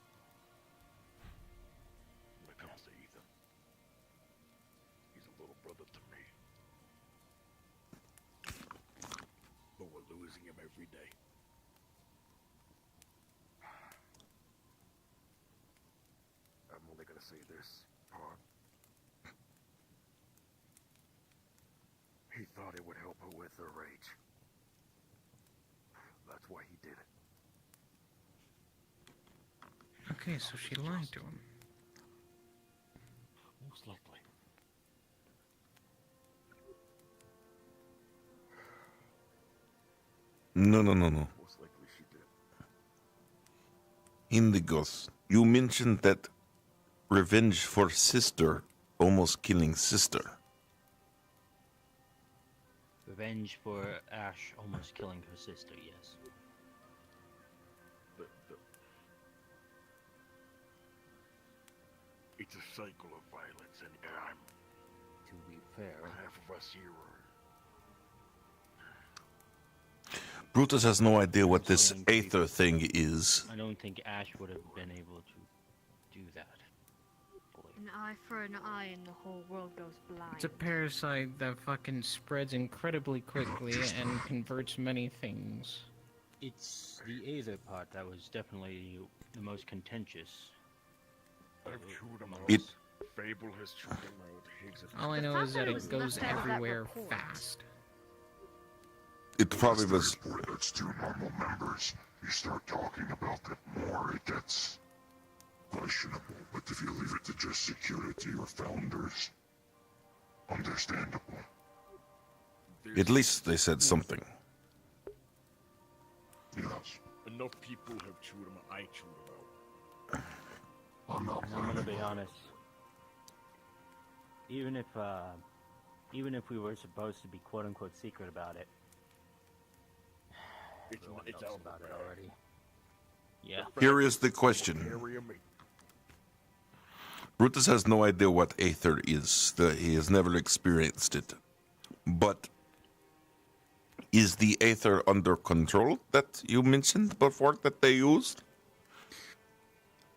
When it comes to Ethan. He's a little brother to me. But we're losing him every day. I'm only gonna say this part. He thought it would help her with her rage. That's why he did it. Okay, so she lied to him. Most likely. No. Most likely she did. Indigos, you mentioned that revenge for sister almost killing sister. Revenge for Ash almost killing her sister, yes. It's a cycle of violence, and I'm. To be fair, half of us here are. Brutus has no idea what this Aether thing is. I don't think Ash would have been able to do that. An eye for an eye and the whole world goes blind. It's a parasite that fucking spreads incredibly quickly and converts many things. It's the Aether part that was definitely the most contentious. I've chewed him out. It- Fable has chewed him out. Higgs has All I know is that it goes everywhere fast. It probably was. That's two normal members. You start talking about it more, it gets questionable. But if you leave it to just security or founders, understandable. At least they said something. Yes. Enough people have chewed him out. I chewed him out. And I'm gonna be honest. Even if we were supposed to be quote unquote secret about it, It's out about it already. Yeah. Here is the question. Brutus has no idea what Aether is. He has never experienced it. But is the Aether under control that you mentioned before that they used?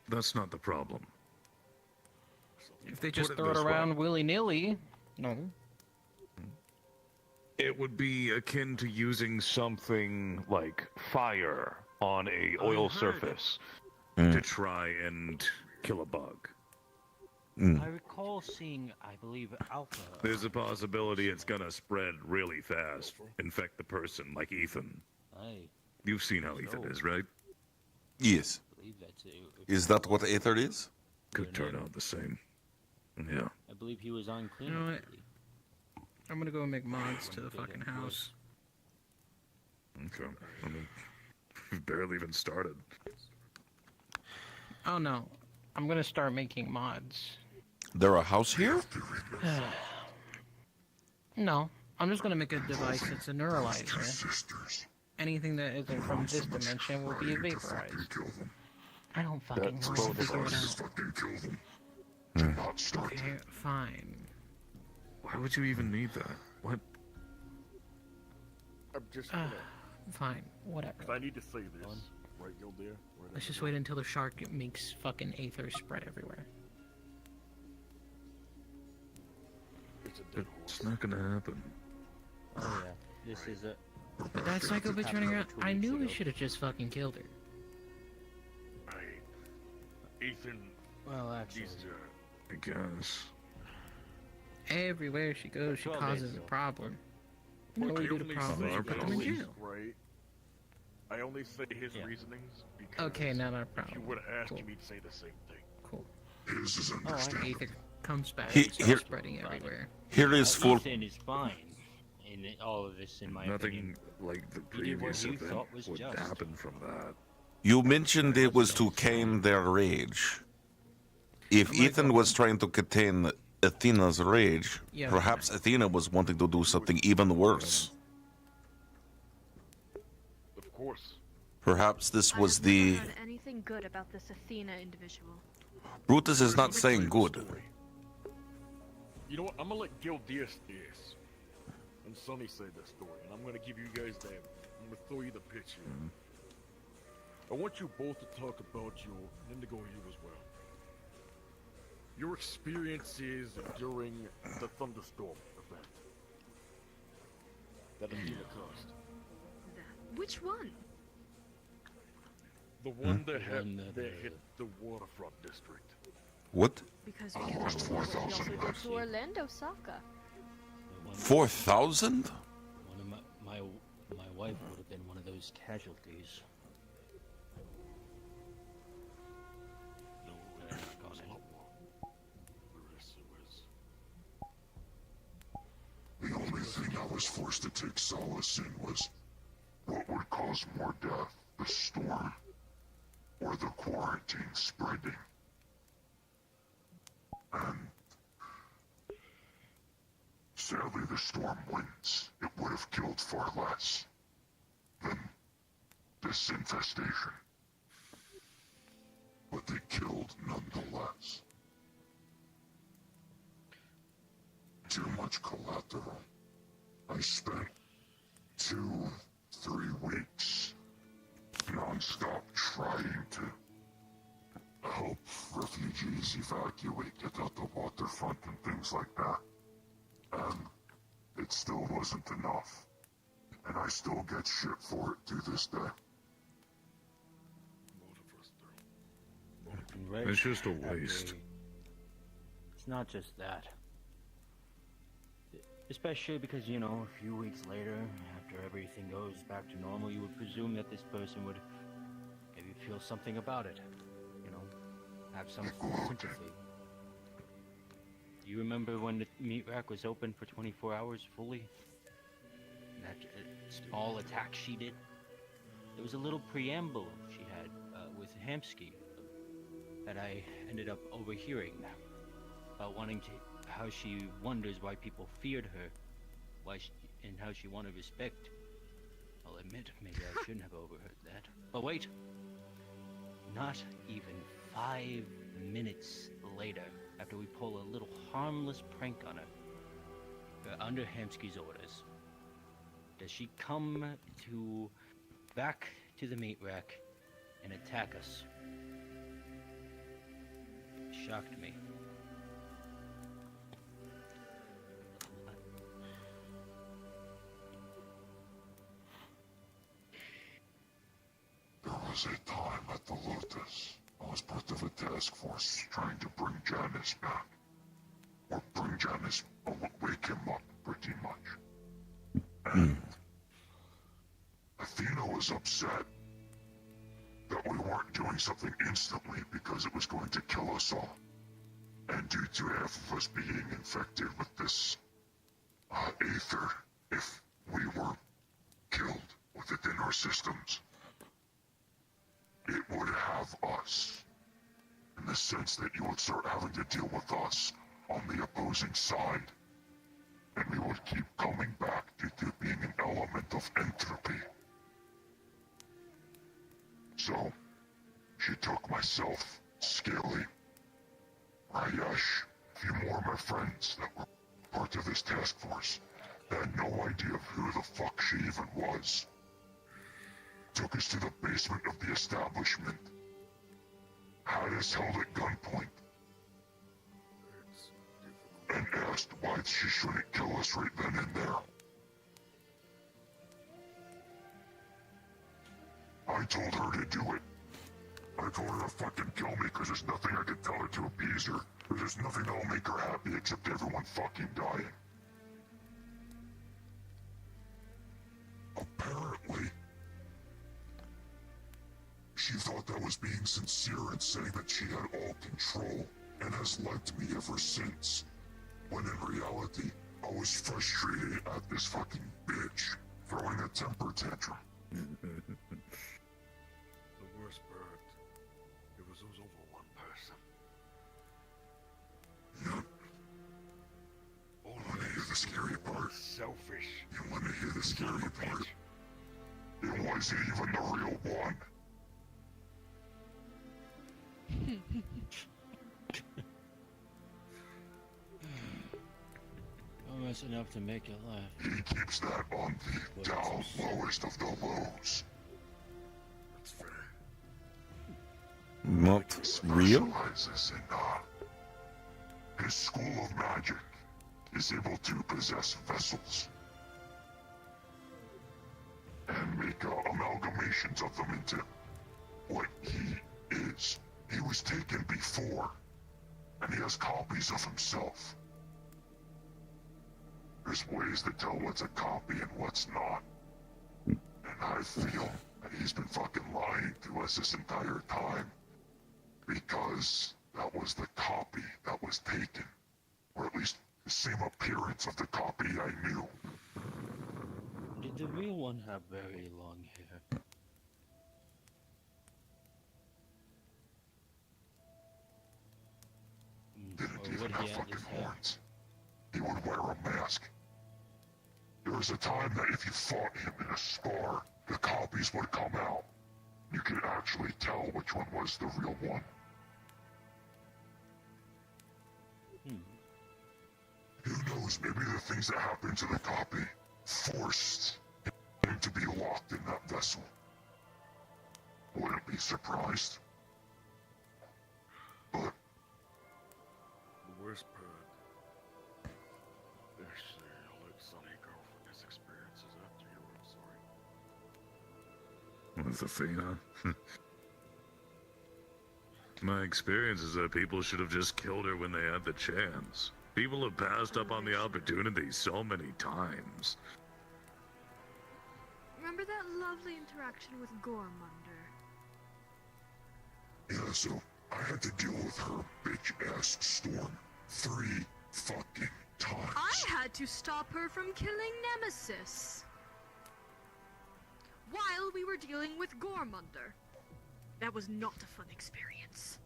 That's not the problem. If they just Put it throw it this way. around willy-nilly, no. It would be akin to using something like fire on a oil surface to try and kill a bug. I recall seeing, I believe, Alpha. There's a possibility it's gonna spread really fast, infect the person, like Ethan. You've seen how Ethan is, right? Yes. I believe that's it. Is that what Aether is? Could turn out the same. Yeah. I believe he was on clean. You know what? I'm gonna go make mods to the fucking house. Okay. I mean, we've barely even started. Oh no. I'm gonna start making mods. There a house here? No, I'm just gonna make a device that's a neuralizer. Anything that isn't from this dimension will be vaporized. I don't fucking know. I'll figure it out. Okay, fine. Why would you even need that? What? I'm just gonna... Fine, whatever. 'Cause I need to say this. Right, Gildir? Let's just wait until the shark makes fucking aether spread everywhere. It's not gonna happen. Oh yeah, this is a... But that psycho bitch running around, I knew we should have just fucking killed her. Ethan... Well, actually... I guess. Everywhere she goes, she causes a problem. You know what we do to problems? You put them in jail. Right. I only say his reasonings because Okay, not our if you problem. would have asked Cool. me, he'd say the same thing. Cool. Oh, Aether comes back He- and starts here- spreading everywhere. Here is full. Ethan is fine in all of this, in my opinion. Nothing like the He did what previous you event thought was would just. happen from that. You mentioned it was to contain their rage. If Ethan was trying to contain Athena's rage, Yeah. perhaps Athena was wanting to do something even worse. Of course. Perhaps this was I the... haven't heard anything good about this Athena individual. Brutus is not saying good. You know what? I'm gonna let Gildir say this. And Sonny say this story, and I'm gonna give you guys that. I'm gonna throw you the picture. I want you both to talk about your Indigo, you as well. Your experiences during the thunderstorm event that Athena caused. Which one? The one that hit the waterfront district. What? Because we can also go to Orlando, Saka. 4,000? One of my wife would have been one of those casualties. No, it was a lot more. The only thing I was forced to take solace in was what would cause more death, the storm or the quarantine spreading. And sadly, the storm wins. It would have killed far less than this infestation. But they killed nonetheless. Too much collateral. I spent 2-3 weeks non-stop trying to help refugees evacuate, get out the waterfront and things like that. And it still wasn't enough. And I still get shit for it to this day. It's just a waste. It's not just that. Especially because, you know, a few weeks later, after everything goes back to normal, you would presume that this person would maybe feel something about it. You know, have some sympathy. Do you remember when the meat rack was open for 24 hours fully? That small attack she did? There was a little preamble she had with Hamsky that I ended up overhearing about wanting to, how she wonders why people feared her, and how she wanted respect. I'll admit, maybe I shouldn't have overheard that. But wait, not even 5 minutes later, after we pull a little harmless prank on her, under Hamsky's orders, does she come back to the meat rack and attack us? It shocked me. There was a time at the Lotus, I was part of a task force trying to bring Janice back. Or bring Janice, wake him up, pretty much. And Athena was upset that we weren't doing something instantly because it was going to kill us all. And due to half of us being infected with this aether, if we were killed with it in our systems, it would have us. in the sense that you would start having to deal with us on the opposing side. And we would keep coming back due to being an element of entropy. So, she took myself, Scaly, Rayesh, a few more of my friends that were part of this task force, that had no idea of who the fuck she even was. Took us to the basement of the establishment. Had us held at gunpoint. And asked why she shouldn't kill us right then and there. I told her to do it. I told her to fucking kill me because there's nothing I could tell her to appease her. There's nothing that'll make her happy except everyone fucking dying. Apparently, she thought that was being sincere and saying that she had all control, and has liked me ever since. When in reality, I was frustrated at this fucking bitch throwing a temper tantrum. The worst part, it was over one person. Yep. You wanna hear the scary part? Selfish. You wanna hear the scary part? It wasn't even the real one. Almost enough to make you laugh. He keeps that on the down lowest of the lows. That's fair. Not real? Specializes in, his school of magic is able to possess vessels and make amalgamations of them into what he is. He was taken before, and he has copies of himself. There's ways to tell what's a copy and what's not. And I feel that he's been fucking lying to us this entire time. Because that was the copy that was taken. Or at least the same appearance of the copy I knew. Did the real one have very long hair? Didn't even have fucking horns. He would wear a mask. There was a time that if you fought him in a spar, the copies would come out. You could actually tell which one was the real one. Who knows, maybe the things that happened to the copy forced him to be locked in that vessel. Wouldn't be surprised. But the worst part. Actually, I'll let Sonny go for his experiences after you. I'm sorry. With Athena? My experience is that people should have just killed her when they had the chance. People have passed up on the opportunity so many times. Remember that lovely interaction with Gormunder? yeah, so I had to deal with her bitch-ass Storm 3 fucking times. I had to stop her from killing Nemesis. While we were dealing with Gormunder. That was not a fun experience.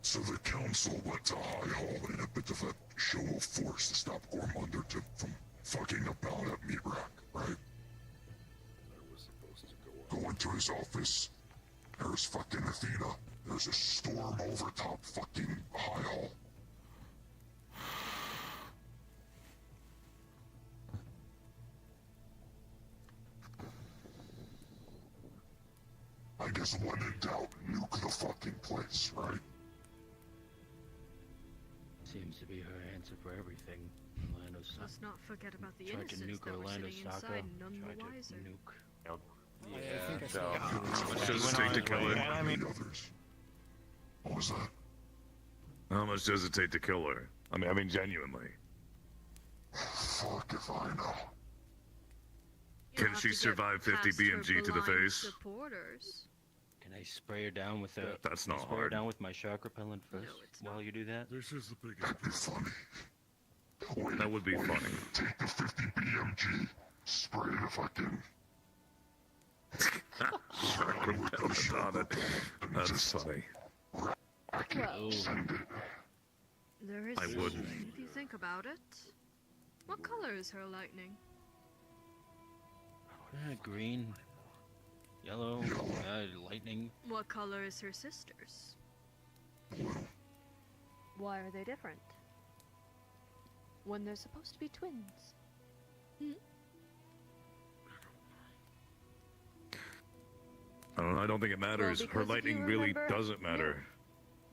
So the council went to High Hall in a bit of a show of force to stop Gormunder from fucking about at Meat Rack, right? I was supposed to Go into his office. There's fucking Athena. There's a storm over top fucking High Hall. I guess when in doubt, nuke the fucking place, right? Seems to be her answer for everything. Let's not forget about the tried to innocents nuke that were Orlando sitting Saka. inside, none Tried the to wiser. nuke. Yeah, so how much does it take to kill her? I mean, others. What was that? How much does it take to kill her? I mean genuinely. Fuck if I know. Can she survive 50 BMG to the face? Supporters. Can I spray her down with a? That's not spray her hard. down with my shark repellent first while you do that. This is the biggest. That'd be funny. Wait, That would be funny. Take the 50 BMG, spray the fucking... Shark repellent on it. That's funny. Rack Well, Send it. there is I something, wouldn't. if you think about it. What color is her lightning? Green, yellow, lightning. What color is her sister's? Why are they different? When they're supposed to be twins. Hmm? I don't think it matters. Well, Her because if you lightning really remember- doesn't matter.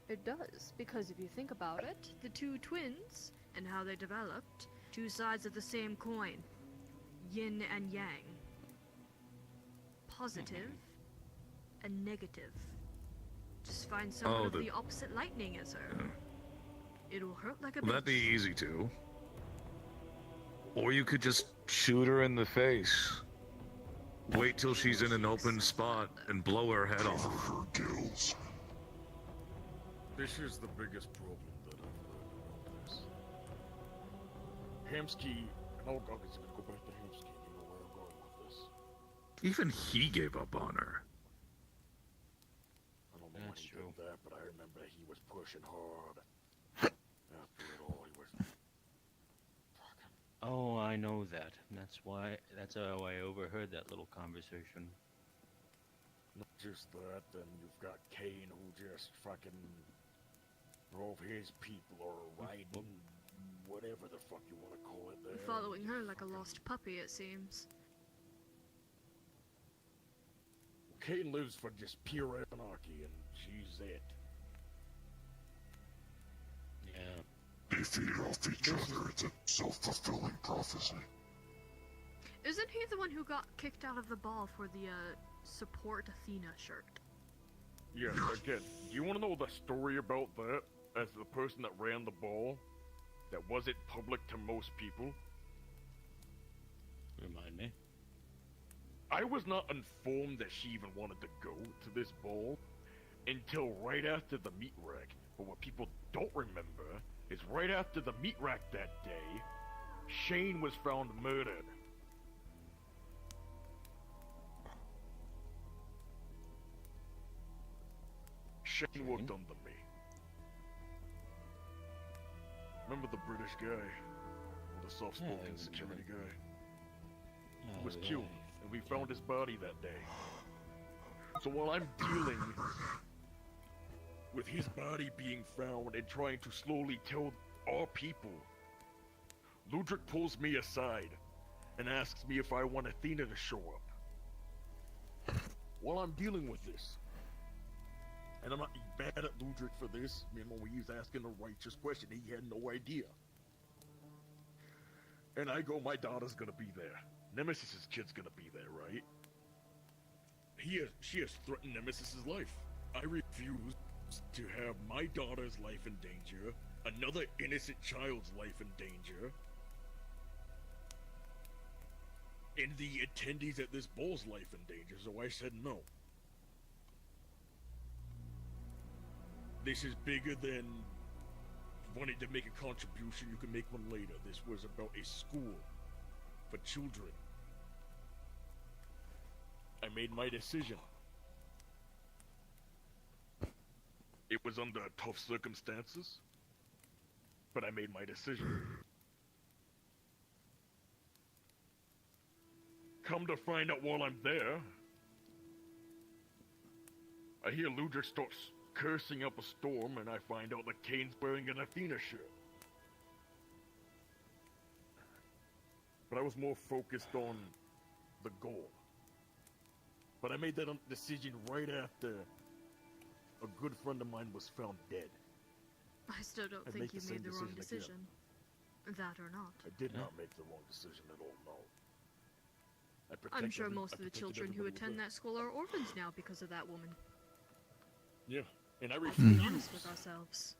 It does, because if you think about it, the two twins, and how they developed, two sides of the same coin. Yin and yang. Positive and negative. Just find someone of the opposite lightning as her. It'll hurt like a Well, that'd be bitch. easy to. Or you could just shoot her in the face. Wait till she's in an open spot and blow her head off. This is the biggest problem that I've learned about this. Hamsky, and I'll obviously gonna go back to Hamsky, you know where I'm going with this. Even he gave up on her. I don't know when he did that, but I remember he was pushing hard. After it all, he was... Oh, I know that. That's how I overheard that little conversation. Not just that, then you've got Kane who just fucking drove his people or riding, whatever the fuck you want to call it there. Following her like a lost puppy, it seems. Kane lives for just pure anarchy, and she's it. Yeah. They feed off each other. It's a self-fulfilling prophecy. Isn't he the one who got kicked out of the ball for the, support Athena shirt? Yeah, again, do you want to know the story about that? As the person that ran the ball, that wasn't public to most people? Remind me. I was not informed that she even wanted to go to this ball until right after the meat rack. But what people don't remember is right after the meat rack that day, Shane was found murdered. Shane worked under me. Remember the British guy? The soft-spoken security guy? He was killed, and we found his body that day. So while I'm dealing with his body being found and trying to slowly tell our people, Ludwig pulls me aside and asks me if I want Athena to show up. While I'm dealing with this, and I'm not mad at Ludwig for this, you know, he's asking a righteous question, he had no idea. And I go, my daughter's gonna be there. Nemesis's kid's gonna be there, right? She has threatened Nemesis's life. I refuse to have my daughter's life in danger, another innocent child's life in danger, and the attendees at this ball's life in danger, so I said no. This is bigger than wanting to make a contribution, you can make one later. This was about a school for children. I made my decision. It was under tough circumstances, but I made my decision. Come to find out while I'm there, I hear Ludwig starts cursing up a storm, and I find out that Kane's wearing an Athena shirt. But I was more focused on the goal. But I made that decision right after a good friend of mine was found dead. I still don't I'd think make you the made same the wrong decision decision. That or not. I did not make the wrong decision at all, no. I'm sure most of the children who attend that school are orphans now because of that woman. Yeah, and I Let's refuse be honest with ourselves.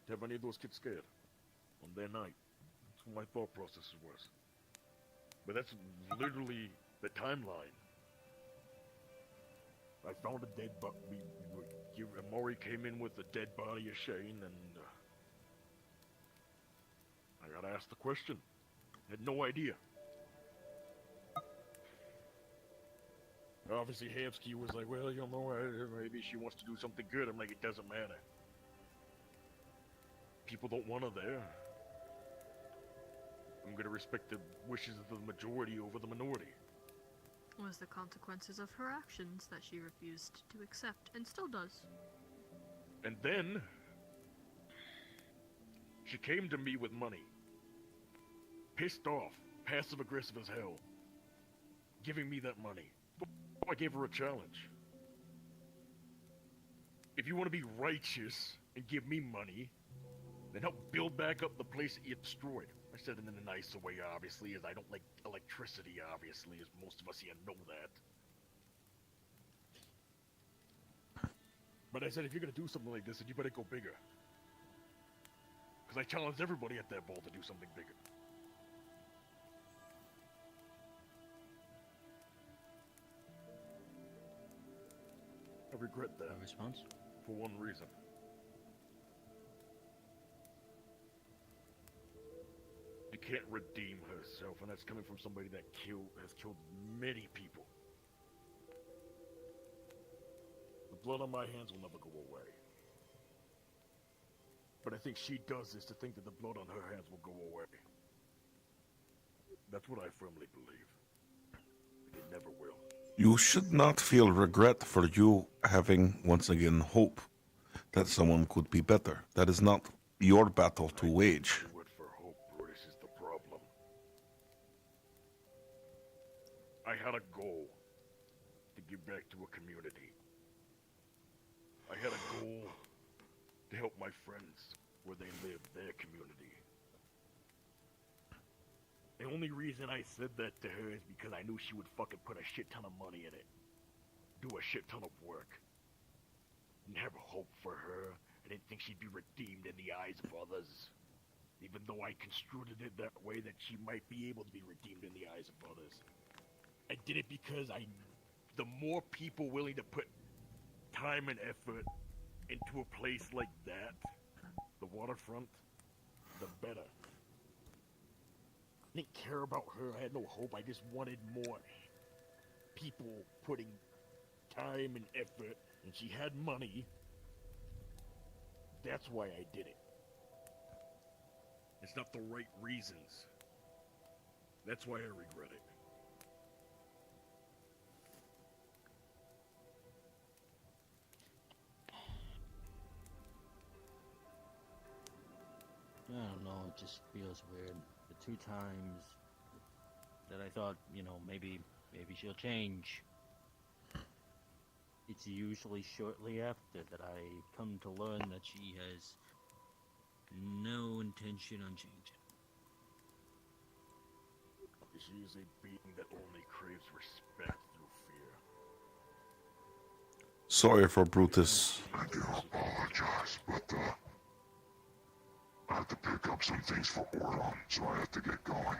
to have any of those kids scared on their night. That's what my thought process was. But that's literally the timeline. I found a dead body. Maury came in with the dead body of Shane, and I gotta ask the question. Had no idea. Obviously, Hamsky was like, well, you know, maybe she wants to do something good. I'm like, it doesn't matter. People don't want her there. I'm gonna respect the wishes of the majority over the minority. Was the consequences of her actions that she refused to accept, and still does. And then, she came to me with money. Pissed off, passive-aggressive as hell. Giving me that money. I gave her a challenge. If you want to be righteous and give me money, then help build back up the place that you destroyed. I said it in a nicer way, obviously, as I don't like electricity, obviously, as most of us here know that. But I said, if you're gonna do something like this, then you better go bigger. Because I challenged everybody at that ball to do something bigger. I regret that. A response? For one reason. She can't redeem herself, and that's coming from somebody that has killed many people. The blood on my hands will never go away. But I think she does this to think that the blood on her hands will go away. That's what I firmly believe. It never will. You should not feel regret for you having, once again, hope that someone could be better. That is not your battle to wage. For hope, Brutus, is the problem. I had a goal to give back to a community. I had a goal to help my friends where they live, their community. The only reason I said that to her is because I knew she would fucking put a shit ton of money in it. Do a shit ton of work. And have hope for her. I didn't think she'd be redeemed in the eyes of others. Even though I construed it that way, that she might be able to be redeemed in the eyes of others. I did it because the more people willing to put time and effort into a place like that, the waterfront, the better. I didn't care about her, I had no hope, I just wanted more people putting time and effort, and she had money. That's why I did it. It's not the right reasons. That's why I regret it. I don't know, it just feels weird. The two times that I thought, you know, maybe she'll change, it's usually shortly after that I come to learn that she has no intention on changing. She is a being that only craves respect through fear. Sorry for Brutus. I do apologize, but I have to pick up some things for Orlon, so I have to get going.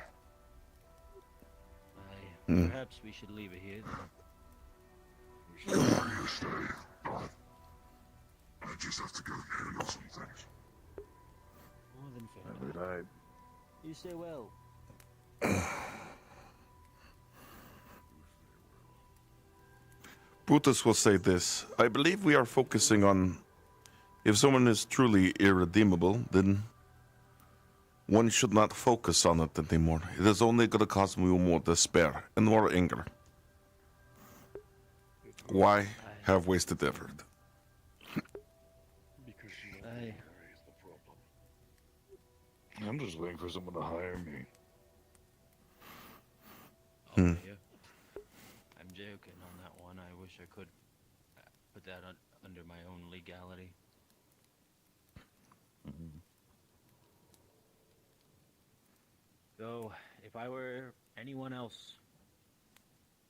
Perhaps we should leave it here then. I'm ready to stay, but I just have to go handle some things. More than fair. Good night. You stay well. Brutus will say this. I believe we are focusing on if someone is truly irredeemable, then one should not focus on it anymore. It is only going to cause me more despair and more anger. Why have wasted effort? Because she is the problem. I'm just waiting for someone to hire me. Yeah. I'm joking on that one. I wish I could put that under my own legality. So, if I were anyone else,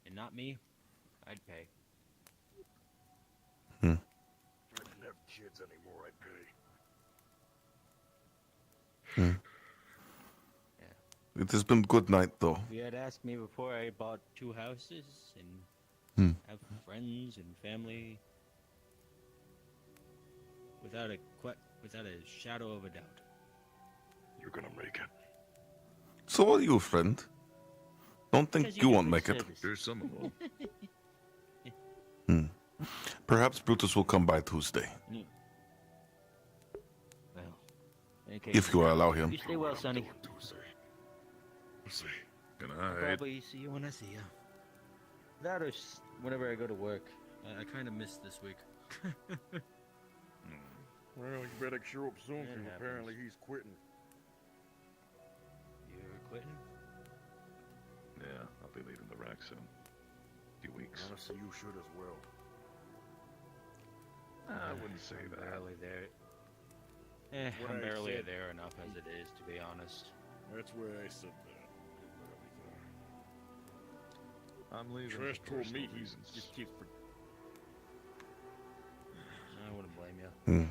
and not me, I'd pay. If I didn't have kids anymore, I'd pay. It has been good night, though. If you had asked me before I bought 2 houses and have friends and family, without a shadow of a doubt, you're gonna make it. So are you, friend. Don't think you won't make it. There's some of them. Perhaps Brutus will come by Tuesday. Well, okay. If you allow him. You stay well, Sonny. We'll see. Good I'll night. probably see you when I see you. That or whenever I go to work. I kind of missed this week. Well, you better show up soon, It because happens. apparently he's quitting. You're quitting? Yeah, I'll be leaving the rack soon. A few weeks. Honestly, you should as well. I wouldn't say that. Barely there. What I'm I barely said. there enough as it is, to be honest. That's where I said that. I'm leaving. Trash for told me personal he reasons. just keeps. I wouldn't blame you. Hmm.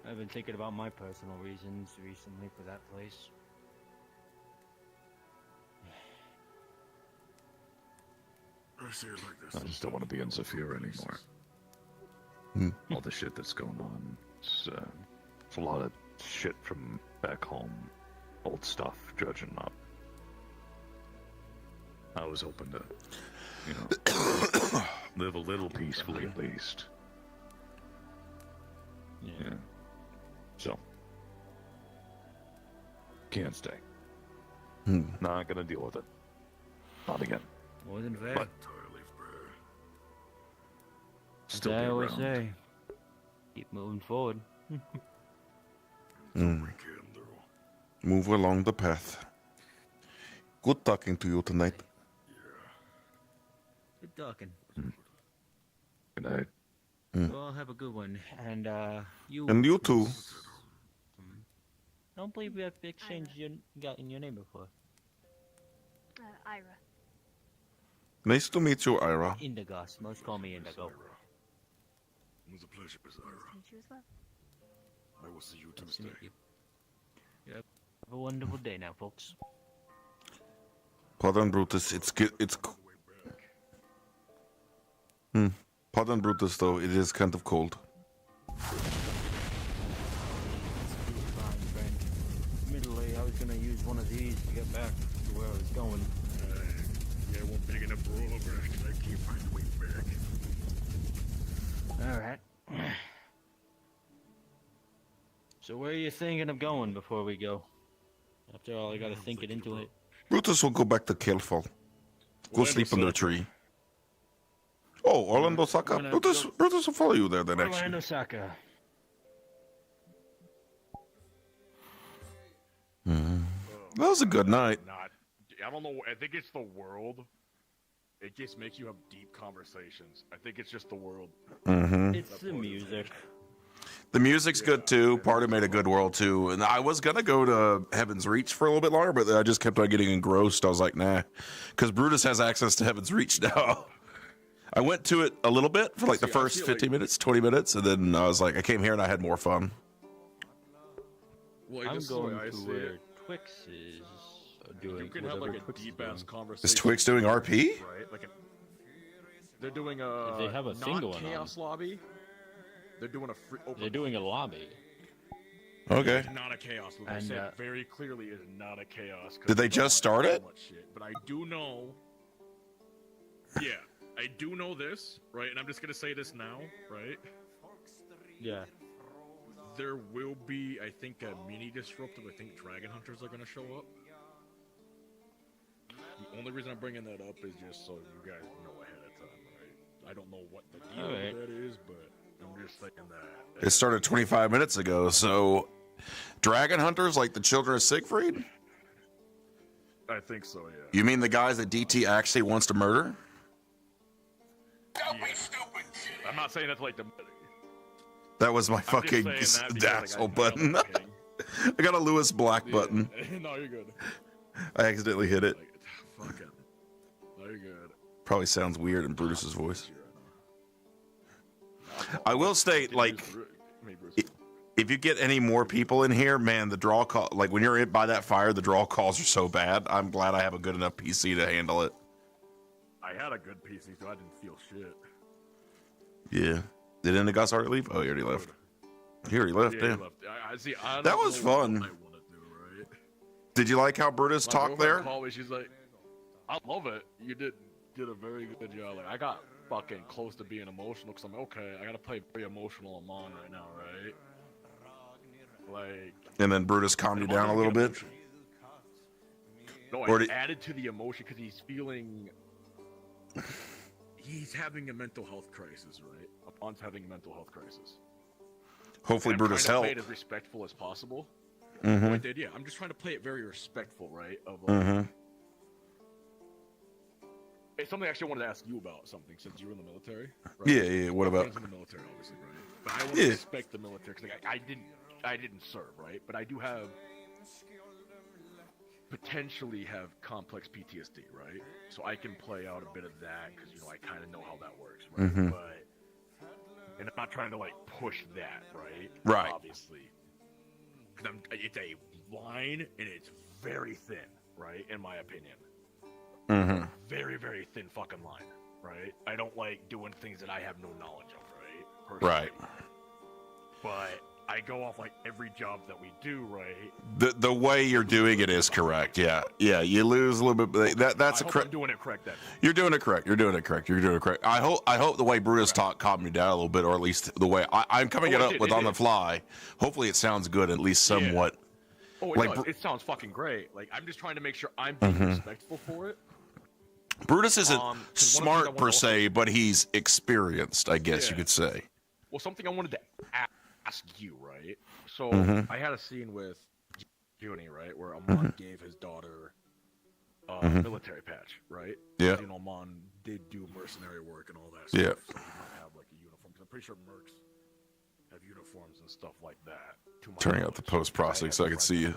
I've been thinking about my personal reasons recently for that place. I see it like this. I just don't want to be in Zafira anymore. All the shit that's going on. It's a lot of shit from back home. Old stuff dredging up. I was hoping to, you know, live a little peacefully at least. Yeah. So, can't stay. Not gonna deal with it. Not again. More than fair. But As still I be always around. say, keep moving forward. Move along the path. Good talking to you tonight. Good talking. Good night. Well, have a good one. And you. And you too. Don't believe we have exchanged gotten your name before. Ira. Nice to meet you, Ira. Indigos. Most call me Indigo. It was a pleasure, Miss Ira. Meet you as well. I will see you Nice to Tuesday. meet you. Yep. Have a wonderful day now, folks. Pardon, Brutus. It's good. Pardon, Brutus. Though it is kind of cold. Fine, friend. Admittedly, I was gonna use one of these to get back to where I was going. Yeah, one big enough to roll over. I can't find the way back. Alright. So where are you thinking of going before we go? After all, I gotta think it into it. Brutus will go back to Kelfall. Go sleep under a tree. Oh, Orlando Saka. Brutus will follow you there then, actually. Orlando Saka. That was a good night. I don't know. I think it's the world. It just makes you have deep conversations. I think it's just the world. It's the music. The music's good too. Part of made a good world too. And I was gonna go to Heaven's Reach for a little bit longer, but I just kept on getting engrossed. I was like, nah, because Brutus has access to Heaven's Reach now. I went to it a little bit for like the first 15 minutes, 20 minutes, and then I was like, I came here and I had more fun. Well, I'm just the way going I to see where it. Twix is doing. You can have like a Twix is deep ass doing. conversation. Is Twix doing RP? Right? Like they're doing a. If they have a thing going on. chaos lobby. They're doing a free. Open They're doing a lobby. Okay. It's not a chaos. They And, said very clearly it's not a chaos. 'cause Did they don't just start want it? so much shit. But I do know. Yeah, I do know this, right? And I'm just gonna say this now, right? Yeah. There will be, I think, a mini disruptive. I think Dragon Hunters are gonna show up. The only reason I'm bringing that up is just so you guys know ahead of time, right? I don't know what the deal Alright. with that is, but I'm just thinking that. It started 25 minutes ago, so Dragon Hunters like the Children of Siegfried? I think so, yeah. You mean the guys that DT actually wants to murder? Don't be stupid. I'm not saying that's like the. That was my I'm just fucking saying that because, asshole like, button. I got a Lewis Black button. No, you're good. I accidentally hit it. Fuck it. No, you're good. Probably sounds weird in Brutus's voice. I will state, like, if you get any more people in here, man, the draw call, like when you're by that fire, the draw calls are so bad. I'm glad I have a good enough PC to handle it. I had a good PC, so I didn't feel shit. Yeah. Did Indigos already leave? Oh, he already left. He already left, Yeah, damn. he left. I see. I That don't was know what fun. I wanna do, right? Did you like how Brutus My talked girlfriend there? called me, she's like, I love it. You did a very good job. Like, I got fucking close to being emotional because I'm okay. I gotta play very emotional Amon right now, right? Like. And then Brutus calmed you down a little bit. No, I added to the emotion because he's feeling. He's having a mental health crisis, right? Amon's having a mental health crisis. Hopefully, Brutus helped. I'm trying to play it as respectful as possible. Mm-hmm. I did, yeah. I'm just trying to play it very respectful, right? Of. It's something I actually wanted to ask you about something since you were in the military. Right? Yeah. What about? In the military, obviously, right? But I want to respect the military because I didn't serve, right? But I do have potentially have complex PTSD, right? So I can play out a bit of that because I kind of know how that works, right? Mm-hmm. And I'm not trying to push that, right? Right. Obviously, because it's a line and it's very thin, right? In my opinion. Mm-hmm. Very, very thin fucking line, right? I don't like doing things that I have no knowledge of, right? Personally. Right. But I go off every job that we do, right? The way you're doing it is correct. Yeah. You lose a little bit. That's a correct. I'm doing it correct then. You're doing it correct. I hope the way Brutus calmed me down a little bit, or at least the way I'm coming up with on the fly. Hopefully, it sounds good, at least somewhat. Yeah. Oh, it sounds fucking great. I'm just trying to make sure I'm being respectful for it. Brutus isn't smart per se, but he's experienced, I guess you could say. Well, something I wanted to ask you, right? So I had a scene with Junie, right, where Amon gave his daughter a military patch, right? Yeah. Amon did do mercenary work and all that stuff. Yeah. So he might have a uniform. I'm pretty sure mercs have uniforms and stuff like that. Turning out the post-processing so I can see you.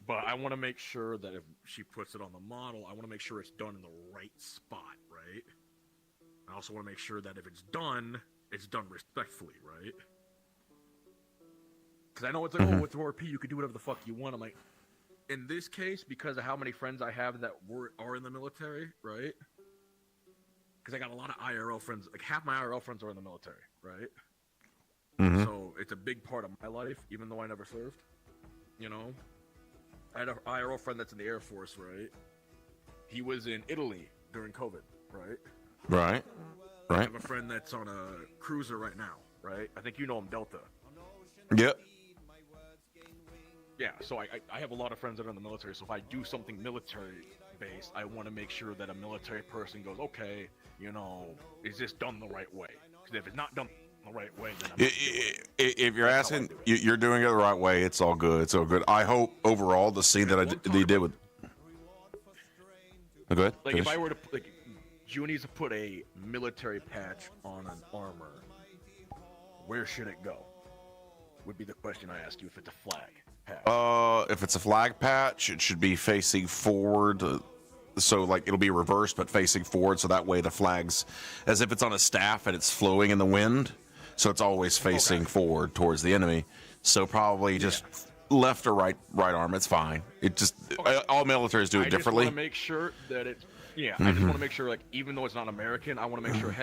But I want to make sure that if she puts it on the model, I want to make sure it's done in the right spot, right? I also want to make sure that if it's done respectfully, right? Because I know it's with RP, you can do whatever the fuck you want. I'm like, in this case, because of how many friends I have that are in the military, right? Because I got a lot of IRL friends. Half my IRL friends are in the military, right? So it's a big part of my life, even though I never served. I had an IRL friend that's in the Air Force, right? He was in Italy during COVID, right? Right. I have a friend that's on a cruiser right now, right? I think you know him, Delta. Yep. Yeah, so I have a lot of friends that are in the military, so if I do something military-based, I want to make sure that a military person goes, okay, is this done the right way? Because if it's not done the right way, then if you're asking, you're doing it the right way. It's all good. It's all good. I hope overall the scene that they did with. Go ahead. If I were to Junie's to put a military patch on an armor, where should it go? Would be the question I ask you if it's a flag patch. If it's a flag patch, it should be facing forward. So it'll be reversed, but facing forward. So that way the flag's as if it's on a staff and it's flowing in the wind. So it's always facing forward towards the enemy. So probably just left or right arm. It's fine. It just all militaries do it differently. I just want to make sure that it's I just want to make sure even though it's not American, I want to make sure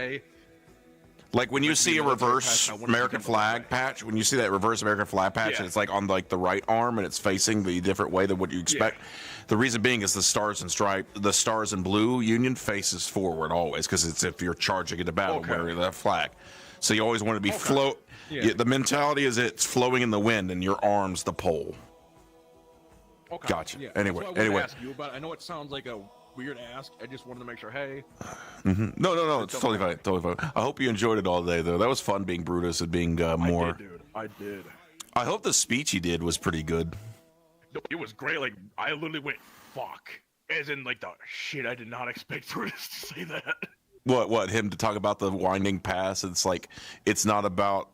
when you see a reverse American flag patch, when you see that reverse American flag patch, and it's on the right arm and it's facing the different way than what you expect. The reason being is the stars and blue union faces forward always because it's if you're charging into battle wearing that flag. So you always want to be the mentality is it's flowing in the wind and your arm's the pole. Okay. Gotcha. Yeah. Anyway. Ask you about. I know it sounds like a weird ask. I just wanted to make sure. Hey. No. It's totally fine. Totally fine. I hope you enjoyed it all day, though. That was fun being Brutus and being more. I did, dude. I did. I hope the speech he did was pretty good. No, it was great. I literally went fuck, as in the shit. I did not expect Brutus to say that. What him to talk about the winding pass? It's it's not about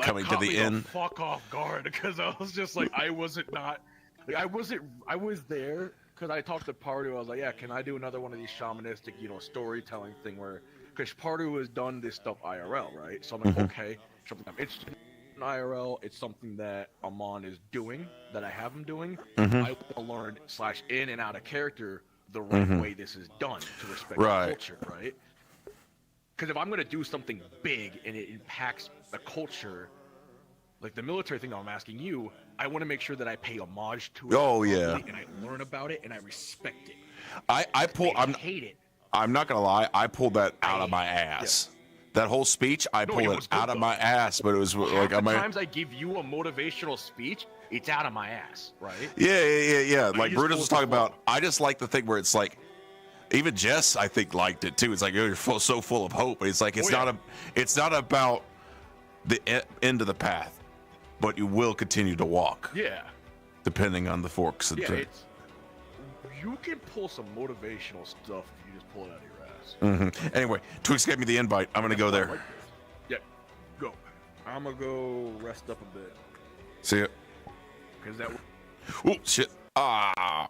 coming to the end. Fuck off guard because I was just I was there because I talked to Pardu. I was like, yeah, can I do another one of these shamanistic, storytelling thing where because Pardu has done this stuff IRL, right? So I'm like, okay, it's IRL. It's something that Amon is doing that I have him doing. I want to learn / in and out of character the right way this is done to respect the culture, right? Because if I'm going to do something big and it impacts the culture, like the military thing I'm asking you, I want to make sure that I pay homage to it. Oh, yeah. And I learn about it and I respect it. I hate it. I'm not gonna lie, I pulled that out of my ass. That whole speech, I pulled it out of my ass, but it was like Half the times I give you a motivational speech, it's out of my ass, right? Yeah. Like, Like you Brutus was just talking pulled about. I just like the thing where it's like, even Jess, I think, liked it too. It's like you're so full of hope. It's like it's not about the end of the path, but you will continue to walk. Yeah. Depending on the forks and you can pull some motivational stuff if you just pull it out of your ass. Anyway, Twix gave me the invite. I'm gonna go there. Like yeah, go. I'm gonna go rest up a bit. See ya. Cause that. Oh shit! Ah.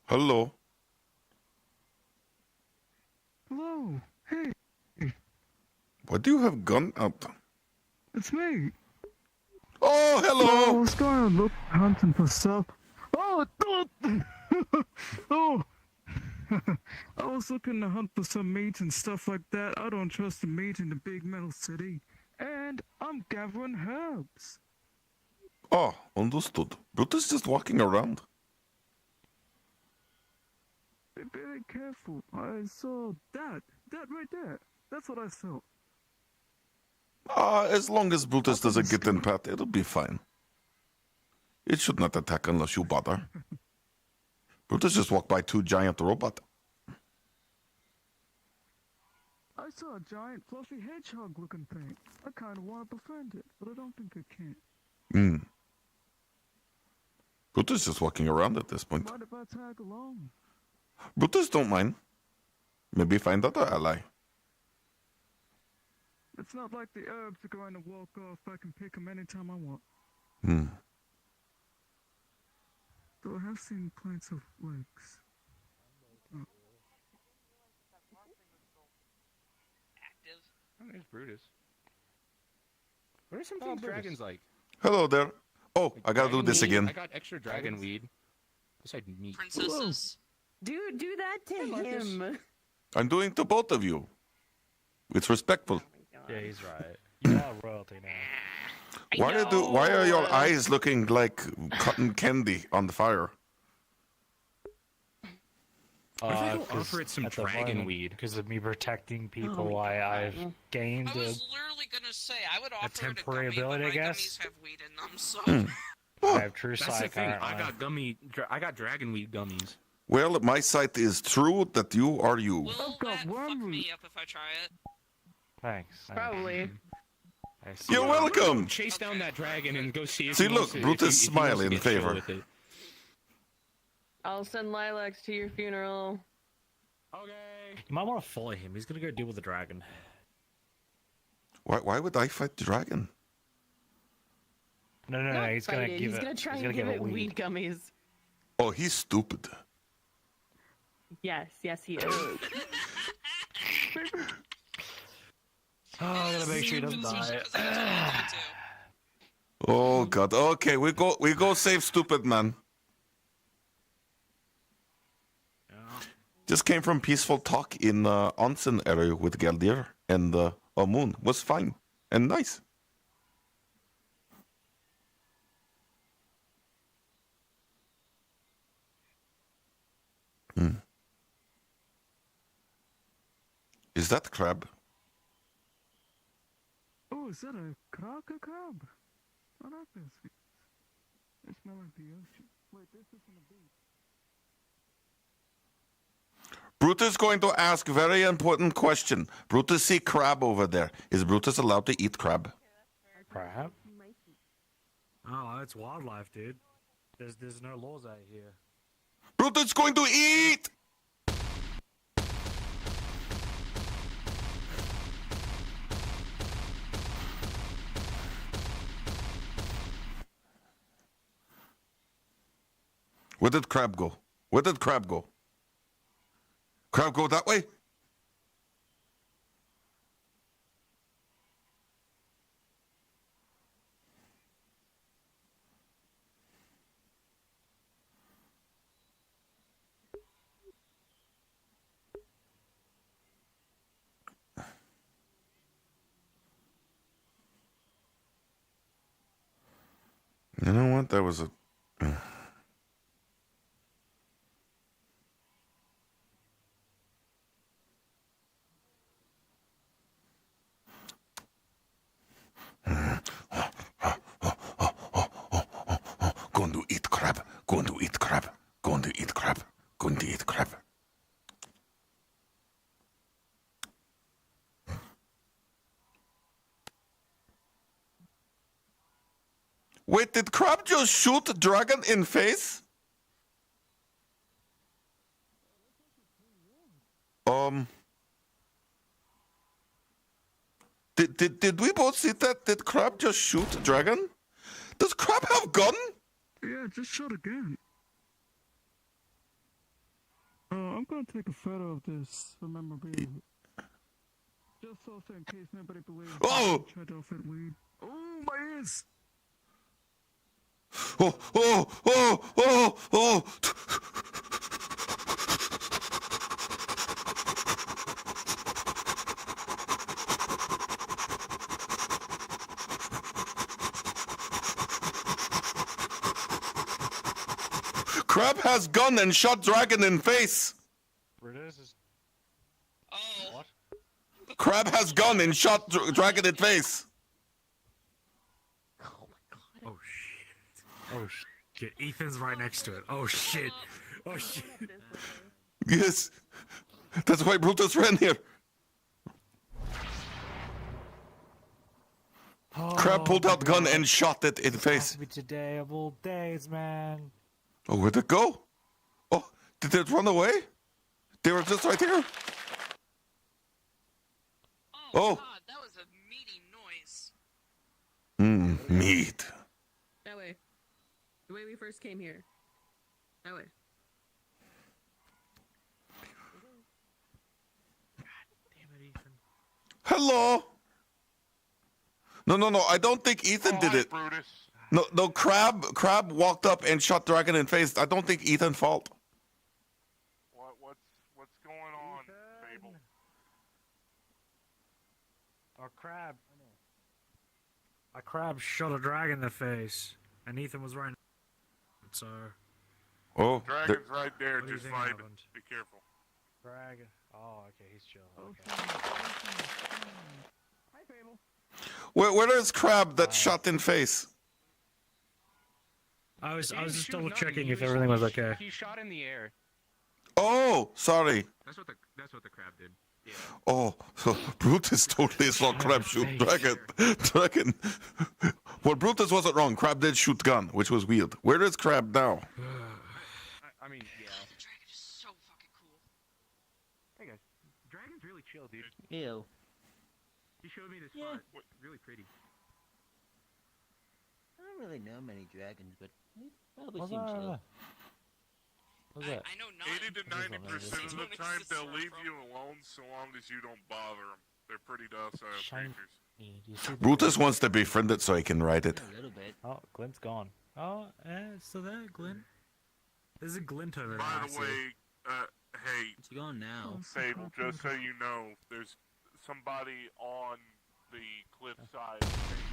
Hello. Hello. Hey. Why do you have gun out? It's me. Oh, hello! I was going to look hunting for stuff. Oh, oh! I was looking to hunt for some meat and stuff like that. I don't trust the meat in the big metal city. And I'm gathering herbs. Oh, understood. Brutus just walking around. Be very careful. I saw that right there. That's what I saw. As long as Brutus doesn't get in pat, it'll be fine. It should not attack unless you bother. Brutus just walked by 2 giant robots. I saw a giant fluffy hedgehog looking thing. I kind of want to befriend it, but I don't think I can. Brutus just walking around at this point. Mind if I tag along? Brutus don't mind. Maybe find other ally. It's not like the herbs are going to walk off. I can pick them anytime I want. Though I have seen plants of legs. Oh, there's Brutus. What are some things dragons like? Hello there. Oh, I gotta do this again. I got extra dragon weed. Besides meat. Princesses. Do that to him. I'm doing to both of you. It's respectful. Yeah, he's right. You are royalty now. Why are your eyes looking like cotton candy on the fire? Offer it some dragon weed. Because of me protecting people, I've gained I was literally gonna say I would offer a temporary ability, I guess. gummies have weed in them, so. I have true That's the sight. thing. I got dragon weed gummies. Well, my sight is true that you are you. Will that fuck me up if I try it? Thanks. Probably. You're welcome. Chase down that dragon and go see if See, he look, wants to, Brutus if he smile wants to in get chill favor. with it. I'll send lilacs to your funeral. You might want to follow him. He's gonna go deal with the dragon. Why would I fight the dragon? No, Not he's fight gonna it. give He's it. gonna try he's and gonna give give it weed gummies. Oh, he's stupid. Yes, he is. Oh, I gotta make sure he doesn't die. Oh God. Okay, we go save stupid man. Just came from peaceful talk in onsen area with Galdir and Moon. Was fine and nice. Is that crab? Oh, is that a crab? I like this. They smell like the ocean. Wait, this isn't a beach. Brutus is going to ask very important question. Brutus see crab over there. Is Brutus allowed to eat crab? Crab? Oh, it's wildlife, dude. There's no laws out here. Brutus is going to eat! Where did crab go? Where did crab go? Crab go that way? You know what? That was a... Going to eat crab. Going to eat crab. Going to eat crab. Going to eat crab. Wait, did crab just shoot dragon in face? Did we both see that? Did crab just shoot dragon? Does crab have gun? Yeah, just shot again. I'm gonna take a photo of this for memorabilia. Just also in case nobody believes. Oh! I tried to fit weed. Oh, my ears! Oh, oh, oh, oh, oh. Crab has gun and shot dragon in face. Brutus is. Oh. What? Crab has gun and shot dragon in face. Oh shit. Oh shit. Ethan's right next to it. Oh shit. Oh shit. Yes. That's why Brutus ran here. Crab pulled out gun and shot it in face. Happy today of all days, man. Oh, where'd it go? Oh, did it run away? They were just right here. Oh. God, that was a meaty noise. Meat. That way. The way we first came here. That way. Hello. No. I don't think Ethan did it. Brutus. No. Crab walked up and shot dragon in face. I don't think Ethan fault. What's going on, Fable? A crab shot a dragon in the face, and Ethan was right. So. Oh. Dragon's right there. What do you Just think fight. happened? Be careful. Dragon. Oh, okay, he's chill. Okay. Hi, Fable. Where is Crab that shot in face? I was just double checking if everything was okay. He shot in the air. Oh, sorry. That's what the crab did. Yeah. Oh, so Brutus totally saw Crab shoot dragon. Well, Brutus wasn't wrong. Crab did shoot gun, which was weird. Where is Crab now? I mean, yeah. The dragon is so fucking cool. Hey guys, dragon's really chill, dude. Ew. He showed me this spot. Really pretty. I don't really know many dragons, but they probably What's seem that? chill. What's that? I know 80 to 90% of the time, they'll leave you alone so long as you don't bother them. They're pretty docile Shiny. creatures. Do you see the- Brutus wants to befriend it so he can ride it. A little bit. Oh, Glint's gone. Oh, it's still there, Glint. There's a Glint over there. By I the see. way, hey, It's gone now. Fable, just so you know, there's somebody on the cliffside.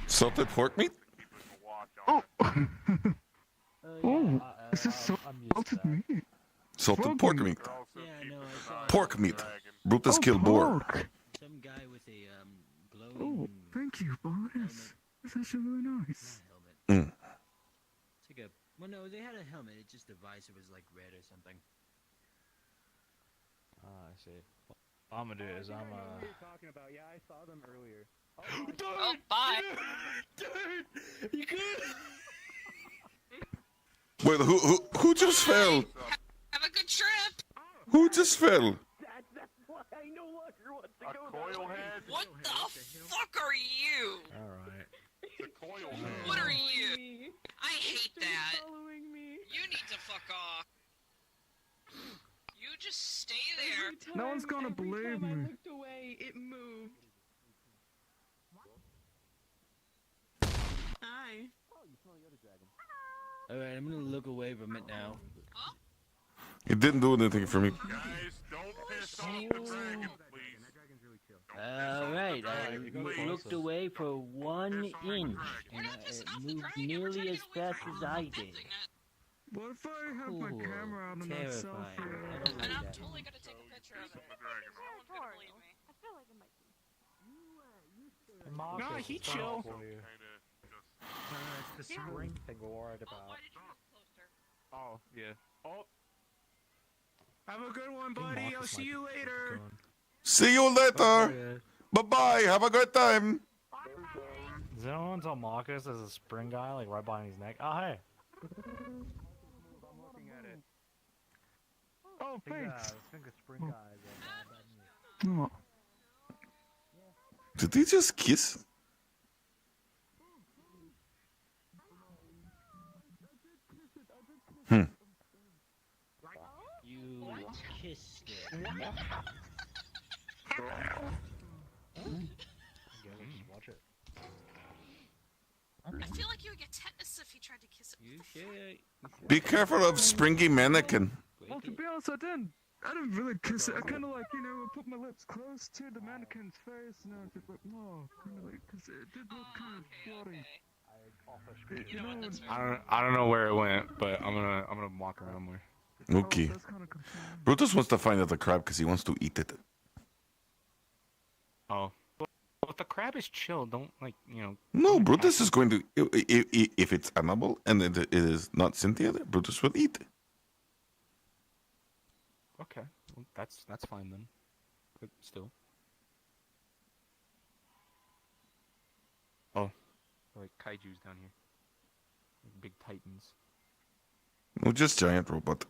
Salted pork meat? Oh! Oh, this is salted meat. Salted pork meat. Yeah, no, I saw Pork meat. Brutus killed boar. some guy with a glowing Oh, thank you, Brutus. That's actually really nice. Mm. It's like a well, no, they had a helmet. It just the visor was like red or something. Ah, I see. What I'm gonna do is I'm You're talking about. Yeah, I saw them earlier. Oh, bye. Dude, you could. Wait, who just fell? Have a good trip. Who just fell? That's why I no longer want to go. Coil head. What the fuck are you? Alright. The coil head. What are you? I hate that. Following me. You need to fuck off. You just stay there. No one's gonna believe I me. looked away, it moved. Hi. Alright, I'm gonna look away from it now. It didn't do anything for me. Guys, don't piss off the dragon, please. Alright, I looked away for 1 inch, and it moved nearly as fast as I did. What if I have my Ooh, camera out and I selfie? terrifying. I don't like that. Totally gonna take a picture of it. No one's gonna believe me. I feel like it might be. Marcus, No, he it's chill. not for you. It's the spring thing we're worried about. Oh, yeah. Oh. Have a good one, buddy. I'll Marcus see might you be later. gone. See you later. Bye-bye. Have a great time. Does anyone tell Marcus there's a spring guy like right behind his neck? Oh, hey. I'm looking at it. Oh, thanks. I think the spring guy is bad news. Oh. Did he just kiss? You kissed it. Watch it. I feel like you would get tetanus if you tried to kiss it. You should. Be careful of springy mannequin. Well, to be honest, I didn't really kiss it. I kind of like, put my lips close to the mannequin's face, and I was just like, no, kind of like, because it did look kind of bloody. You know what? That's I don't know where it went, but I'm gonna walk around more. Okay. Brutus wants to find out the crab because he wants to eat it. Oh. But the crab is chill. Don't No, Brutus is going to. If it's animal and it is not sentient, Brutus will eat it. Okay, well, that's fine then. But still. Oh, like kaiju's down here. Like big titans. No, just giant robot.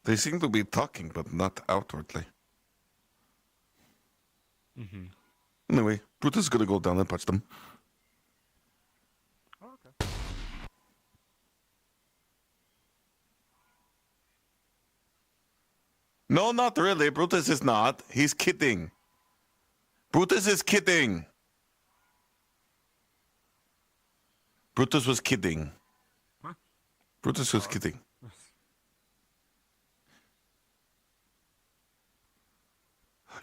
They seem to be talking, but not outwardly. Mm-hmm. Anyway, Brutus is gonna go down and punch them. Oh, okay. No, not really. Brutus is not. He's kidding. Brutus is kidding. Brutus was kidding. Huh? Brutus was kidding.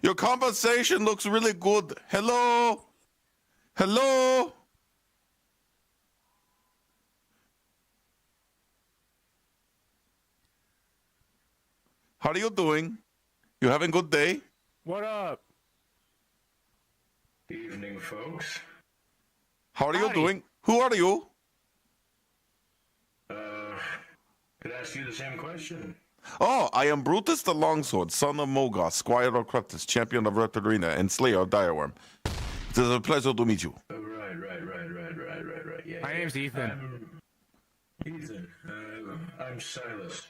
Your conversation looks really good. Hello? Hello? How are you doing? You having a good day? What up? Evening, folks. How are you doing? Who are you? Could I ask you the same question? Oh, I am Brutus the Longsword, son of Mogos, squire of Creptus, champion of Reptarina, and slayer of Direworm. It is a pleasure to meet you. Oh, right. Yeah, My name's Ethan. Ethan. I'm Silas.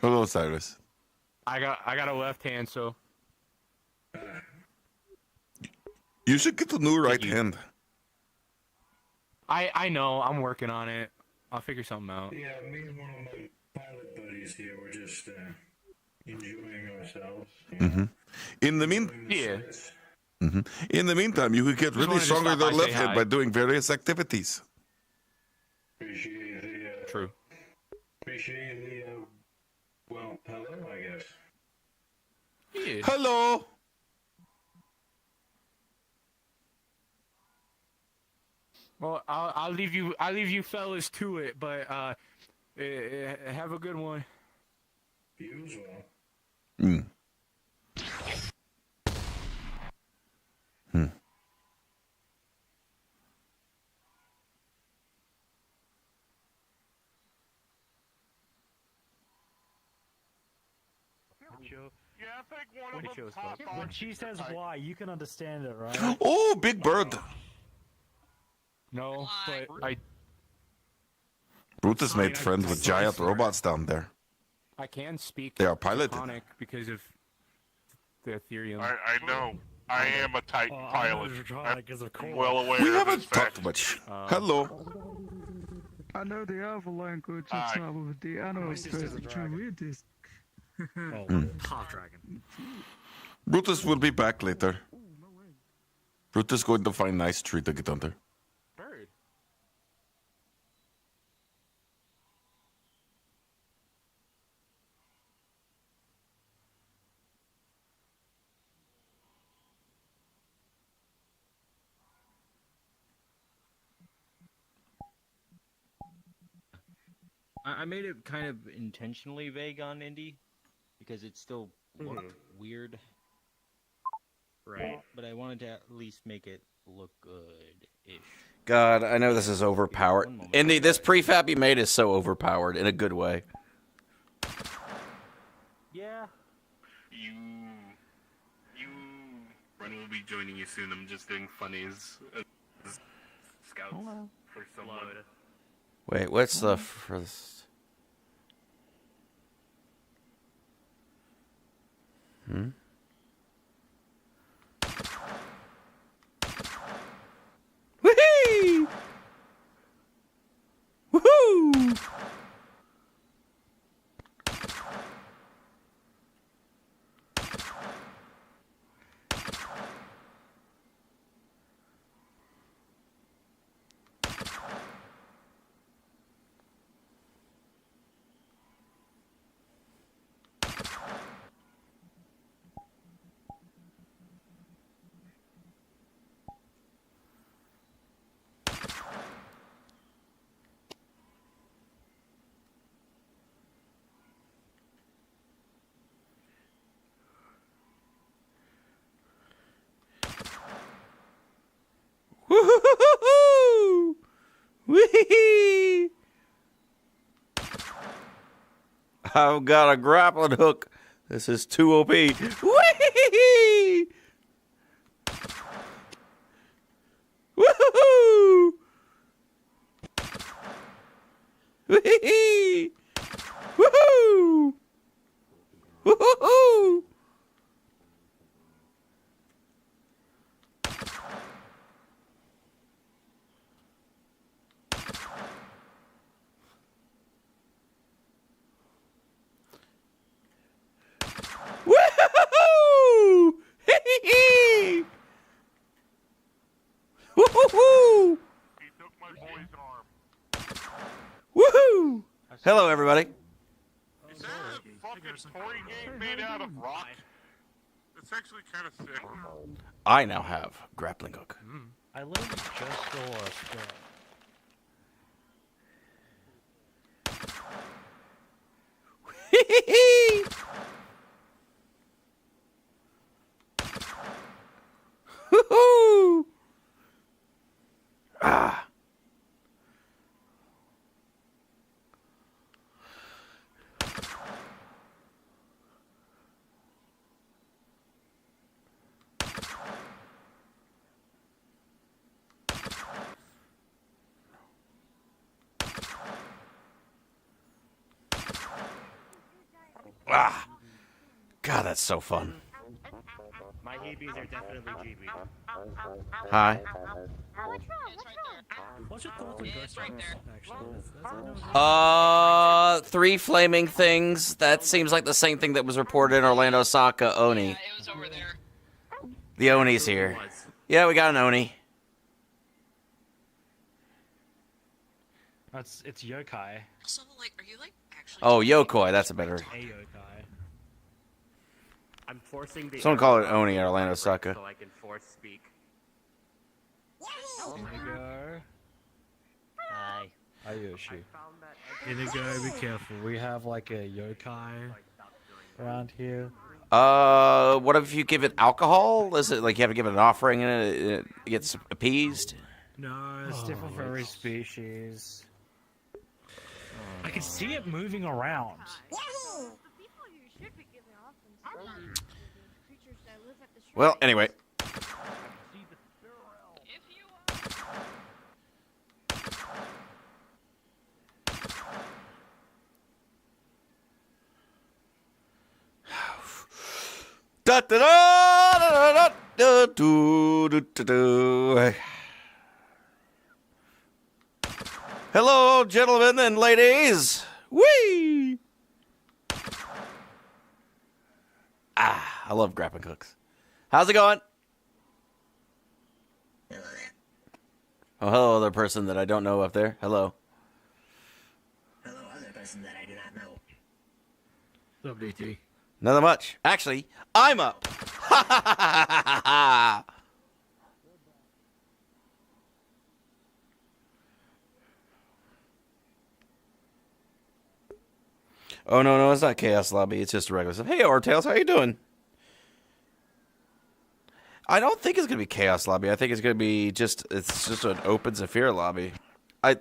Hello, Cyrus. I got a left hand, so. You should get a new right hand. I know. I'm working on it. I'll figure something out. Yeah, me and one of my pilot buddies here, we're just enjoying ourselves. Mm-hmm. In the In the meantime, you could get really strong with your left hand by doing various activities. Appreciate the True. Appreciate the well, hello, I guess. Yeah. Hello. Well, I'll leave you fellas to it, but have a good one. You as well. Mm. Hmm. Yeah, I think one of them popped on. When she says why, you can understand it, right? Oh, big bird. No, but I Brutus made friends with giant robots down there. I can speak. They are piloted. Draconic because of the Ethereum. I know. I am a Titan pilot. I'm well aware We of haven't this fact. talked much. Hello. I know the other language. Hi. It's not with the. I know it's to read this. Half dragon. Brutus will be back later. Brutus going to find nice tree to get under. Bird. I made it kind of intentionally vague on Indy because it still looked weird. Right. But I wanted to at least make it look good-ish. God, I know this is overpowered. Indy, this prefab you made is so overpowered in a good way. Yeah. Ren will be joining you soon. I'm just doing funnies as scouts for someone. Wait, what's the first? I've got a grappling hook. This is too OP. Whee! Woohoo! Whee! Woohoo! Woohoo! Woohoo! Hee-hee-hee! Woohoo! He took my boy's arm. Woohoo! Hello, everybody. Is that a fucking toy game made out of rock? It's actually kind of sick. I now have grappling hook. I literally just saw a spell. Hee-hee-hee! Woohoo! Ah. Ah. God, that's so fun. My Hebes are definitely GB. Hi. What's your thoughts on Ghost Rider, actually? 3 flaming things. That seems like the same thing that was reported in Orlando Saka Oni. Yeah, it was over there. The Oni's here. Yeah, we got an Oni. It's yokai. Also, like, are you like actually? Oh, Yokoi. That's a better. A yokai. I'm forcing the. Someone call it Oni at Orlando Saka. So I can force speak. Inigo. Hi. Ayoshi. Inigo, be careful. We have like a yokai around here. What if you give it alcohol? Is it like you have to give it an offering and it gets appeased? No, it's different for every species. I can see it moving around. Well, anyway. Da da da da da do do do do. Hello, gentlemen and ladies. Whee! Ah, I love grappling hooks. How's it going? Oh, hello, other person that I don't know up there. Hello. Hello, other person that I do not know. What's up, DT? Nothing much. Actually, I'm up. Ha ha ha ha ha ha. Oh, no, it's not Chaos Lobby. It's just a regular stuff. Hey, Ortails, how you doing? I don't think it's going to be Chaos Lobby. I think it's going to be just an open Zephyr lobby.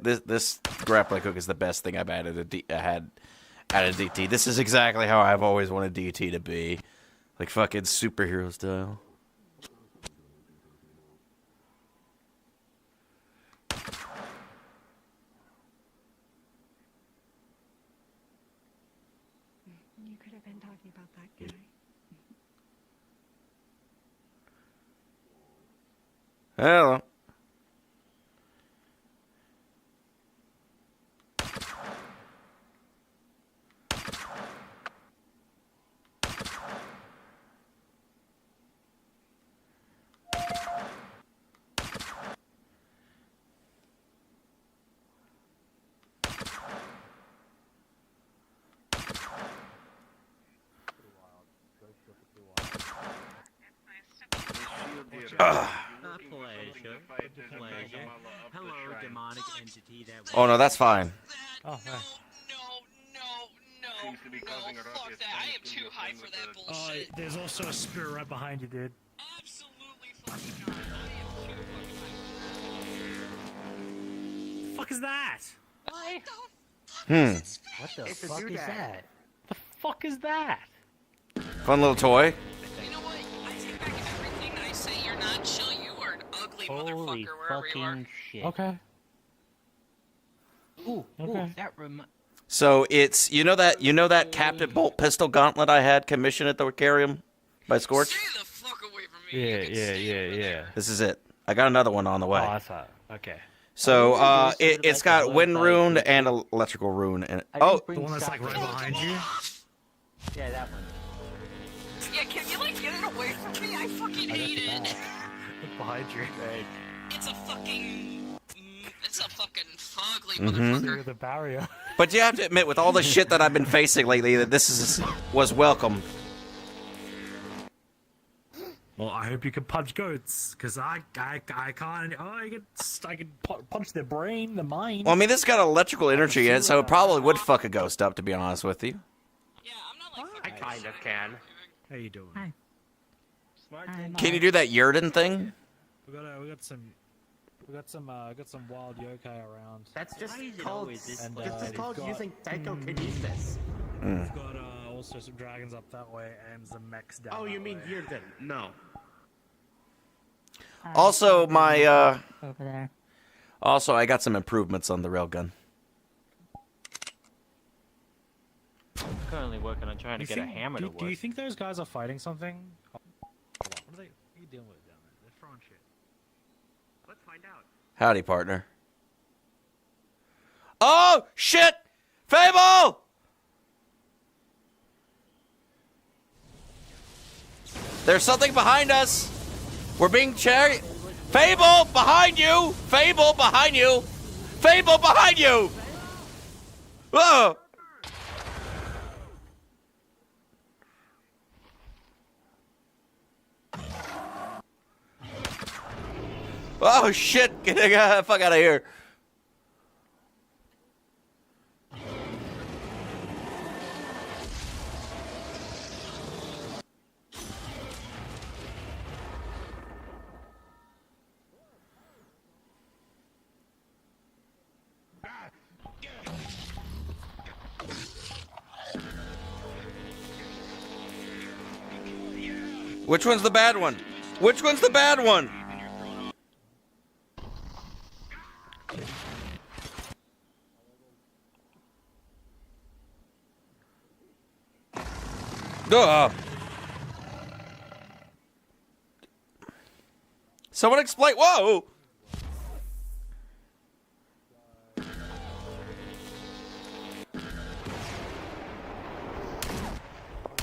This grappling hook is the best thing I've added DT. This is exactly how I've always wanted DT to be. Like fucking superhero style. You could have been talking about that guy. Hello. Pleasure. Hello, demonic entity that. Oh no, that's fine. Oh, hey. No, fuck that. I am too high for that bullshit. There's also a spirit right behind you, dude. Absolutely fucking not. I am too fucking high. The fuck is that? What the fuck is that? fuck is that? Fun little toy. You know what? I take back everything I say. You're not chill. You are an ugly Holy motherfucker wherever you are. fucking shit. Okay. Ooh, Okay. that reminds. So it's you know that Captain Bolt pistol gauntlet I had commissioned at the Vicarium by Scorch. Stay the fuck away from me. Yeah. This is it. I got another one on the way. Oh, I thought. Okay. So it's got wind rune and electrical rune in it. Oh, The one that's like right behind you. Yeah, that one. Yeah, can you like get it away from me? I fucking hate it. Behind you. It's a fucking. It's a fucking fugly Mhm. Through the barrier. But you have to admit, with all the shit that I've been facing lately, that this was welcome. Well, I hope you can punch goats, because I can't. Oh, I can punch their brain, the mind. Well, I mean, this got electrical energy in it, so it probably would fuck a ghost up, to be honest with you. I kind of can. How you doing? Hi. Can you do that Yurden thing? We got some wild yokai around. That's just Why is it called. always this This way? is called We've got- using psychokinesis. We've got also some dragons up that way and some mechs down. Oh, you that mean way. Yurden? No. Also, my over there. also I got some improvements on the railgun. I'm currently working on trying to You get a think- hammer to work. Do you think those guys are fighting something? Hold on. What are you dealing with down there? They're throwing shit. Let's find out. Howdy, partner. Oh shit! Fable! There's something behind us. We're being cherry. Fable behind you. Fable behind you. Fable behind you. Whoa! Oh shit! Get the fuck out of here! Which one's the bad one? Which one's the bad one? Duh. Someone explain. Whoa!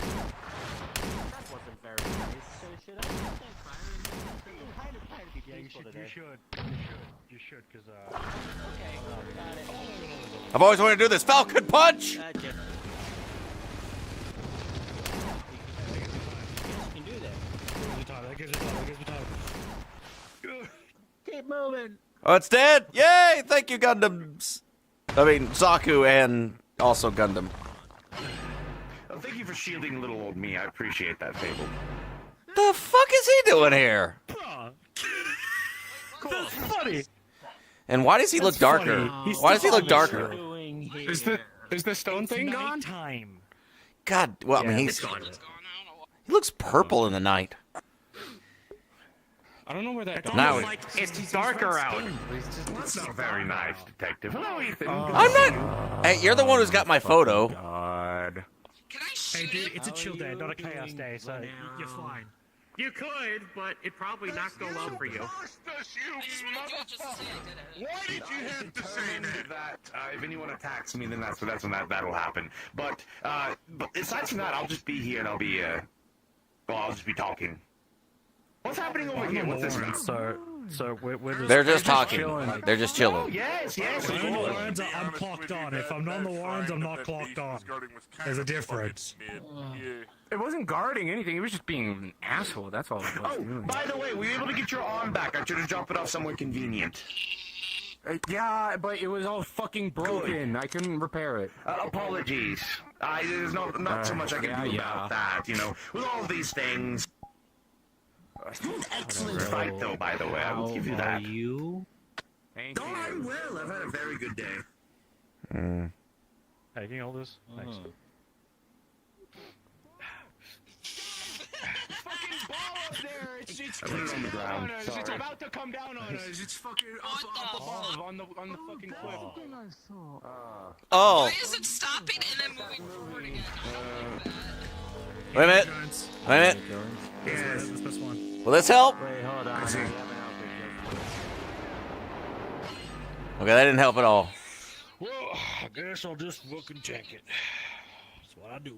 That wasn't very nice. So should I start firing? I'm trying to be Yeah, you peaceful should. today. You should, because Okay, got it. I've always wanted to do this. Falcon punch. Gotcha. You can do that. That gives me time. Keep moving. Oh, it's dead! Yay! Thank you, Gundams. I mean, Zaku and also Gundam. Well, thank you for shielding little old me. I appreciate that, Fable. The fuck is he doing here? That's funny. And why does he look darker? Why does he look darker? Is the stone thing gone? Time. God, well, I mean, it's gone. he looks purple in the night. I don't know where that. Now It's darker out. It's not very nice, Detective. Hello, Ethan. I'm not. Hey, you're the one who's got my photo. God. Hey, dude, it's a chill day, not a chaos day, so you're fine. You could, but it probably not go well for you. Why did you have to say that? If anyone attacks me, then that's when that'll happen. But aside from that, I'll just be here and I'll be I'll just be talking. What's happening over here? What's this now? So we're just. They're just talking. They're just chilling. Oh, yes. If I'm on the Warrens, I'm clocked on. If I'm not on the Warrens, I'm not clocked on. There's a difference. It wasn't guarding anything. He was just being an asshole. That's all it was. Oh, by the way, were you able to get your arm back? I should have dropped it off somewhere convenient. Yeah, but it was all fucking broken. I couldn't repair it. Apologies. There's not so much I can do about that, you know. With all these things. Excellent fight, though, by the way. I will give you that. You? Oh, I'm well. I've had a very good day. Hey, can you hold this? Thanks. ball up there. It's I put it on the ground. us. It's about to come down on us. It's fucking up above on the fucking cliff. Oh. Why is it stopping and then moving forward again? Wait a minute. Wait a minute. Yes. This one. Will this help? Wait, hold on. Okay, that didn't help at all. Well, I guess I'll just fucking tank it. That's what I do.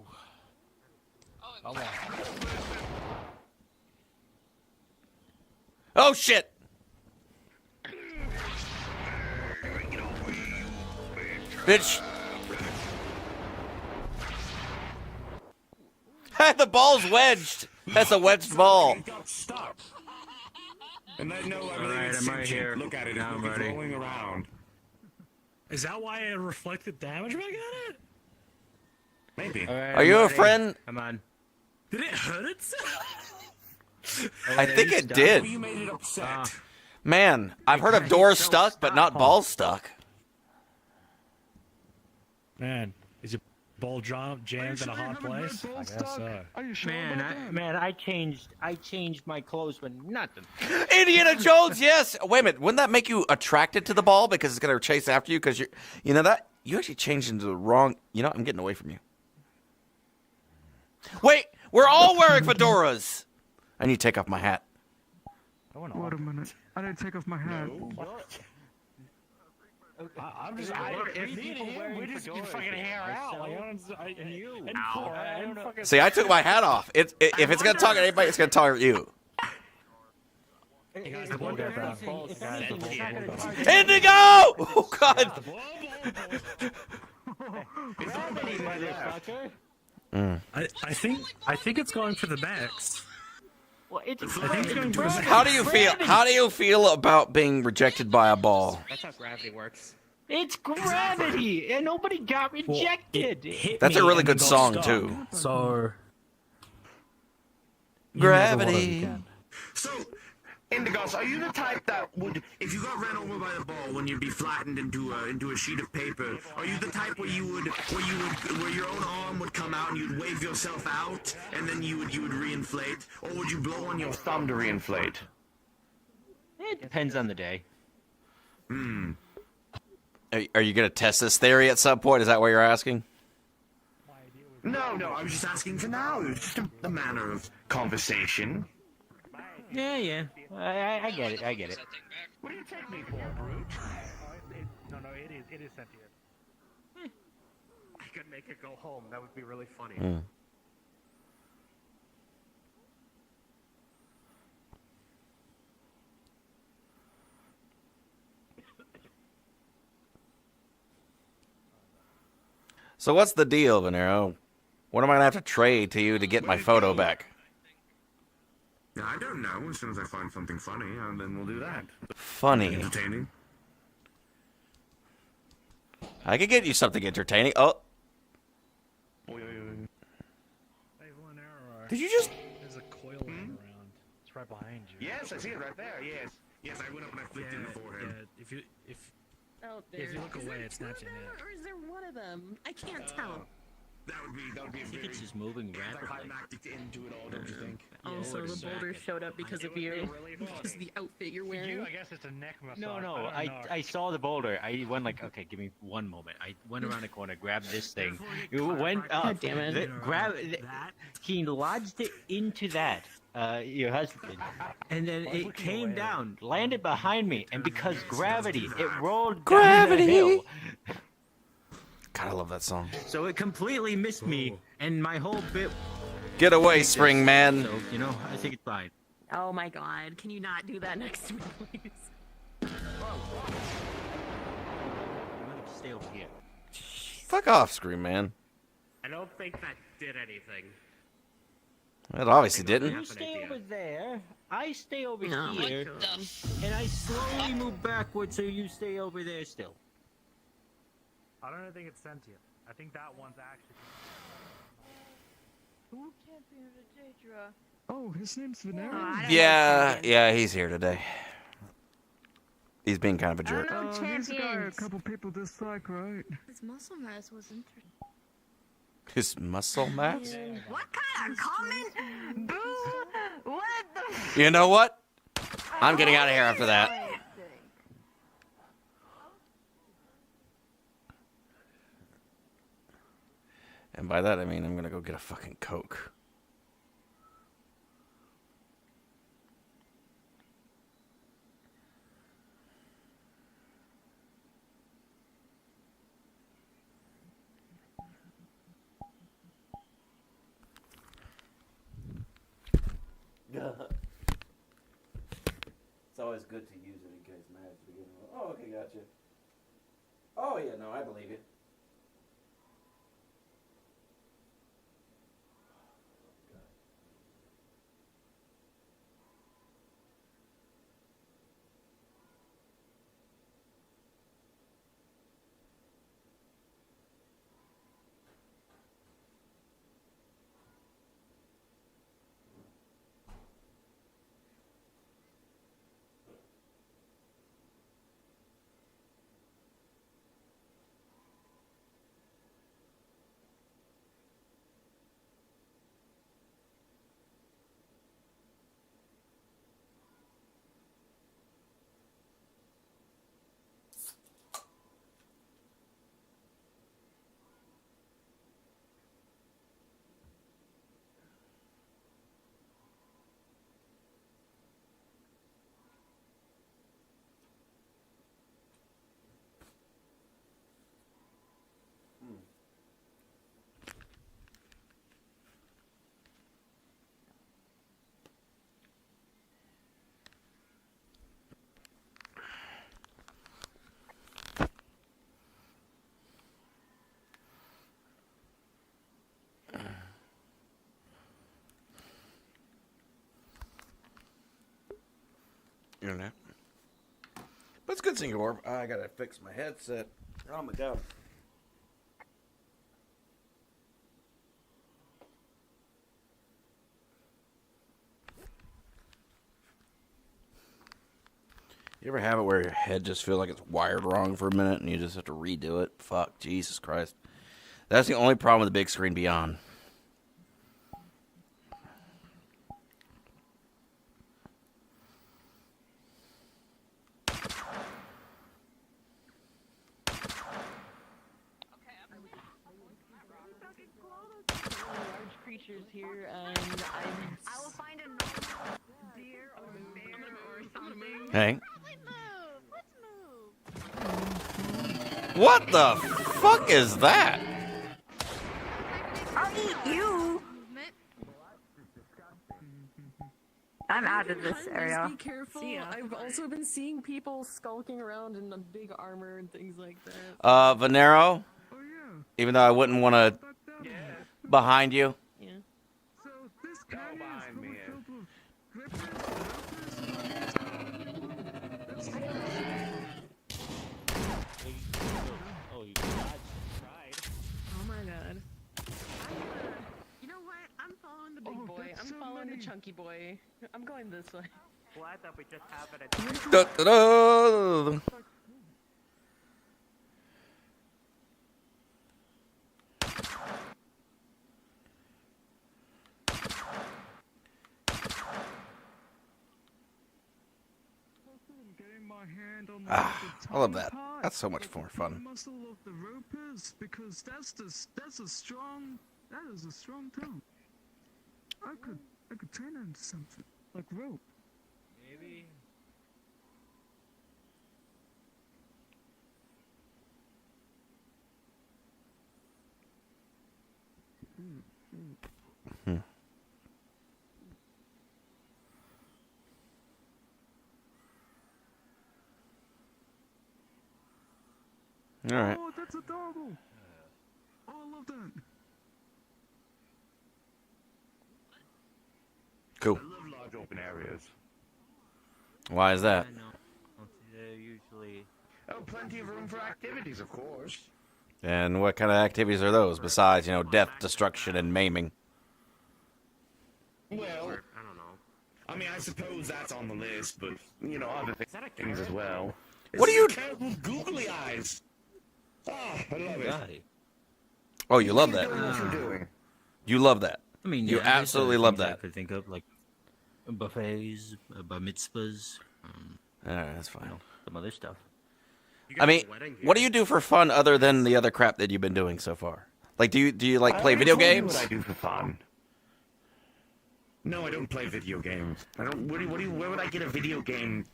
Oh shit! Bitch! The ball's wedged. That's a wedged ball. And I know Alright, I'm right here. Look at it, Now I'm it's ready. rolling around. Is that why it reflected damage back at it? Maybe. Alright, Are you I'm a ready. friend? Come on. Did it hurt itself? I think it did. You made it upset. Man, I've heard of doors stuck, but not balls stuck. Man, is your ball jammed in a hot place? I guess so. Man, I changed my clothes when nothing. Indiana Jones, yes. Wait a minute, wouldn't that make you attracted to the ball because it's gonna chase after you? Because you know that you actually changed into the wrong. You know, I'm getting away from you. Wait, we're all wearing fedoras. I need to take off my hat. Wait a minute. I didn't take off my hat. I'm just. We just get fucking hair out. Like, and you. See, I took my hat off. If it's gonna talk at anybody, it's gonna target you. Indigo! Oh God! I think it's going for the max. Well, it's How do you feel? How do you feel about being rejected by a ball? That's how gravity works. It's gravity, and nobody got rejected. That's a really good song too. So. Gravity. So, Indigos, are you the type that would, if you got ran over by the ball, when you'd be flattened into a sheet of paper, are you the type where where your own arm would come out and you'd wave yourself out, and then you would reinflate, or would you blow on your thumb to reinflate? It depends on the day. Hmm. Are you gonna test this theory at some point? Is that what you're asking? No, I was just asking for now. It was just a manner of conversation. Yeah. I get it. What do you take me for, Brute? No, it is sentient. I could make it go home. That would be really funny. So what's the deal, Venero? What am I gonna have to trade to you to get my photo back? Yeah, I don't know. As soon as I find something funny, then we'll do that. Funny. Entertaining. I could get you something entertaining. Oh. Did you just? There's a coil laying around. It's right behind you. Yes, I see it right there. Yes, I went up and I flicked it in the forehead. Yeah, if you look away, it's snatching it. Or is there one of them? I can't tell. That would be a very It's just moving rapidly. climactic end to it all, don't you think? Also, the boulder showed up because of you. Because of the outfit you're wearing. I guess it's a neck massage. No. I saw the boulder. I went like, okay, give me one moment. I went around the corner, grabbed this thing. It went up. God damn it. He lodged it into that. Your husband, and then it came down, landed behind me, and because gravity, it rolled down the hill. God, I love that song. So it completely missed me, and my whole bit. Get away, Spring Man. So, I think it's fine. Oh my god, can you not do that next to me, please? I'm gonna stay over here. Fuck off, Scream Man. I don't think that did anything. It obviously didn't. You stay over there. I stay over here, and I slowly move backwards, so you stay over there still. I don't think it's sentient. I think that one's actually. Who can't be the Daedra? Oh, his name's Venero. Yeah, he's here today. He's being kind of a jerk. Oh, he's a guy a couple people dislike, right? His muscle mass was interesting. His muscle mass? What kind of comment? Boo! What the? You know what? I'm getting out of here after that. And by that, I mean I'm gonna go get a fucking Coke. It's always good to use it in case Matt's beginning. Oh, okay, gotcha. Oh, yeah, no, I believe you. Internet. But it's good seeing you, Orb. I gotta fix my headset. Oh my god. You ever have it where your head just feels like it's wired wrong for a minute and you just have to redo it? Fuck, Jesus Christ. That's the only problem with the big screen beyond. Creatures here, and I will find a normal deer or bear or something. Hey. Let's move. What the fuck is that? I'll eat you. I'm out of this area. Just be careful. I've also been seeing people skulking around in the big armor and things like that. Venero? Even though I wouldn't want to behind you. Go behind me. Oh, you tried. Oh my god. You know what? I'm following the big boy. I'm following the chunky boy. I'm going this way. Well, I thought we just happened Da, da, da. I love that. That's so much more fun. Muscle of the ropers, because that's a strong tone. I could turn it into something like rope. Maybe. All right. Oh, that's adorable. Oh, I love that. Cool. I love large open areas. Why is that? They're usually. Oh, plenty of room for activities, of course. And what kind of activities are those besides, death, destruction, and maiming? Well, I don't know. I mean, I suppose that's on the list, but other things as well. What are you? With googly eyes. Oh, I love it. Oh, you love that. What you're doing. You love that. I mean, you yeah, absolutely there's love things I that. could think of, like buffets, bar mitzvahs. Alright, that's fine. Some other stuff. I mean, what do you do for fun other than the other crap that you've been doing so far? Like, do you like play video games? What I do for fun. No, I don't play video games. I don't. Where would I get a video game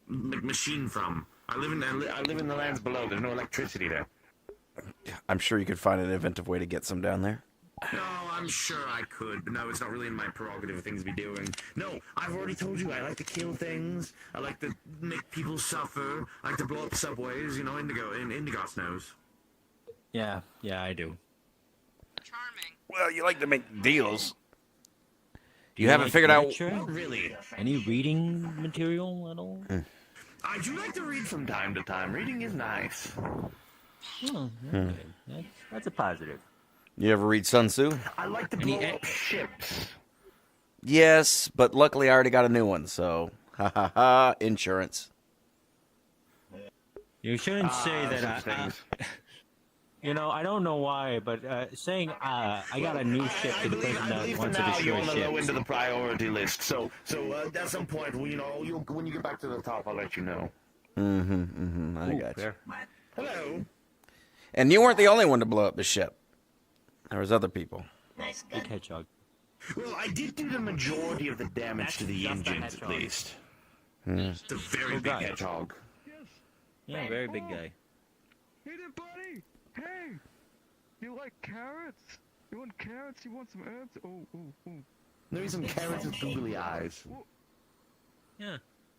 machine from? I live in the lands below. There's no electricity there. I'm sure you could find an inventive way to get some down there. No, I'm sure I could, but no, it's not really in my prerogative of things to be doing. No, I've already told you, I like to kill things, I like to make people suffer, I like to blow up subways, you know, Indigo knows. Yeah, I do. Well, you like to make deals. Do You haven't like figured out... literature? Not really. Any reading material at all? I do like to read from time to time. Reading is nice. Oh, okay. That's a positive. You ever read Sun Tzu? I like to blow up ships. Yes, but luckily I already got a new one, so... Ha ha ha, insurance. You shouldn't say that. You know, I don't know why, but saying I got a new ship to the person that wants to destroy you're on the low end ships. of the priority list. So at some point, when you get back to the top, I'll let you know. I got you. Hello. And you weren't the only one to blow up the ship. There was other people. Big hedgehog. Well, I did do the majority of the damage to the engines, at least. It's a very big hedgehog. Yeah, very big guy. Hey there, buddy! Hey! You like carrots? You want carrots? You want some herbs? Oh. Maybe some carrots with googly eyes. Yeah.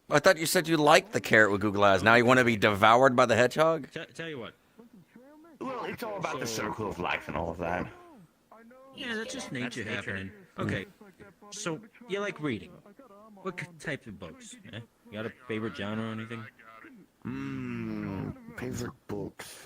I thought you said you liked the carrot with Google eyes. Now you want to be devoured by the hedgehog? Tell you what. Well, it's all about the circle of life and all of that. Yeah, that's just nature happening. Okay, so you like reading. What type of books? Eh? You got a favorite genre or anything? Favorite books.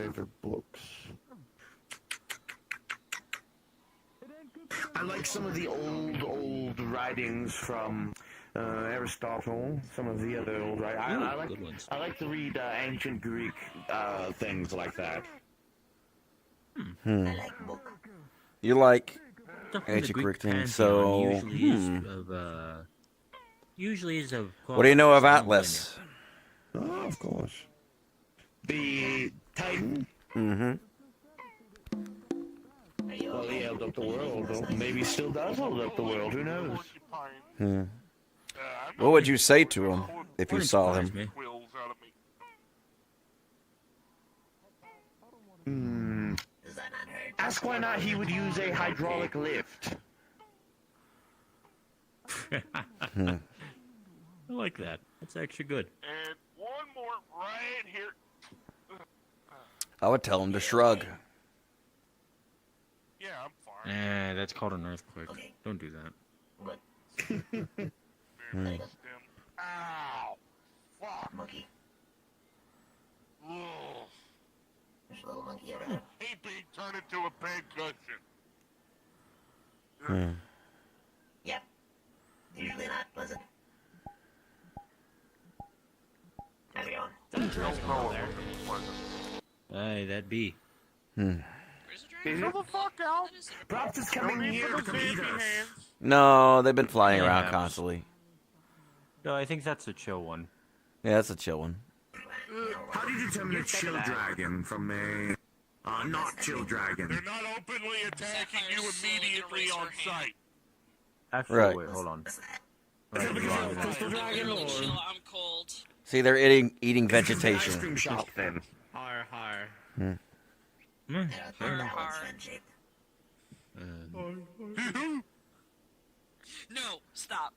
I like some of the old writings from Aristotle. Some of the other old writings. I like to read ancient Greek things like that. You like Stuff from the ancient Greek Greek things, pantheon so... usually is of. What do you know of Atlas? Oh, of course. The Titan. Well, he held up the world. Well, maybe still does hold up the world. Who knows? What would you say to him if you saw him? Ask why not he would use a hydraulic lift. I like that. That's actually good. And one more right here. I would tell him to shrug. Yeah, I'm fine. That's called an earthquake. Don't do that. Ow! Fuck! Monkey. There's a little monkey around. Hate being turned into a big cushion. Yep. Usually not pleasant. How's it going? Aye, that be. Chill the fuck out. Props is coming here to beat us. No, they've been flying around constantly. No, I think that's a chill one. Yeah, that's a chill one. How do you determine a chill dragon from a not chill dragon? They're not openly attacking you immediately on sight. Actually, Right. wait, hold on. I'm cold. See, they're eating vegetation. Ice cream shop then. Higher. No, stop.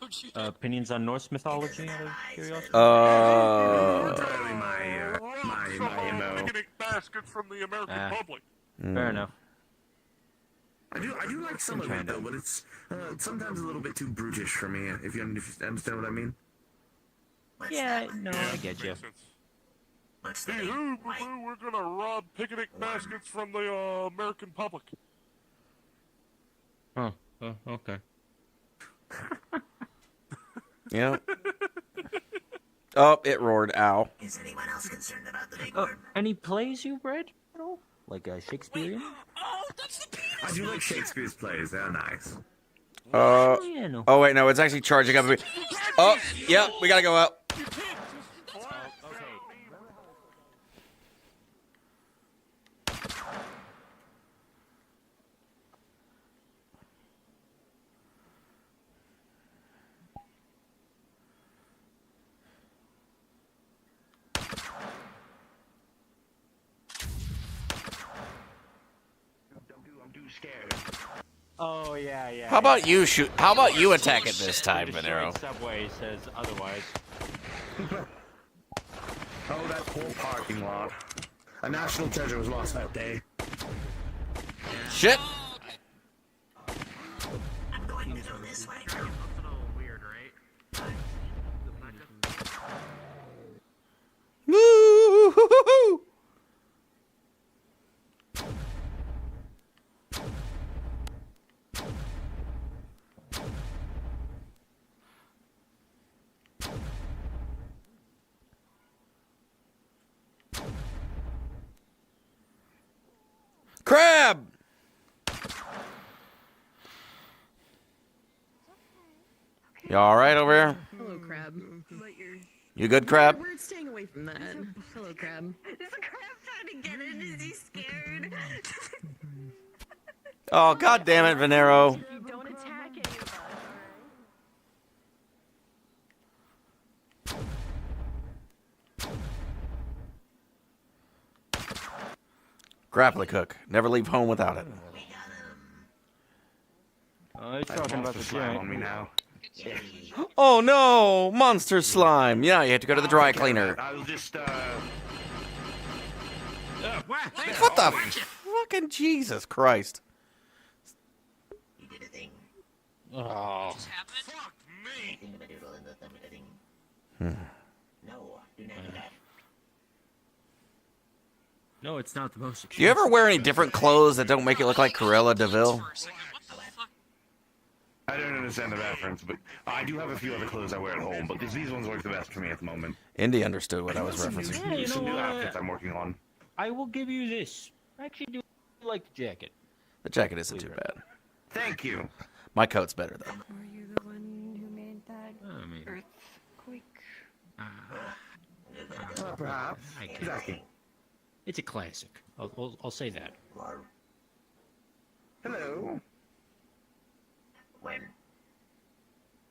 Don't you Opinions on Norse mythology, out of curiosity? Entirely my MO. Picnic baskets from the American public. Fair enough. I do like some of it though, but it's sometimes a little bit too brutish for me. If you understand what I mean. Yeah, no, I get you. Hey, we're gonna rob picnic baskets from the American public. Oh, okay. Yeah. Oh, it roared. Ow. Is anyone else concerned about the big worm? Any plays you've read at all? Like Shakespearean? Oh, that's the penis. I do like Shakespeare's plays. They're nice. Oh wait, no, it's actually charging up. Oh, yeah, we gotta go up. Oh yeah, yeah. How about you shoot? How about you attack it this time, Venero? Subway says otherwise. Oh, that whole parking lot. A national treasure was lost that day. Shit. I'm going to go this way. That's a little weird, right? Woo-hoo-hoo-hoo. Crab! You alright over here? Hello, Crab. You good, Crab? We're staying away from that. Hello, Crab. Is the crab trying to get in? Is he scared? Oh, god damn it, Venero. Don't attack any of us, Grappling hook. Never leave home without it. Oh, he's talking about the giant. on me now. Oh no! Monster slime! Yeah, you have to go to the dry cleaner. I'll just, What the fucking Jesus Christ? Oh. No, it's not the most. Do you ever wear any different clothes that don't make it look like Cruella DeVille? I don't understand the reference, but I do have a few other clothes I wear at home, but these ones work the best for me at the moment. Indy understood what I was referencing. Yeah, you Some know new what? outfits I'm working on. I will give you this. I actually do like the jacket. The jacket isn't too bad. Thank you. My coat's better though. Were you the one who made that earthquake? Perhaps. I guess. It's a classic. I'll say that. Hello. When?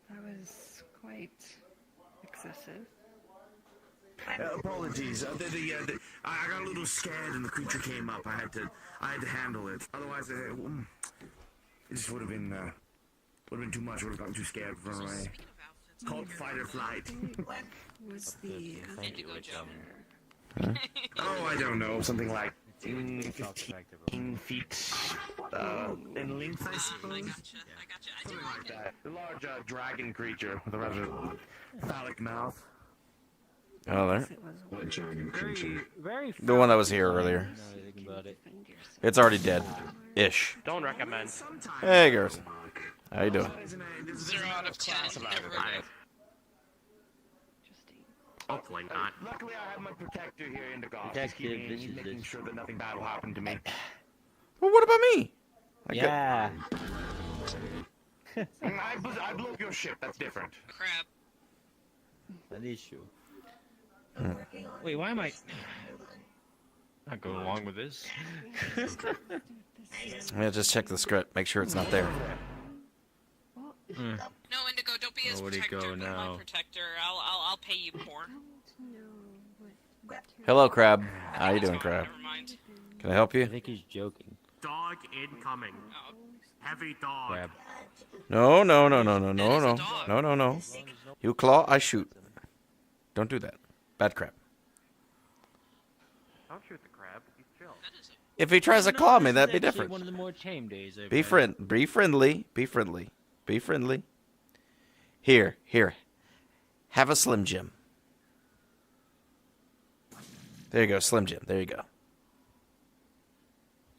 That was quite excessive. Apologies. I got a little scared and the creature came up. I had to handle it. Otherwise, it just would have been too much. Would have gotten too scared to run away. It's called fight or flight. Was the Oh, I don't know. Something like 15 feet in length, I suppose. Something like that. A large dragon creature with a rather phallic mouth. Oh, there. What dragon creature? Very. The one that was here earlier. It's already dead. Ish. Don't recommend. Hey, girls. How you doing? 0 out of 10. Never heard of. Hopefully not. Luckily, I have my protector here in the goth. Protective, He's making sure that nothing bad will happen to me. Well, what about me? Yeah. I blew up your ship. That's different. Crap. That is true. Wait, why am I not going along with this? Yeah, just check the script. Make sure it's not there. No, Indigo, don't be his Where'd he protector. go Be now? my protector. I'll pay you more. Hello, Crab. How you doing, Crab? Never mind. Can I help you? I think he's joking. Dog incoming. Heavy dog. Crab. No, no, no, no, no, no, no, no, no, no. You claw, I shoot. Don't do that. Bad crab. Don't shoot the crab. He's chill. If he tries to claw me, that'd be different. One of the more tame days. Be friendly. Be friendly. Be friendly. Be friendly. Here. Have a Slim Jim. There you go, Slim Jim. There you go.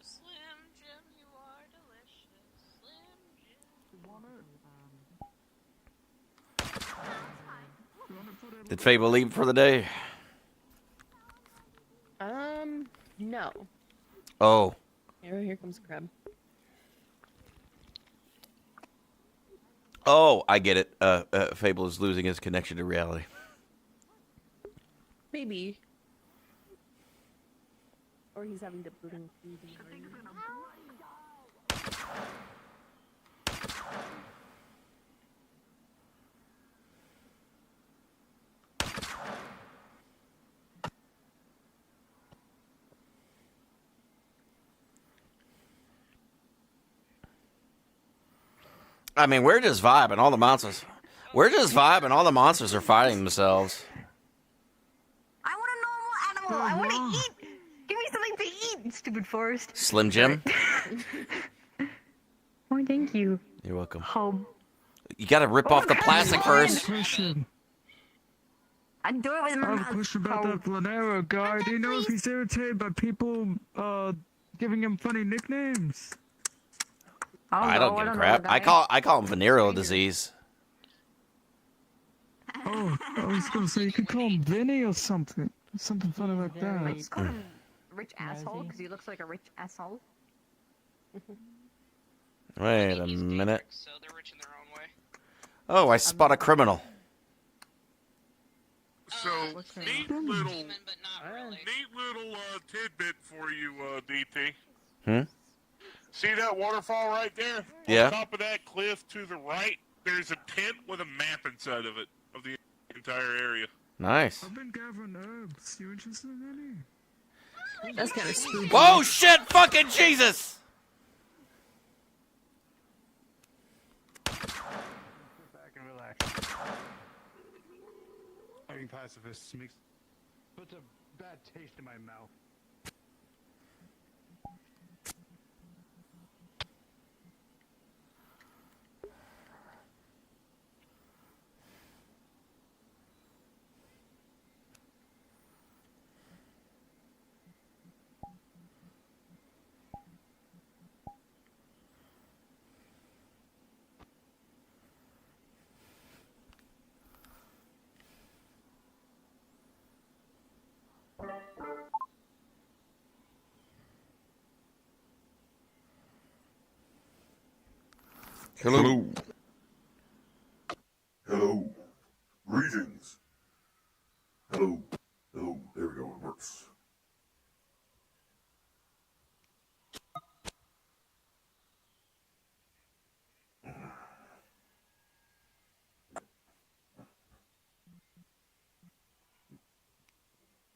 Slim Jim, you are delicious. Slim Jim. Did Fable leave for the day? No. Oh. Here comes Crab. Oh, I get it. Fable is losing his connection to reality. Maybe. Or he's having to boot him through the I mean, we're just vibing. All the monsters. We're just vibing. All the monsters are fighting themselves. I want a normal animal. I want to eat. Give me something to eat, stupid forest. Slim Jim. Oh, thank you. You're welcome. Home. You got to rip off the plastic first. I do it with I my have a mouth. question about that Planero guy. Do you know if he's irritated by people giving him funny nicknames? I don't give a crap. I call him venereal disease. Oh, I was gonna say you could call him Vinny or something. Something funny like that. Just call him rich asshole because he looks like a rich asshole. Wait a minute. Oh, I spot a criminal. So, neat little tidbit for you, DT. See that waterfall right there? Yeah. On top of that cliff to the right, there's a tent with a map inside of it, of the entire area. Nice. I've been gathering herbs. You interested in any? That's kind of spooky. Whoa, shit, fucking Jesus! Sit back and relax. Having pacifists puts a bad taste in my mouth. Hello. Hello. Greetings. Hello. Hello. There we go. It works.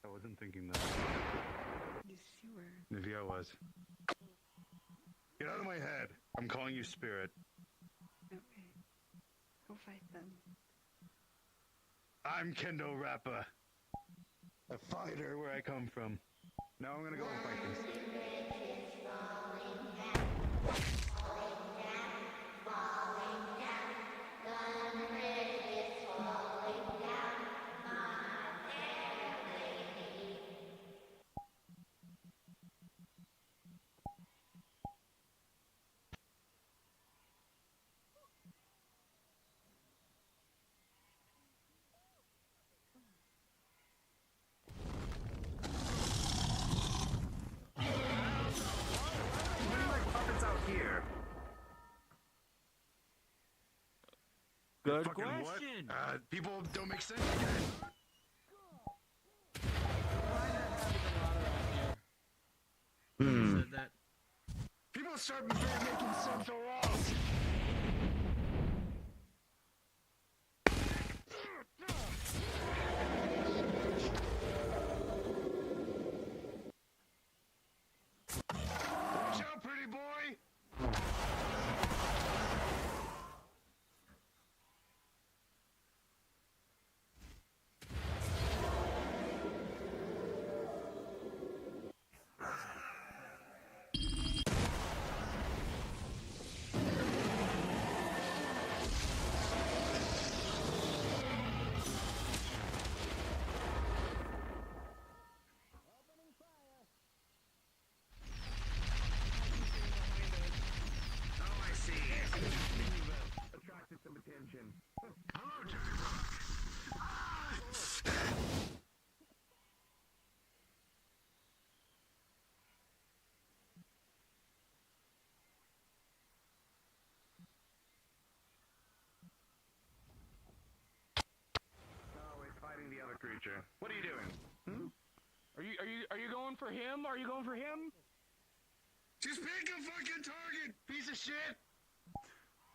I wasn't thinking that. Yes, you were. Maybe I was. Get out of my head. I'm calling you spirit. Okay. Go fight them. I'm Kendo Rappa. A fighter where I come from. Now I'm gonna go and fight this. Good Fucking question. what? People don't make sense again. Said that. People start making sense or else. Watch out, pretty boy. creature. What are you doing? Hmm? Are you going for him? Are you going for him? Just pick a fucking target, piece of shit!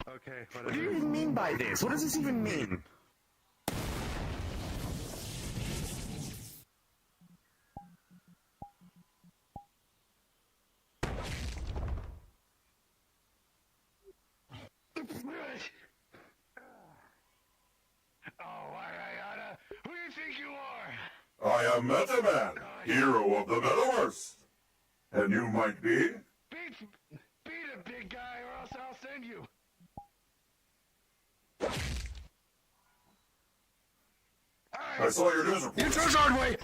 Okay, whatever. What do you even mean by this? What does this even mean? Oh, Ayana, who do you think you are? I am Metaman, hero of the Metaverse. And you might be? Beat a big guy or else I'll send you. I saw your news report. You chose hard way!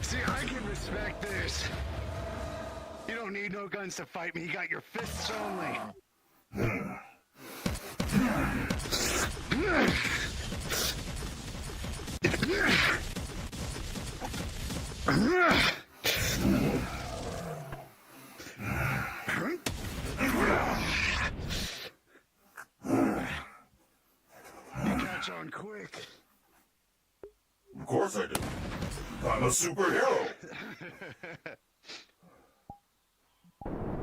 See, I can respect this. You don't need no guns to fight me. You got your fists only. You catch on quick. Of course I do. I'm a superhero.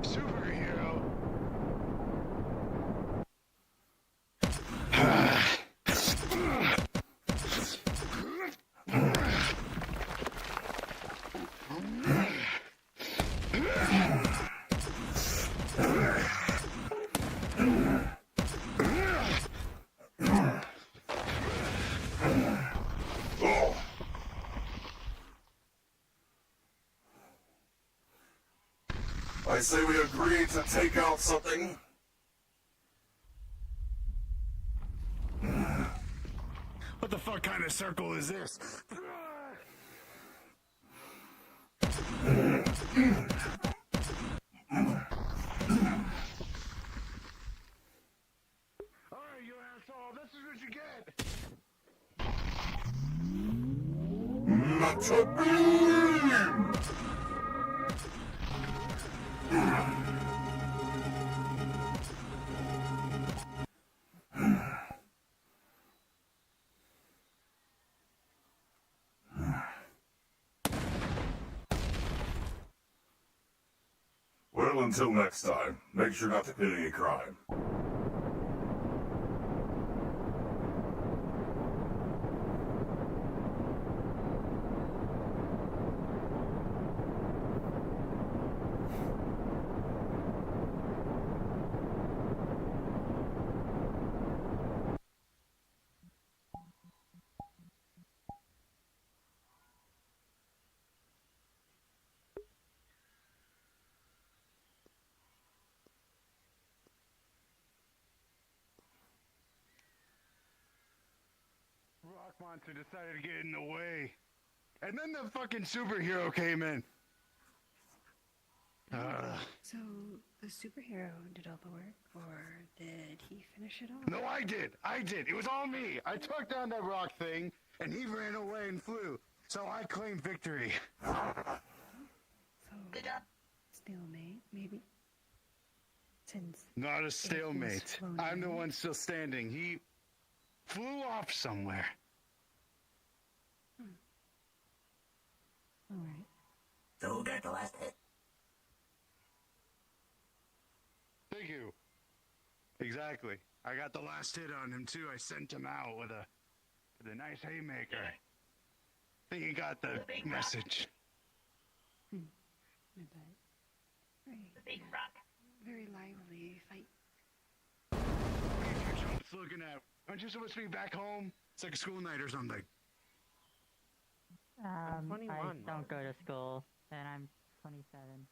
Superhero? I say we agree to take out something. What the fuck kind of circle is this? Alright, you asshole, this is what you get! Meta beam! Well, until next time, make sure not to commit any crime. Rock monster decided to get in the way. And then the fucking superhero came in. So, the superhero did all the work, or did he finish it off? No, I did. It was all me. I took down that rock thing, and he ran away and flew. So I claim victory. So, stalemate, maybe? Since Not a it stalemate. was flown I'm the away. one still standing. He flew off somewhere. Alright. So who got the last hit? Thank you. Exactly. I got the last hit on him too. I sent him out with a nice haymaker. Think he got the message. I bet. Very lively fight. What's looking at? Aren't you supposed to be back home? It's like a school night or something. I don't go to school, and I'm 27.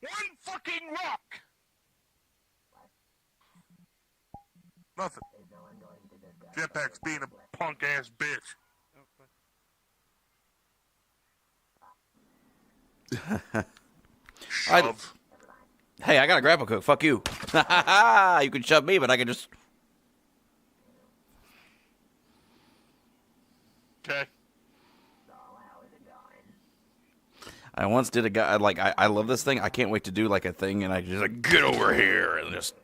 One fucking rock! Nothing. Jetpack's being a punk ass bitch. Hey, I got a grapple hook. Fuck you. You can shove me, but I can just. Okay. I once did a guy like I love this thing. I can't wait to do like a thing, and I just like get over here and just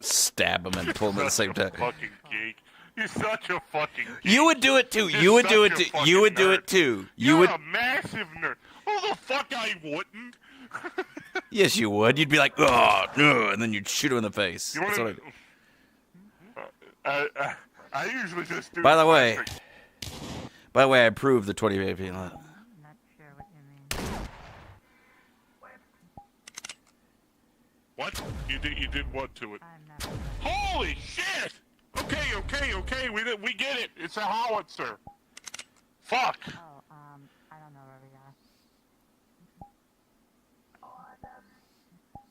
stab him and pull him at the same time. Fucking geek. You're such a fucking geek. You would do it too. You would do it too. You would do it too. You You're would. a massive nerd. Oh, the fuck I wouldn't. Yes, you would. You'd be like, oh, no, and then you'd shoot him in the face. You That's wanna, what I do. I usually just do. By the way, I approved the 2018. What? You did what to it? Holy shit! Okay. We get it. It's a howitzer. Fuck. Oh, I don't know where we are.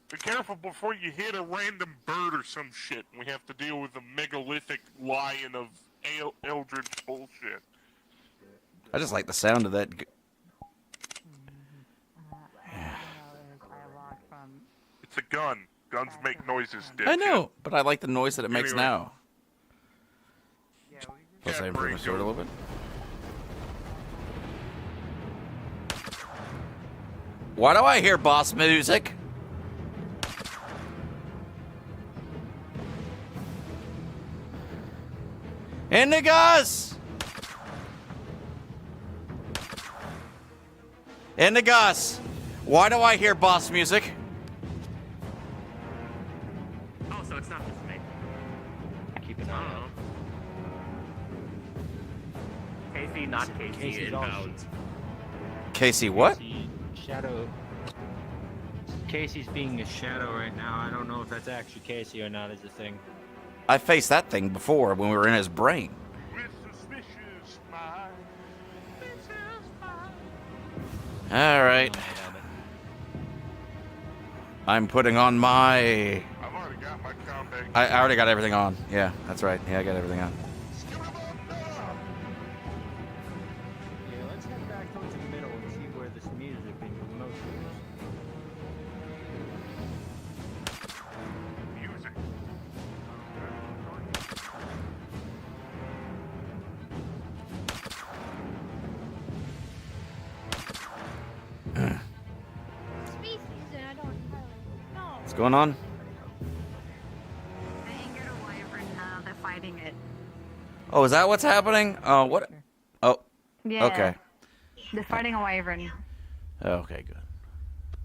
Be careful before you hit a random bird or some shit. We have to deal with the megalithic lion of Eldritch bullshit. I just like the sound of that. It's a gun. Guns make noises, dipshit. I know, but I like the noise that it makes Anyway. now. Plus, I improved my sword a little bit. Why do I hear boss music? Indigas! Indigas! Why do I hear boss music? Oh, so it's not just me. Keep an eye on. Casey, not Casey, Casey's inbound. Casey, what? Casey, shadow. Casey's being a shadow right now. I don't know if that's actually Casey or not. Is the thing. I faced that thing before when we were in his brain. All right. I'm putting on my. I've already got my combat. I already got everything on. Yeah, that's right. Yeah, I got everything on. Yeah, let's head back towards the middle and see where this music is most Music. Species, and I don't know. What's going on? I angered a wyvern, they're fighting it. Oh, is that what's happening? Oh, what? Oh, Yeah. okay. They're fighting a wyvern. Okay, good.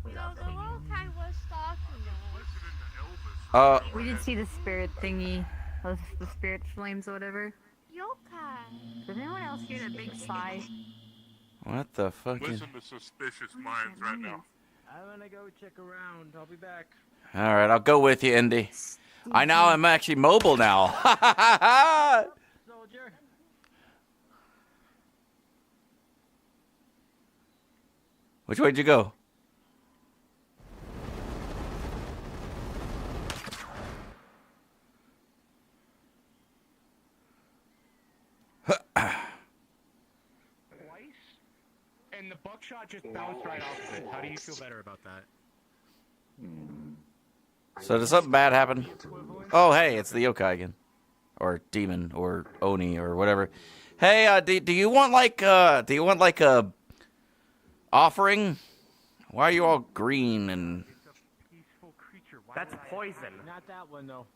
So the little guy was stalking us. We did see the spirit thingy, the spirit flames or whatever. Yokai. Does anyone else hear that big sigh? What the fucking? Listen to suspicious minds right now. I'm gonna go check around. I'll be back. All right, I'll go with you, Indy. I now am actually mobile now. Soldier. Which way'd you go? And the buckshot just bounced right off of it. How do you feel better about that? So does something bad happen? Oh, hey, it's the yokai again, or demon, or oni, or whatever. Hey, do you want like a offering? Why are you all green and? That's poison. Not that one though.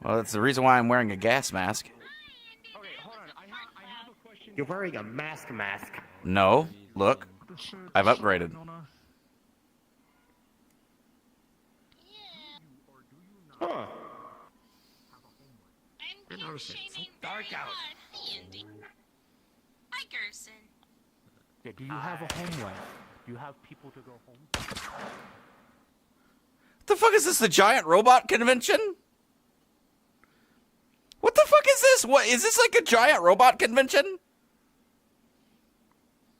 Well, that's the reason why I'm wearing a gas mask. Okay, hold on. I have a question. You're wearing a mask. No, look, I've upgraded. Huh. I'm noticing. It's so dark out. Hey, Indy. Hi, Gerson. Yeah, do you have a home life? Do you have people to go home? What the fuck is this? The giant robot convention? What the fuck is this? What is this, like a giant robot convention?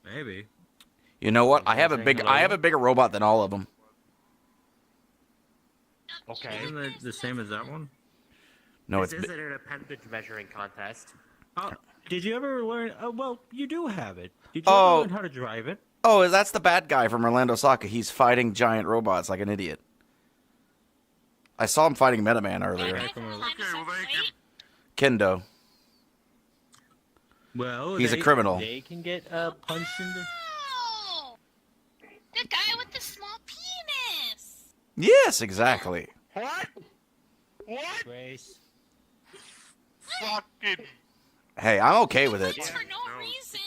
Maybe. You know what? I have a bigger robot than all of them. Okay. Isn't it the same as that one? No, This it's isn't an appendage measuring contest. Oh, did you ever learn? Well, you do have it. Did you Oh. ever learn how to drive it? Oh, that's the bad guy from Orlando Soccer. He's fighting giant robots like an idiot. I saw him fighting Meta Man earlier. Okay, well, they can. Kendo. Well, He's a criminal. They can get punched in the. Oh! The guy with the small penis! Yes, exactly. What? What? Grace. Fucking. Hey, I'm okay with it. It's for no reason.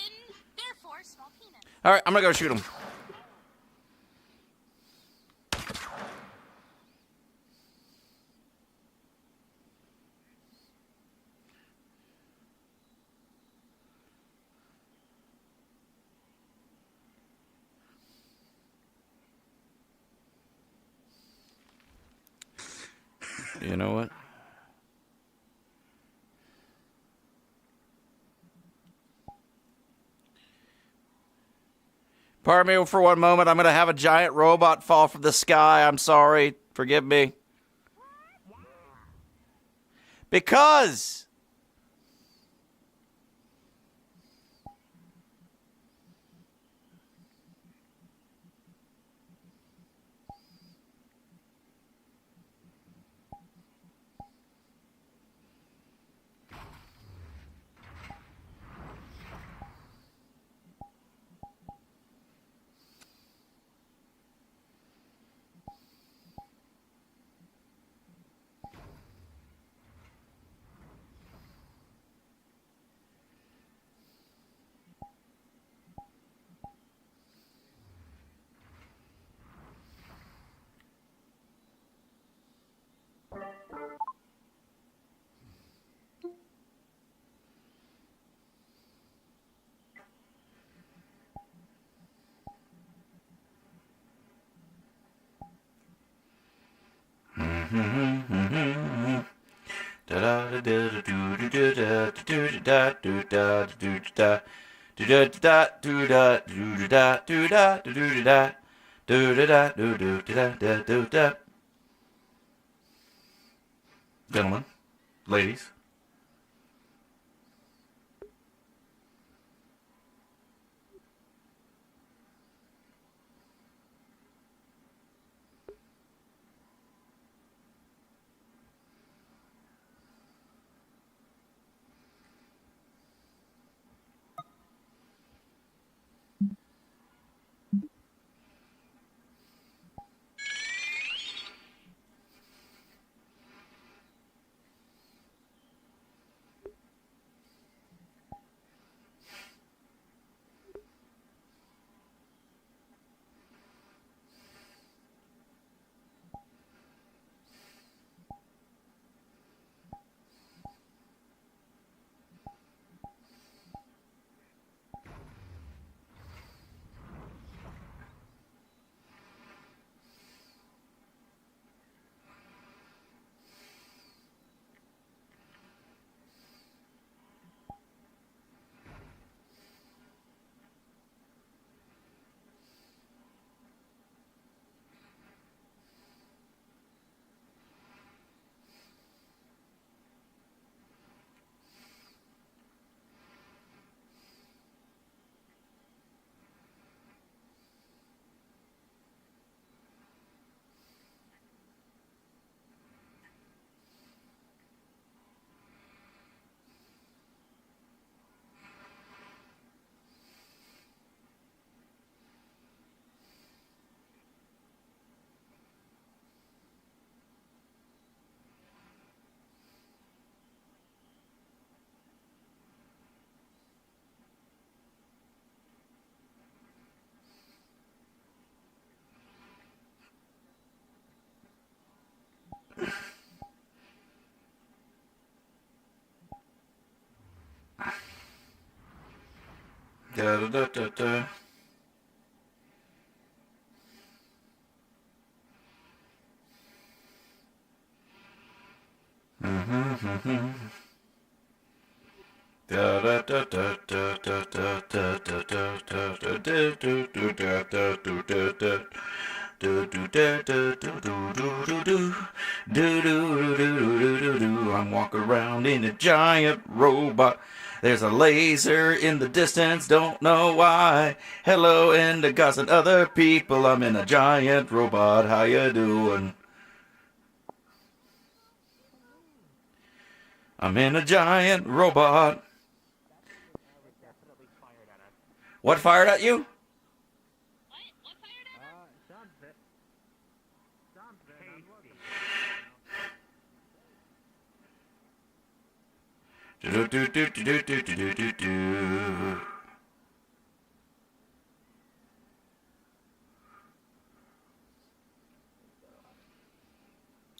Therefore, small penis. All right, I'm gonna go shoot him. You know what? Pardon me for one moment. I'm going to have a giant robot fall from the sky. I'm sorry. Forgive me. Because... Gentlemen, ladies. Da-da-da-da-da. I'm walking around in a giant robot. There's a laser in the distance, don't know why. Hello, Indigots and other people. I'm in a giant robot. How you doing? I'm in a giant robot. What fired at you?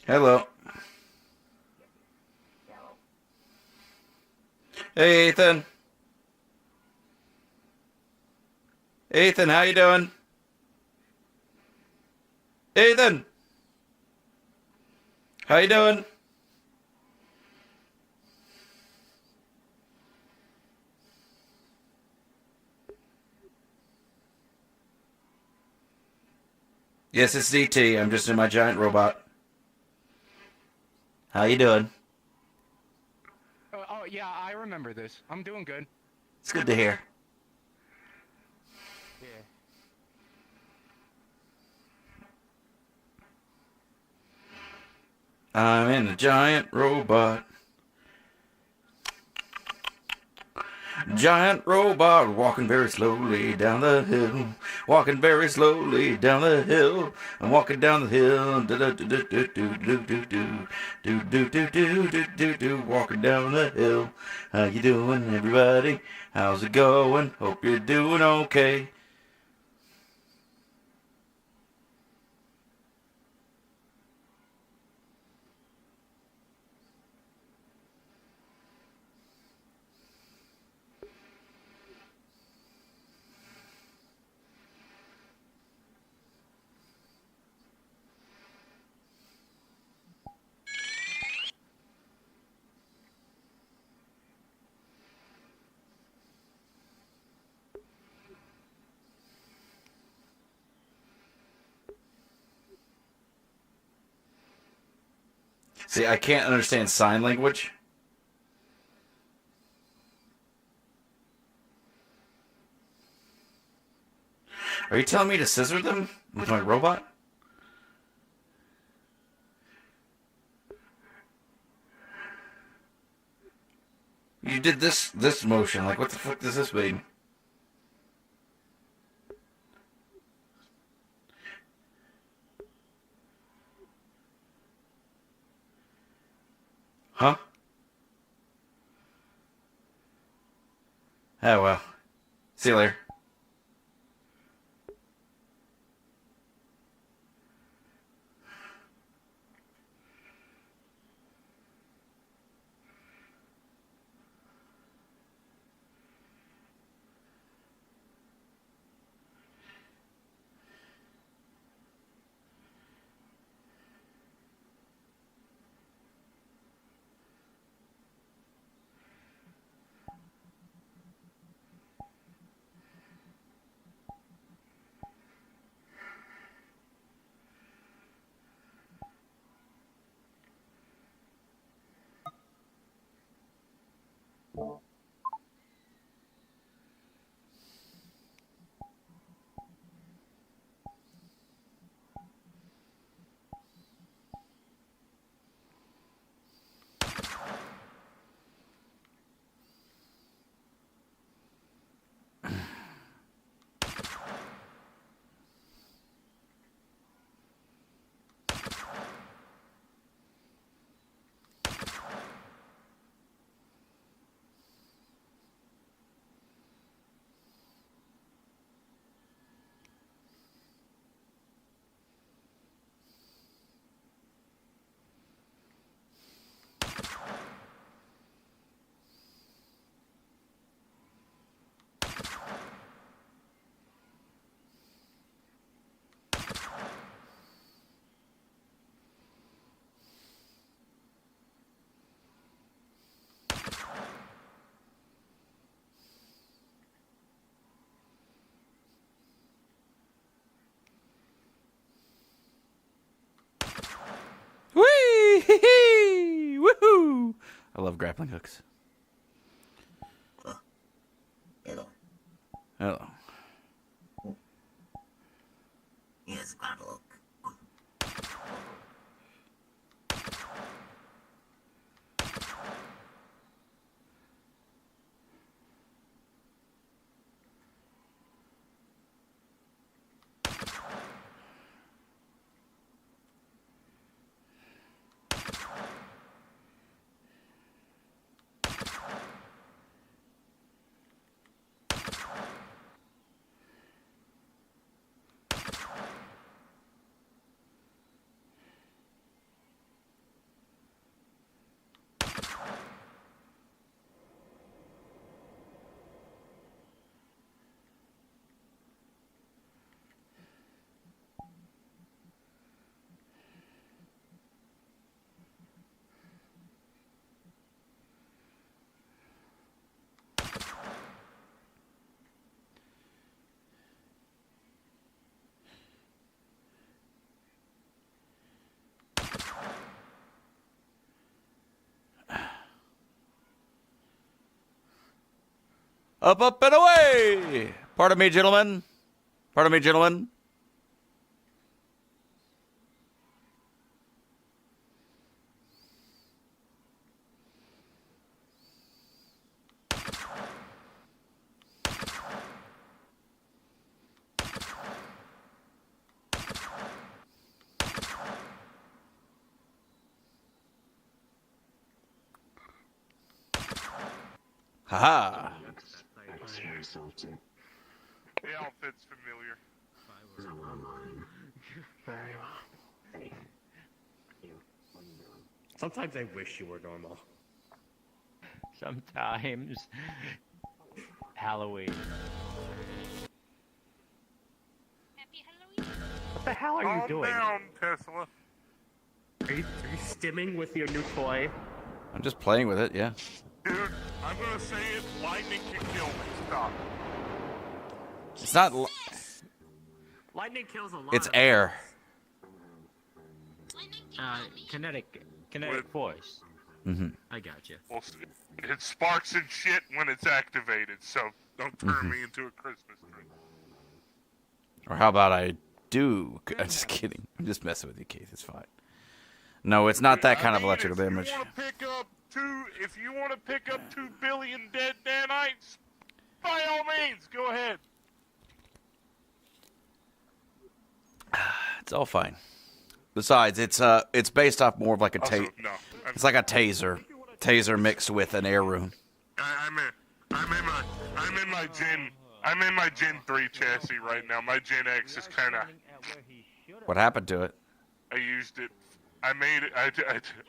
Hello. Hey, Ethan. Ethan, how you doing? Ethan. How you doing? Yes, it's DT. I'm just in my giant robot. How you doing? Oh, yeah, I remember this. I'm doing good. It's good to hear. Yeah. I'm in a giant robot. Giant robot walking very slowly down the hill. Walking very slowly down the hill. I'm walking down the hill. Do. Walking down the hill. How you doing, everybody? How's it going? Hope you're doing okay. See, I can't understand sign language. Are you telling me to scissor them with my robot? You did this motion. Like, what the fuck does this mean? Huh? Oh, well. See you later. I love grappling hooks. Hello. Hello. Yes, grapple hook. Up, up, and away! Pardon me, gentlemen. Pardon me, gentlemen. Haha. The outfit's familiar. Sometimes I wish you were normal. Sometimes. Halloween. What the hell are you doing? Calm down, Tesla. Are you stimming with your new toy? I'm just playing with it, yeah. Dude, I'm gonna say it. Lightning can kill me. Stop. It's not. Lightning kills a lot. It's air. Kinetic force. Mm-hmm. I got you. Well, it sparks and shit when it's activated, so don't turn me into a Christmas tree. Or how about I do? I'm just kidding. I'm just messing with you, Keith. It's fine. No, it's not that kind of electrical damage. If you want to pick up 2 billion dead nanites, by all means, go ahead. It's all fine. Besides, it's based off more of like a Also, no, it's like a taser mixed with an air rune. I'm in my Gen 3 chassis right now. My Gen X is kind of. What happened to it? I used it. I made it.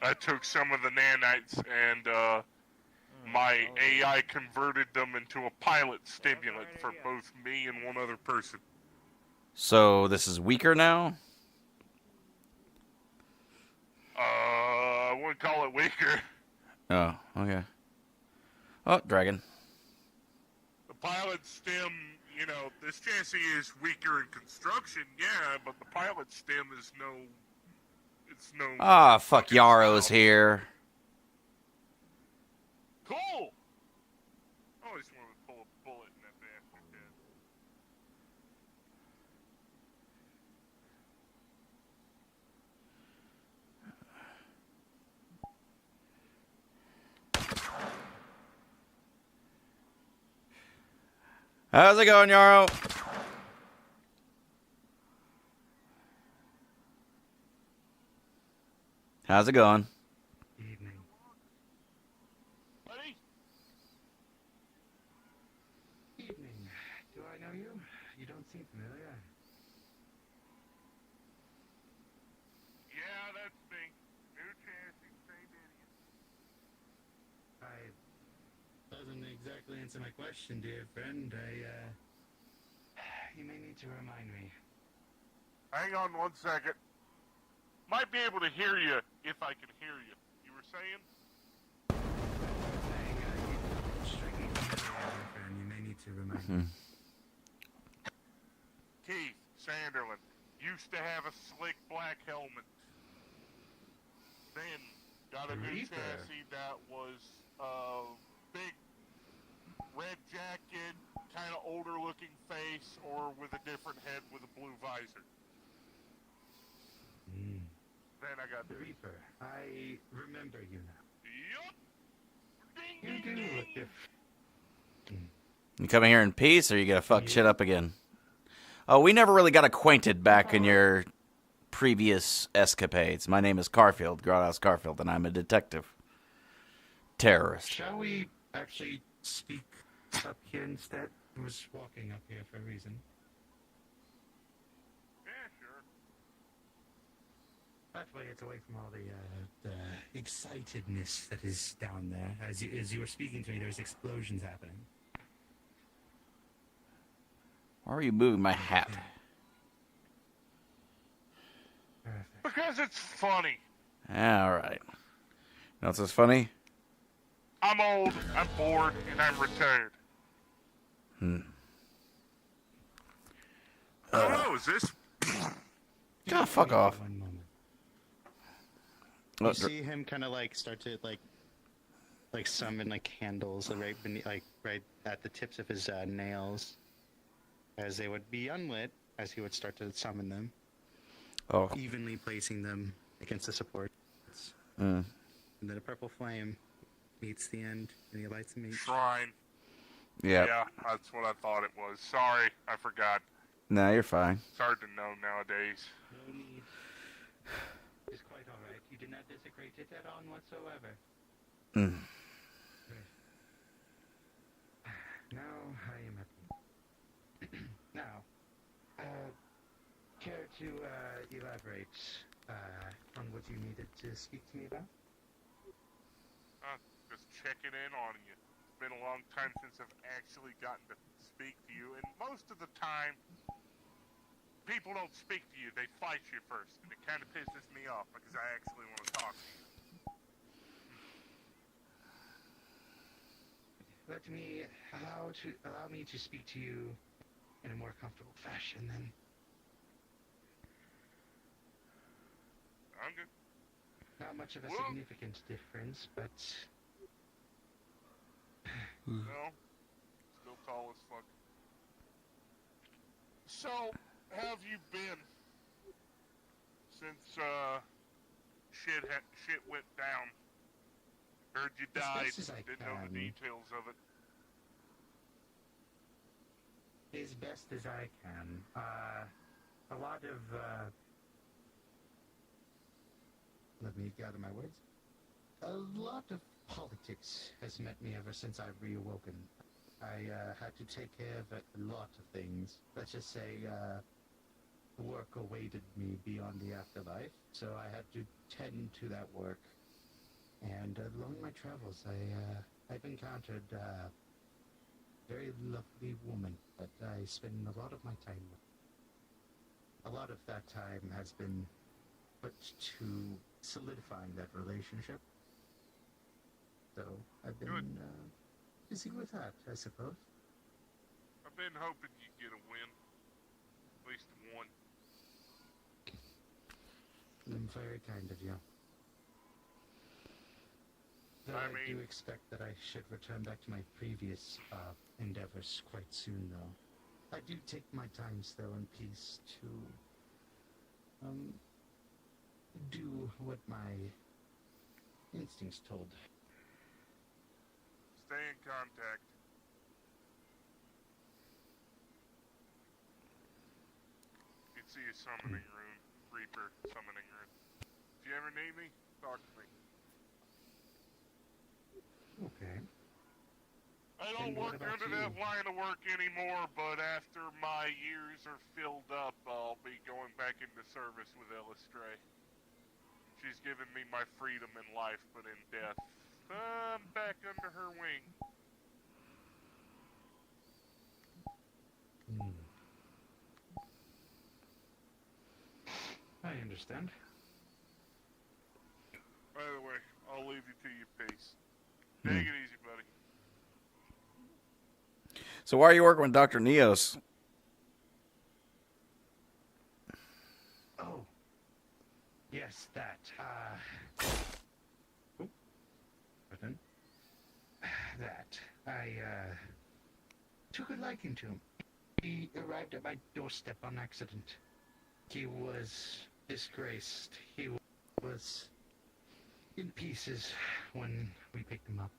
I took some of the nanites and my AI converted them into a pilot stimulant for both me and one other person. So this is weaker now? I wouldn't call it weaker. Oh, okay. Oh, dragon. The pilot stem, you know, this chassis is weaker in construction, yeah, but the pilot stem is no. It's no. Ah, fuck, Yarrow's here. Cool! I always wanted to pull a bullet in that bastard's head. How's it going, Yarrow? How's it going? Evening. Buddy? Evening. Do I know you? You don't seem familiar. Yeah, that's me. New chassis, same idiot. Doesn't exactly answer my question, dear friend. You may need to remind me. Hang on 1 second. Might be able to hear you if I can hear you. You were saying? Strikingly familiar, my friend. You may need to remind me. Keith Sanderland used to have a slick black helmet. Then Got a new Reaper. chassis that was big red jacket, kind of older looking face, or with a different head with a blue visor. Then I got The Reaper. I remember you now. Yup. You do look different. You coming here in peace, or you gonna fuck shit up again? Oh, we never really got acquainted back in your previous escapades. My name is Garfield, Grothaus Garfield, and I'm a detective. Terrorist. Shall we actually speak up here instead? I was walking up here for a reason. Yeah, sure. That way it's away from all the excitedness that is down there. As you were speaking to me, there's explosions happening. Why are you moving my hat? Because it's funny. All right. You know what's so funny? I'm old, I'm bored, and I'm retired. Oh, is this? God, fuck off. You see him kind of like start to like summon like candles right beneath, like right at the tips of his nails, as they would be unlit as he would start to summon them. Oh. Evenly placing them against the supports. Mm. And then a purple flame meets the end, and he lights them each. Shrine. Yeah. Yeah, that's what I thought it was. Sorry, I forgot. No, you're fine. It's hard to know nowadays. No need. It's quite alright. You did not desecrate it at all whatsoever. Mm. Now I am happy. Now, care to elaborate on what you needed to speak to me about? Just checking in on you. It's been a long time since I've actually gotten to speak to you, and most of the time, people don't speak to you. They fight you first, and it kind of pisses me off because I actually want to talk to you. Allow me to speak to you in a more comfortable fashion then. I'm good. Not much of a Well, significant difference, but no, still tall as fuck. So, have you been since shit went down? Heard you As died. best as I Didn't know the can. details of it. as best as I can. A lot of let me gather my words. A lot of politics has met me ever since I've reawoken. I had to take care of a lot of things. Let's just say work awaited me beyond the afterlife, so I had to tend to that work. And along my travels, I've encountered a very lovely woman that I spend a lot of my time with. A lot of that time has been put to solidifying that relationship. So I've been busy with that, I suppose. I've been hoping you'd get a win. At least one. Very kind of you. Though I do expect that I should return back to my previous endeavors quite soon, though. I do take my time still in peace to do what my instincts told. Stay in contact. You can see a summoning room. Reaper summoning room. If you ever need me, talk to me. Okay. I don't work under that line of work anymore, but after my years are filled up, I'll be going back into service with Illustray. She's given me my freedom in life, but in death, I'm back under her wing. I understand. By the way, I'll leave you to your pace. Take it easy, buddy. So why are you working with Dr. Neos? Oh. Yes, that. that. I took a liking to him. He arrived at my doorstep on accident. He was disgraced. He was in pieces when we picked him up.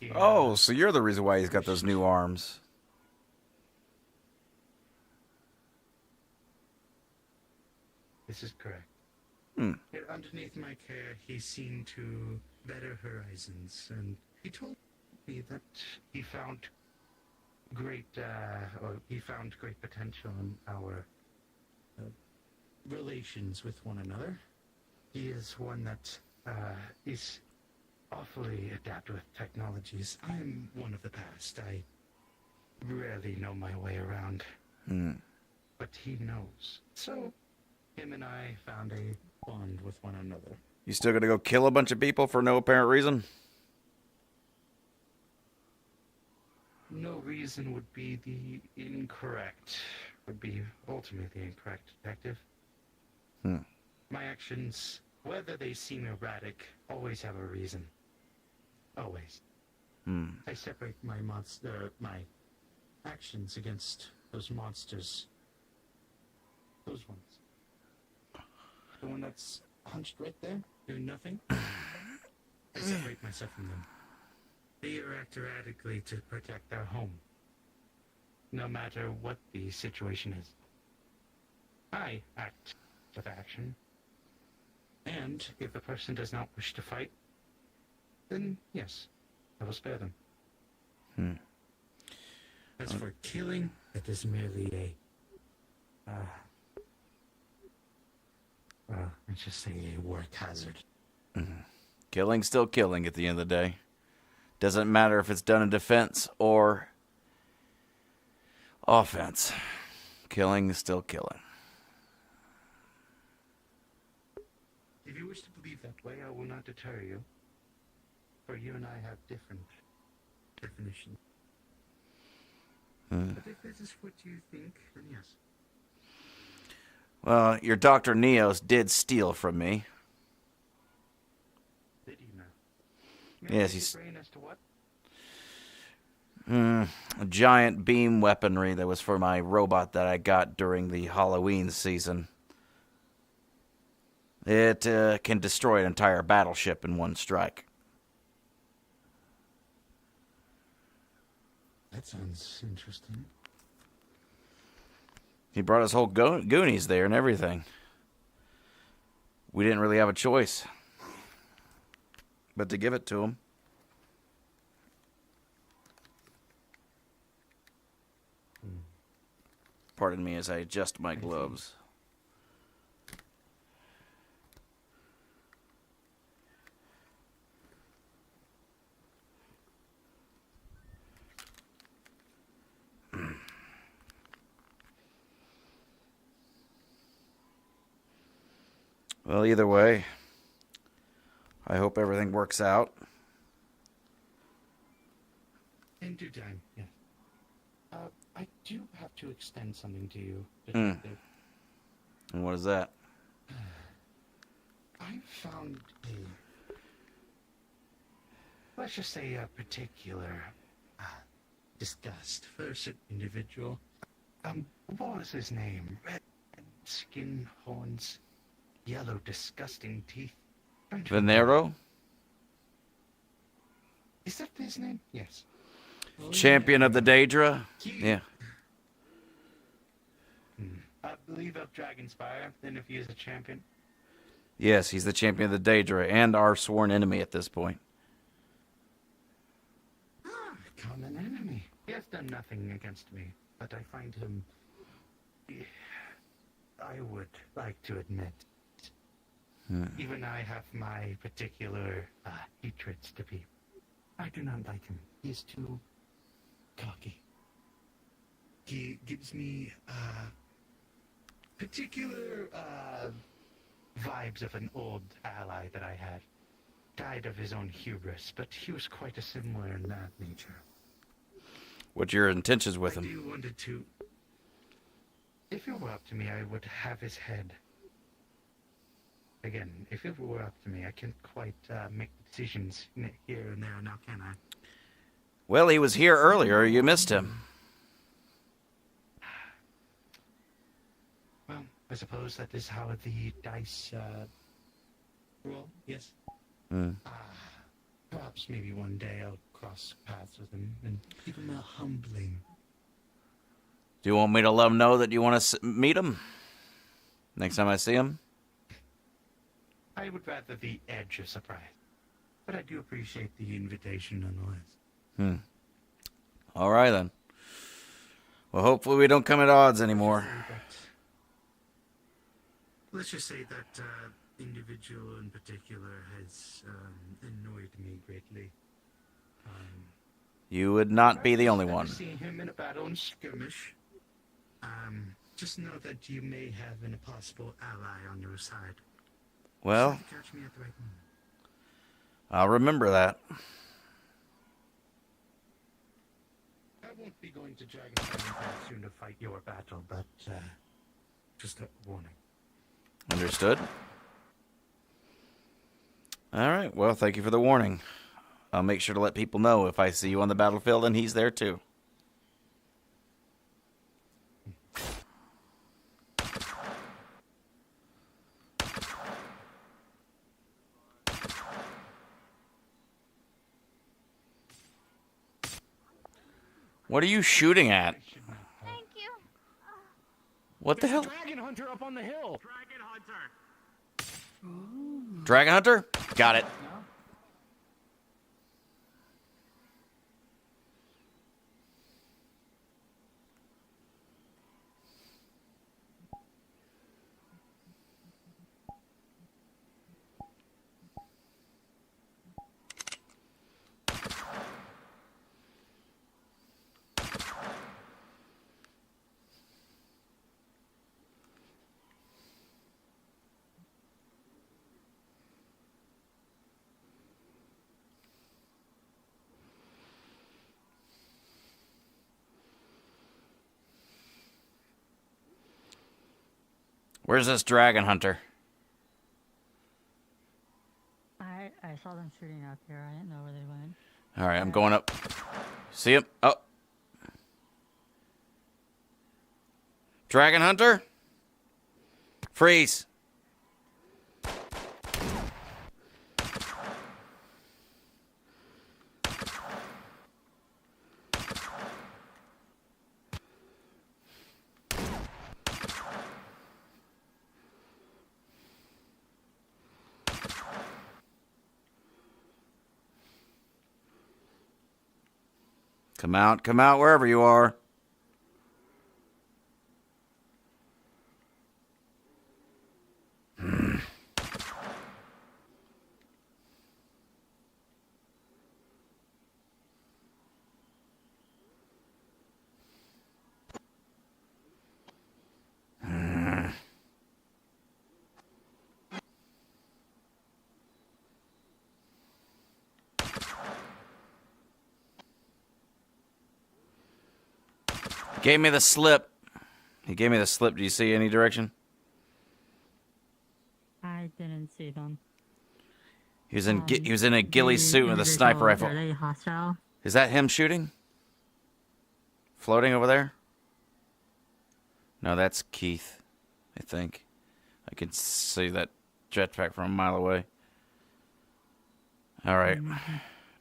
He, Oh, so you're the reason why he's got those new arms. This is correct. Hmm. Yet underneath my care, he seemed to better horizons, and he told me that he found great potential in our relations with one another. He is one that is awfully adept with technologies. I'm one of the past. I rarely know my way around. But he knows. So, him and I found a bond with one another. You still gonna go kill a bunch of people for no apparent reason? No reason would be ultimately incorrect, Detective. My actions, whether they seem erratic, always have a reason. Always. I separate my actions against those monsters. Those ones. The one that's hunched right there, doing nothing. I separate myself from them. They act erratically to protect their home, no matter what the situation is. I act with action, and if the person does not wish to fight, then yes, I will spare them. As for killing, it is merely let's just say a work hazard. Killing's still killing at the end of the day. Doesn't matter if it's done in defense or offense. Killing is still killing. If you wish to believe that way, I will not deter you. For you and I have different definitions. But if this is what you think, then yes. Well, your Dr. Neos did steal from me. Did he now? Yes, he's... As to what? A giant beam weaponry that was for my robot that I got during the Halloween season. It can destroy an entire battleship in one strike. That sounds interesting. He brought his whole Goonies there and everything. We didn't really have a choice but to give it to him. Pardon me as I adjust my gloves. Well, either way, I hope everything works out. In due time, yes. I do have to extend something to you, Detective. And what is that? I found let's just say a particular disgust for a certain individual. What was his name? Red skin, horns, yellow, disgusting teeth. Venero? Is that his name? Yes. Champion of the Daedra? Yeah. I believe of Dragonspire, then if he is a champion. Yes, he's the champion of the Daedra and our sworn enemy at this point. Common enemy. He has done nothing against me, but I find him... I would like to admit, even I have my particular hatreds to people. I do not like him. He's too cocky. He gives me particular vibes of an old ally that I had. Died of his own hubris, but he was quite a similar in that nature. What's your intentions with him? I do wanted to... If it were up to me, I would have his head. Again, if it were up to me, I can't quite make decisions here and there now, can I? Well, he was here earlier. You missed him. Well, I suppose that is how the dice roll. Yes. Perhaps maybe one day I'll cross paths with him and give him a humbling. Do you want me to let him know that you want to meet him next time I see him? I would rather the edge of surprise, but I do appreciate the invitation nonetheless. All right, then. Well, hopefully we don't come at odds anymore. Let's just say that individual in particular has annoyed me greatly. You would not be the only one. I've seen him in a battle and skirmish. Just know that you may have an possible ally on your side. Well, Just catch me at the right moment. I'll remember that. I won't be going to Dragonfire anytime soon to fight your battle, but just a warning. Understood. All right. Well, thank you for the warning. I'll make sure to let people know if I see you on the battlefield and he's there too. What are you shooting at? Thank you. What the hell? Dragon Hunter up on the hill. Dragon Hunter. Dragon Hunter? Got it. Where's this Dragon Hunter? I saw them shooting out there. I didn't know where they went. All right, I'm going up. See him? Oh. Dragon Hunter? Freeze. Come out wherever you are. Gave me the slip. He gave me the slip. Do you see any direction? I didn't see them. He was in a ghillie suit with a sniper rifle. Are they hostile? Is that him shooting? Floating over there? No, that's Keith, I think. I can see that jetpack from a mile away. All right.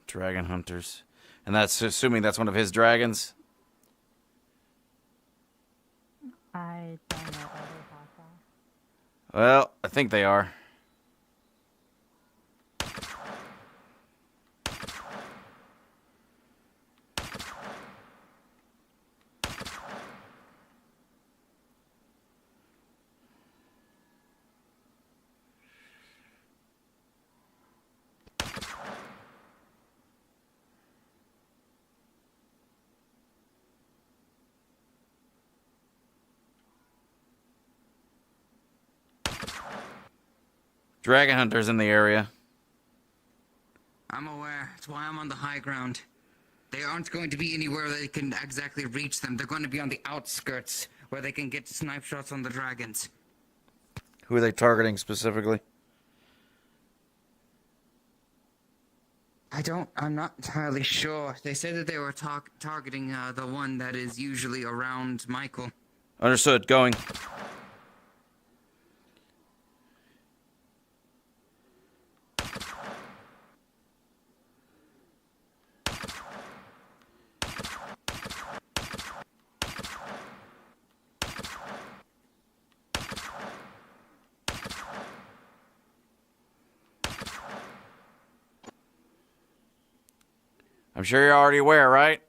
Dragon hunters. And that's assuming that's one of his dragons? I don't know. Are they hostile? Well, I think they are. Dragon hunters in the area. I'm aware. That's why I'm on the high ground. They aren't going to be anywhere they can exactly reach them. They're going to be on the outskirts where they can get snipe shots on the dragons. Who are they targeting specifically? I'm not entirely sure. They said that they were targeting the one that is usually around Michael. Understood. Going. I'm sure you're already aware, right?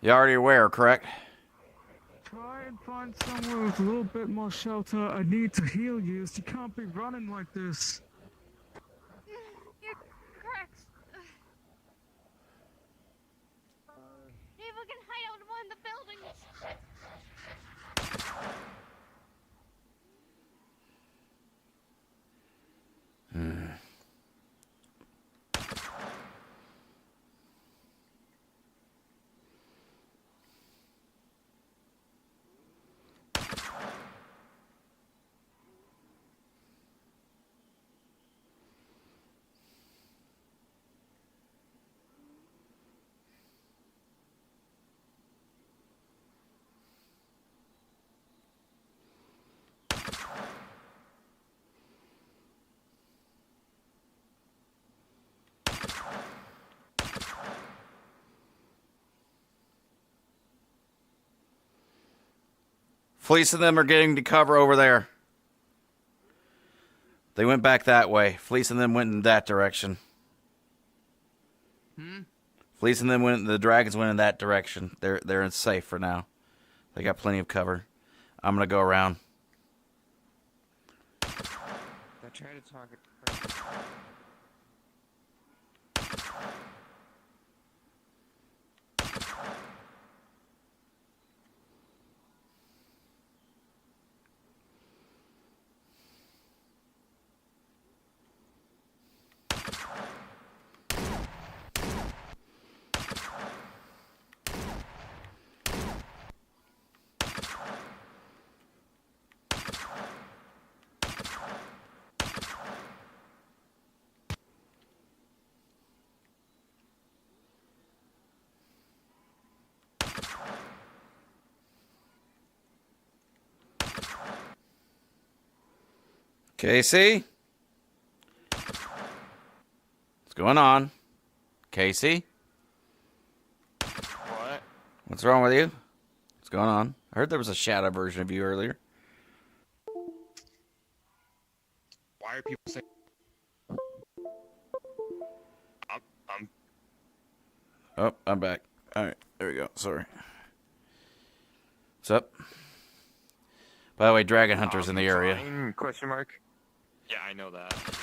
You're already aware, correct? Try and find somewhere with a little bit more shelter. I need to heal you. You can't be running like this. You're correct. Maybe we can hide out in one of the buildings. Fleece and them are getting to cover over there. They went back that way. Fleece and them went in that direction. Fleece and them went. The dragons went in that direction. They're in safe for now. They got plenty of cover. I'm gonna go around. They try to target. Casey? What's going on? Casey? What? What's wrong with you? What's going on? I heard there was a shadow version of you earlier. Why are people saying? I'm Oh, I'm back. All right, there we go. Sorry. What's up? By the way, Dragon Hunter's in the area. fine, question mark. Yeah, I know that. I was just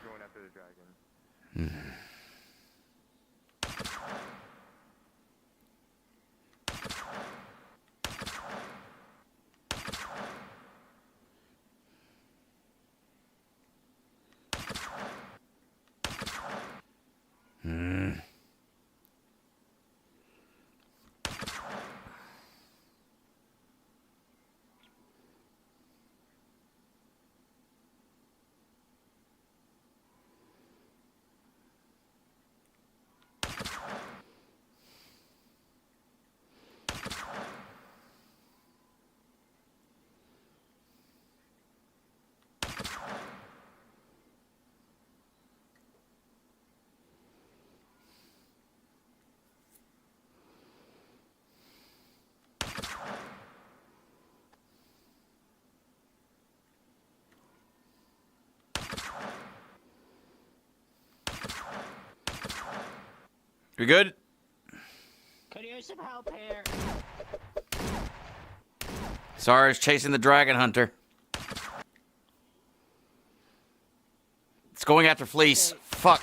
going after the dragon. You good? Could use some help here. Sarah's chasing the Dragon Hunter. It's going after Fleece. Fuck.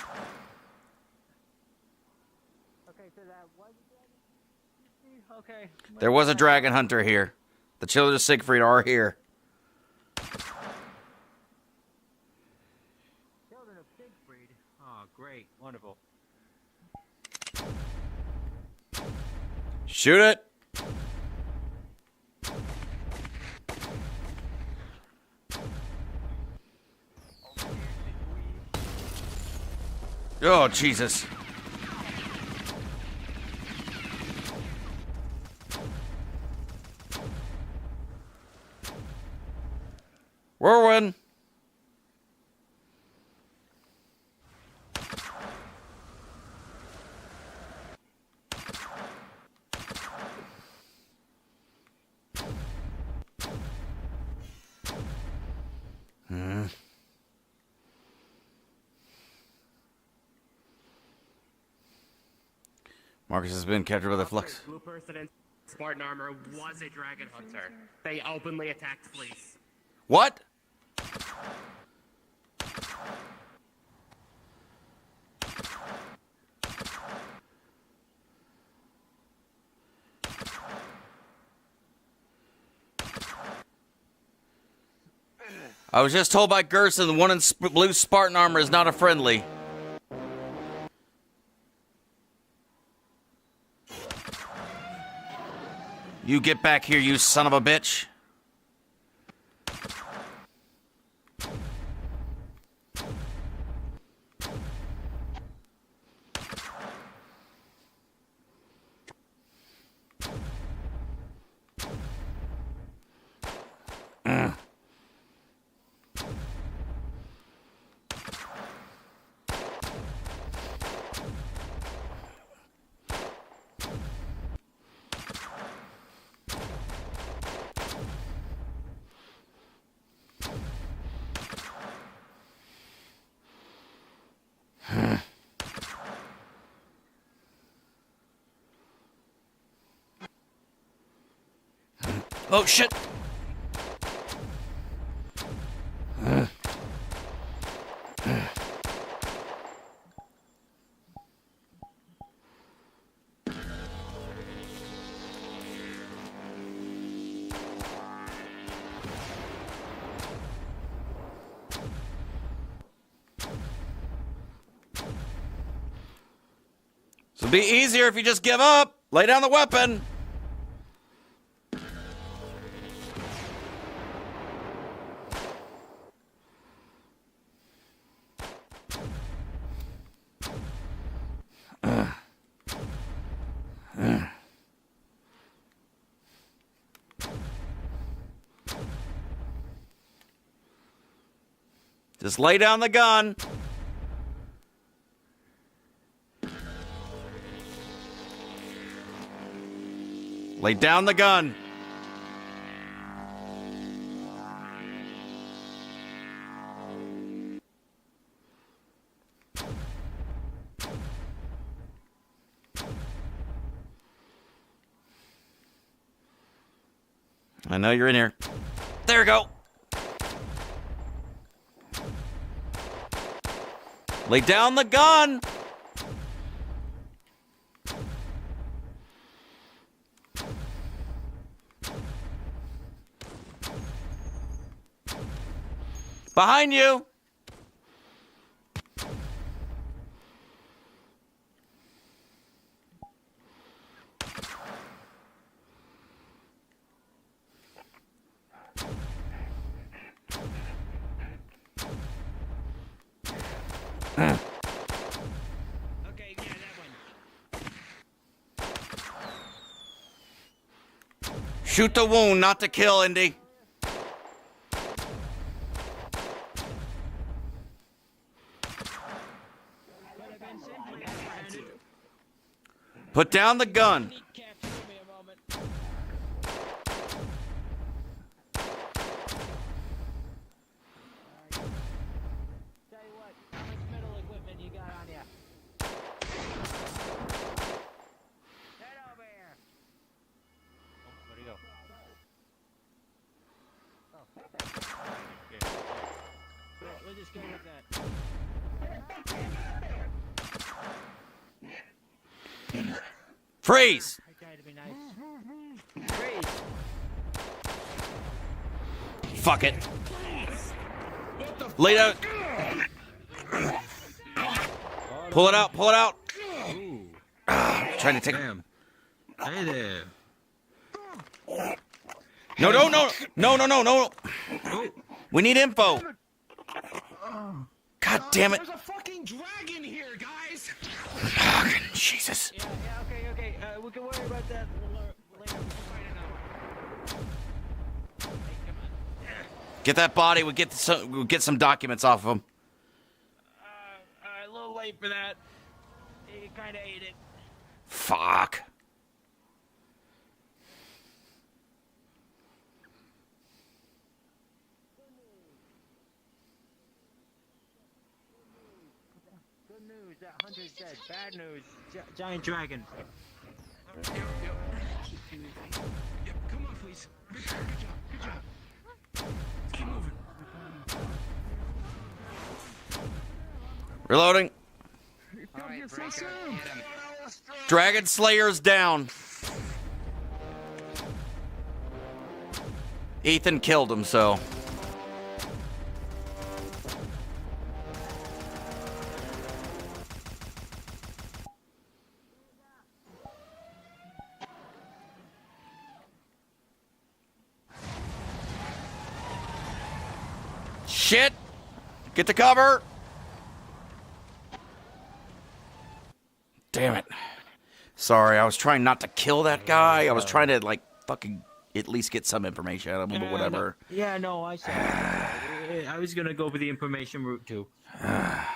Okay, so that was a dragon. Okay. There was a Dragon Hunter here. The children of Siegfried are here. Children of Siegfried. Oh, great. Wonderful. Shoot it. Oh, Jesus. Whirlwind. Marcus has been captured by the flux. Blue person in Spartan armor was a dragon hunter. They openly attacked fleas. What? I was just told by Gerson the one in blue Spartan armor is not a friendly. You get back here, you son of a bitch. Oh, shit. So it'd be easier if you just give up. Lay down the weapon. Just lay down the gun. Lay down the gun. I know you're in here. There we go. Lay down the gun. Behind you. Shoot the wound, not to kill, Indy. Put down the gun. Freeze! Fuck it. Lay down. Pull it out, pull it out. Trying to take him. Hey there. No, no, no, no, no, no, no. We need info. God damn it. There's a fucking dragon here, guys. Fucking Jesus. Yeah, okay. We can worry about that later. We'll find another one. Hey, come on. Get that body. We'll get some documents off of him. A little late for that. He kind of ate it. Fuck. Good news, that hunter's dead. Bad news, giant dragon. Yep. Come on, please. Good job. Keep moving. Reloading. Alright, Breaker, hit him. Dragon Slayer's down. Ethan killed him, so. Shit! Get to cover! Damn it. Sorry, I was trying not to kill that guy. I was trying to, like, fucking at least get some information out of him, but whatever. No, I saw it. I was gonna go for the information route, too. I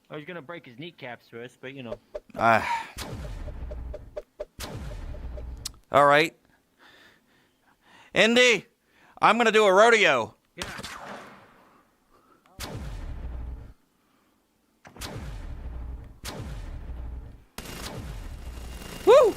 was gonna break his kneecaps first, but, you know. All right. Indy, I'm gonna do a rodeo. Yeah. Woo!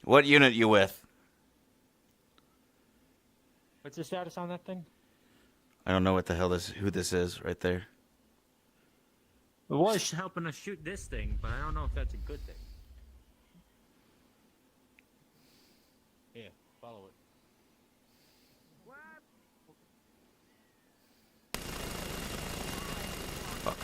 What unit you with? What's the status on that thing? I don't know what the hell who this is right there. It was helping us shoot this thing, but I don't know if that's a good thing. Yeah, follow it. Fuck.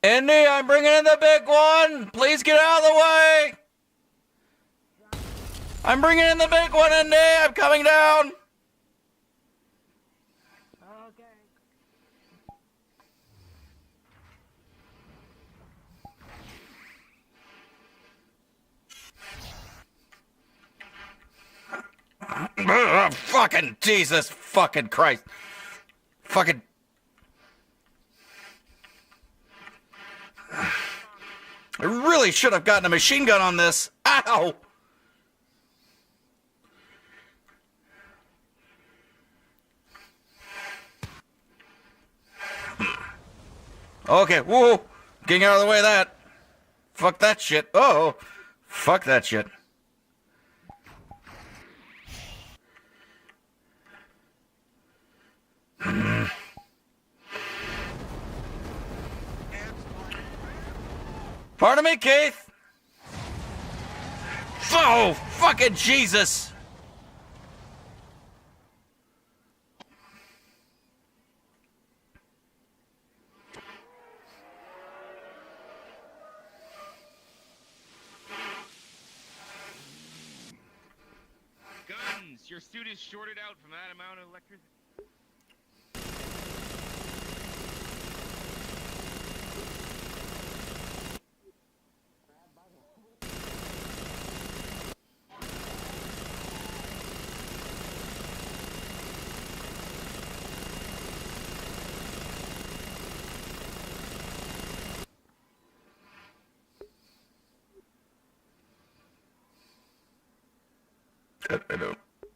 Indy, I'm bringing in the big one. Please get out of the way. I'm bringing in the big one, Indy. I'm coming down. Fucking Jesus fucking Christ. Fucking. I really should have gotten a machine gun on this. Ow! Okay, whoa! Getting out of the way of that. Fuck that shit. Oh, fuck that shit. Pardon me, Keith. Oh, fucking Jesus. Your suit is shorted out from that amount of electricity.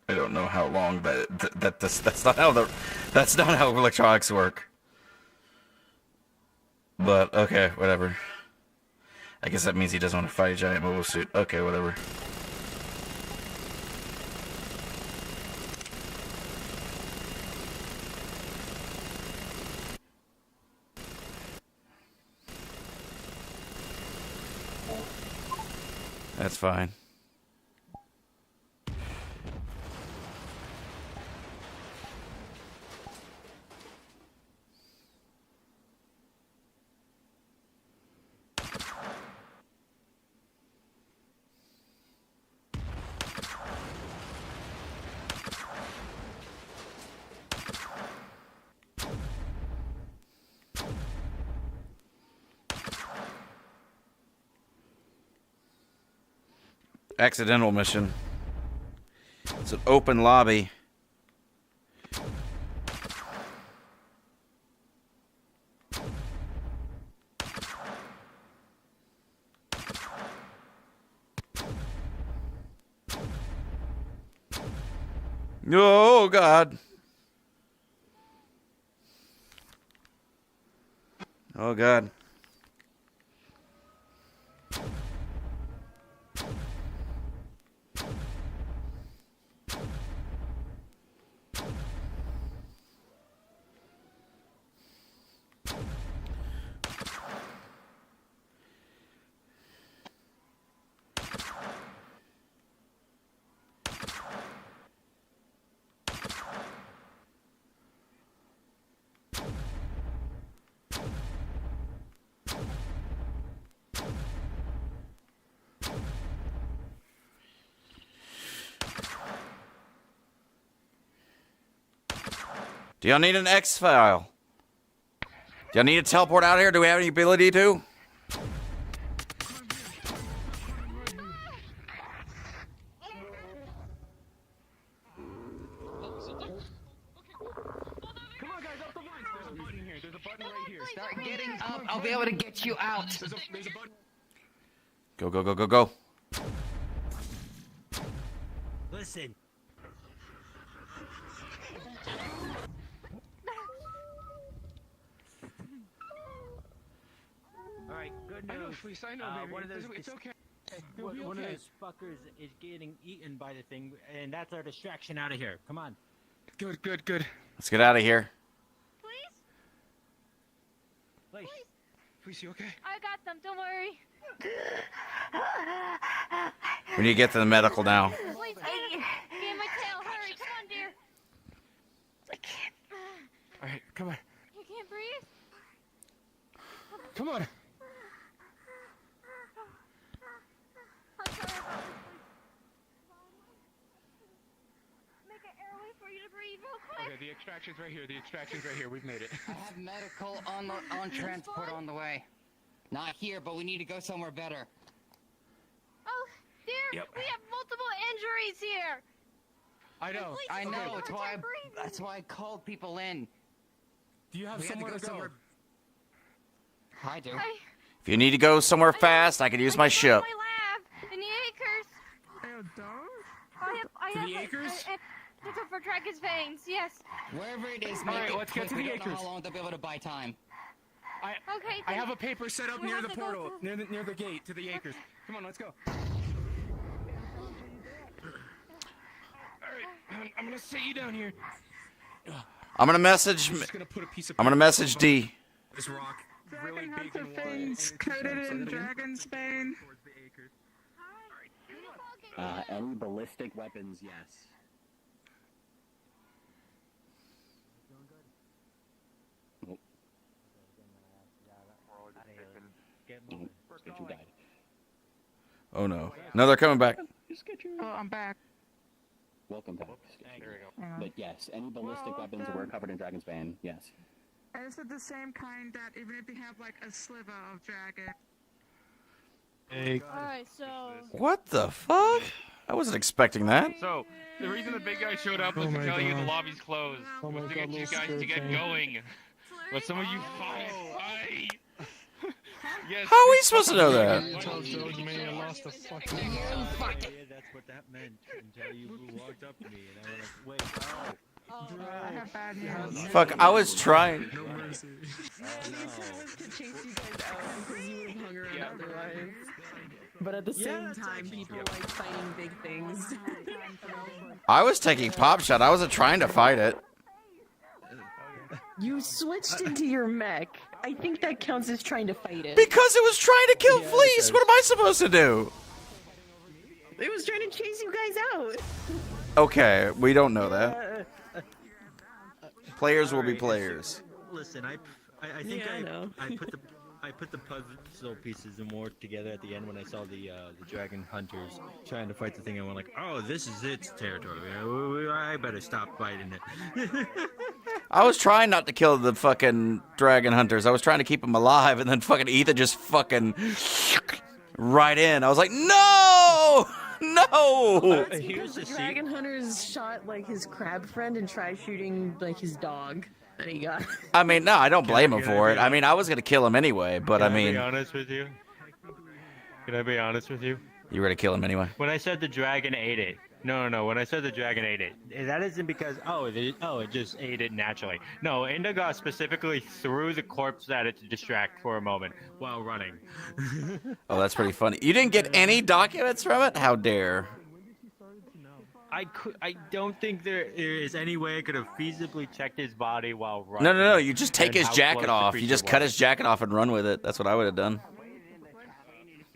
I don't know how long that's not how electronics work. But okay, whatever. I guess that means he doesn't want to fight a giant mobile suit. Okay, whatever. That's fine. Accidental mission. It's an open lobby. Oh, God. Oh, God. Do y'all need an X file? Do y'all need to teleport out here? Do we have any ability to? Start getting up. I'll be able to get you out. Go, go, go, go, go. Listen. Alright, good news. I know, please, I know, baby. One of those It's okay. One of those fuckers is getting eaten by the thing, and that's our distraction out of here. Come on. Good, good, good. Let's get out of here. Please. Please, you okay? I got them, don't worry. We need to get to the medical now. Please, get in my tail, hurry, come on, dear. I can't. Alright, come on. You can't breathe? Come on. I'm sorry about this, please. Make an airway for you to breathe real quick. Okay, the extraction's right here. The extraction's right here. We've made it. I have medical on transport on the way. Not here, but we need to go somewhere better. Oh, dear, Yep. we have multiple injuries here. I know. I Okay. know. That's why I called people in. Do you have We had to somewhere go to go? somewhere- I do. If you need to go somewhere fast, I can use my ship. My lab in the acres. I To have the acres? To go for Dragon's veins, yes. Wherever it is, All make right, it let's get quick. to We the don't know acres. how long they'll be able to buy time. Okay. I have a paper set up we'll near have the to go portal, through- near the gate to the acres. Come on, let's go. Alright, I'm gonna sit you down here. I'm gonna message. I'm just gonna put a piece of I'm gonna paper message above D. This rock, really Dragon big Hunter and wide. Fangs coated in dragon's bane. Any ballistic weapons, yes. Nope. Nope. Get you died. Oh no. No, they're coming back. Oh, I'm back. Welcome back. There we go. But yes, any ballistic weapons were covered in Dragon's Bane. Yes. Is it the same kind that even if you have like a sliver of dragon? Alright, so. What the fuck? I wasn't expecting that. So, the reason the big guy showed up was to tell you the lobby's closed. Was to get you guys to get going. But some of you fight. Yes. How are we supposed to know that? That's what that meant until you walked up to me and I was like, wait, I have bad news. Fuck, I was trying. No mercy. But at the same time, people like fighting big things. I was taking pop shot. I wasn't trying to fight it. You switched into your mech. I think that counts as trying to fight it. Because it was trying to kill Fleece. What am I supposed to do? It was trying to chase you guys out. Okay, we don't know that. Players will be players. Listen, I think I put the puzzle pieces and more together at the end when I saw the dragon hunters trying to fight the thing. I went like, oh, this is its territory. I better stop fighting it. I was trying not to kill the fucking dragon hunters. I was trying to keep them alive, and then fucking Ethan just fucking right in. I was like, no! No! The dragon hunters shot like his crab friend and tried shooting like his dog that he got. I mean, no, I don't blame him for it. I mean, I was gonna kill him anyway, but I mean... Can I be honest with you? Can I be honest with you? You were gonna kill him anyway. When I said the dragon ate it. No. When I said the dragon ate it, that isn't because, it just ate it naturally. No, Indigo specifically threw the corpse at it to distract for a moment while running. Oh, that's pretty funny. You didn't get any documents from it? How dare. I don't think there is any way I could have feasibly checked his body while running. No. You just take and his how jacket close the off. You creature just cut was. his jacket off and run with it. That's what I would have done.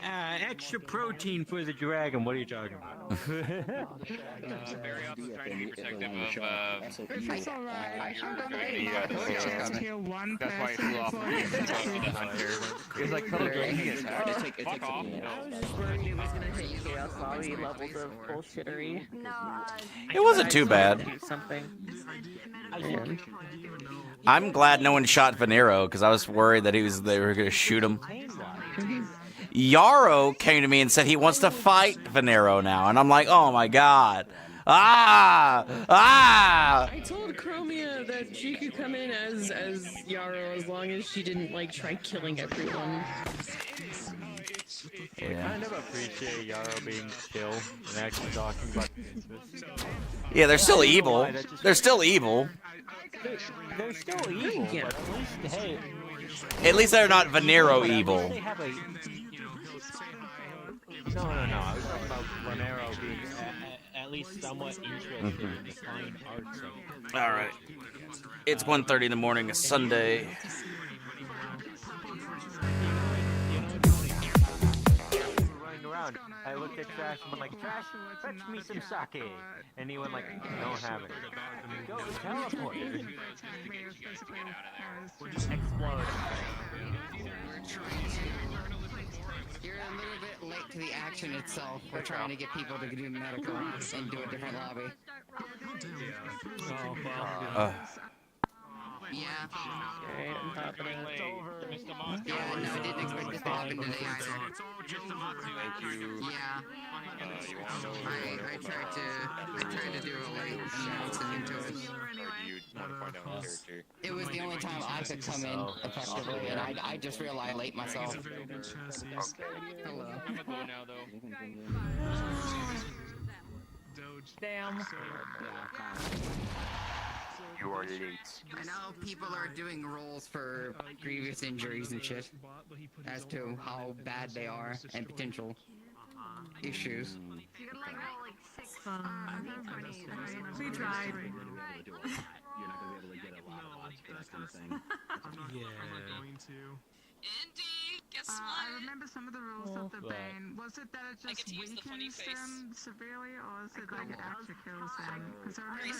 Extra protein for the dragon. What are you talking about? Very often trying to be protective of. It's alright. Just kill one That's why he person flew off the hunter. It was like total dragon attack. Fuck off. I was just worried it was gonna hit Chaos Lobby levels of bullshittery. It wasn't too bad. Do something. I'm glad no one shot Venero because I was worried that they were gonna shoot him. Yarrow came to me and said he wants to fight Venero now, and I'm like, oh my god. I told Chromia that she could come in as Yarrow as long as she didn't like try killing everyone. I kind of appreciate Yarrow being chill and actually talking about the interest. Yeah, they're still evil. They're still evil. They're still evil, but at least, hey... At least they're not Venero evil. No. I was talking about Venero being at least somewhat interested in the fine arts of it. All right. It's 1:30 in the morning, a Sunday. Running around, I looked at Trash and went like, Trash, fetch me some sake. And he went like, don't have it. Go teleport. Explode. You're a little bit late to the action itself. We're trying to get people to do medical and do a different lobby. Yeah. Okay, I'm hopping out. It's over, Mr. Monster. Yeah, no, I didn't expect this to happen today either. Thank you. Yeah. I tried to do a late announcing into it. You want to find out my character? It was the only time I could come in effectively, and I just realized late myself. Hello. I'm gonna go now, though. Damn. You are late. I know people are doing rolls for grievous injuries and shit as to how bad they are and potential issues. We tried. Indy, guess what? I remember some of the rules of the Bane. Was it that it just weakens them severely, or is it like it actually kills them? Because I remember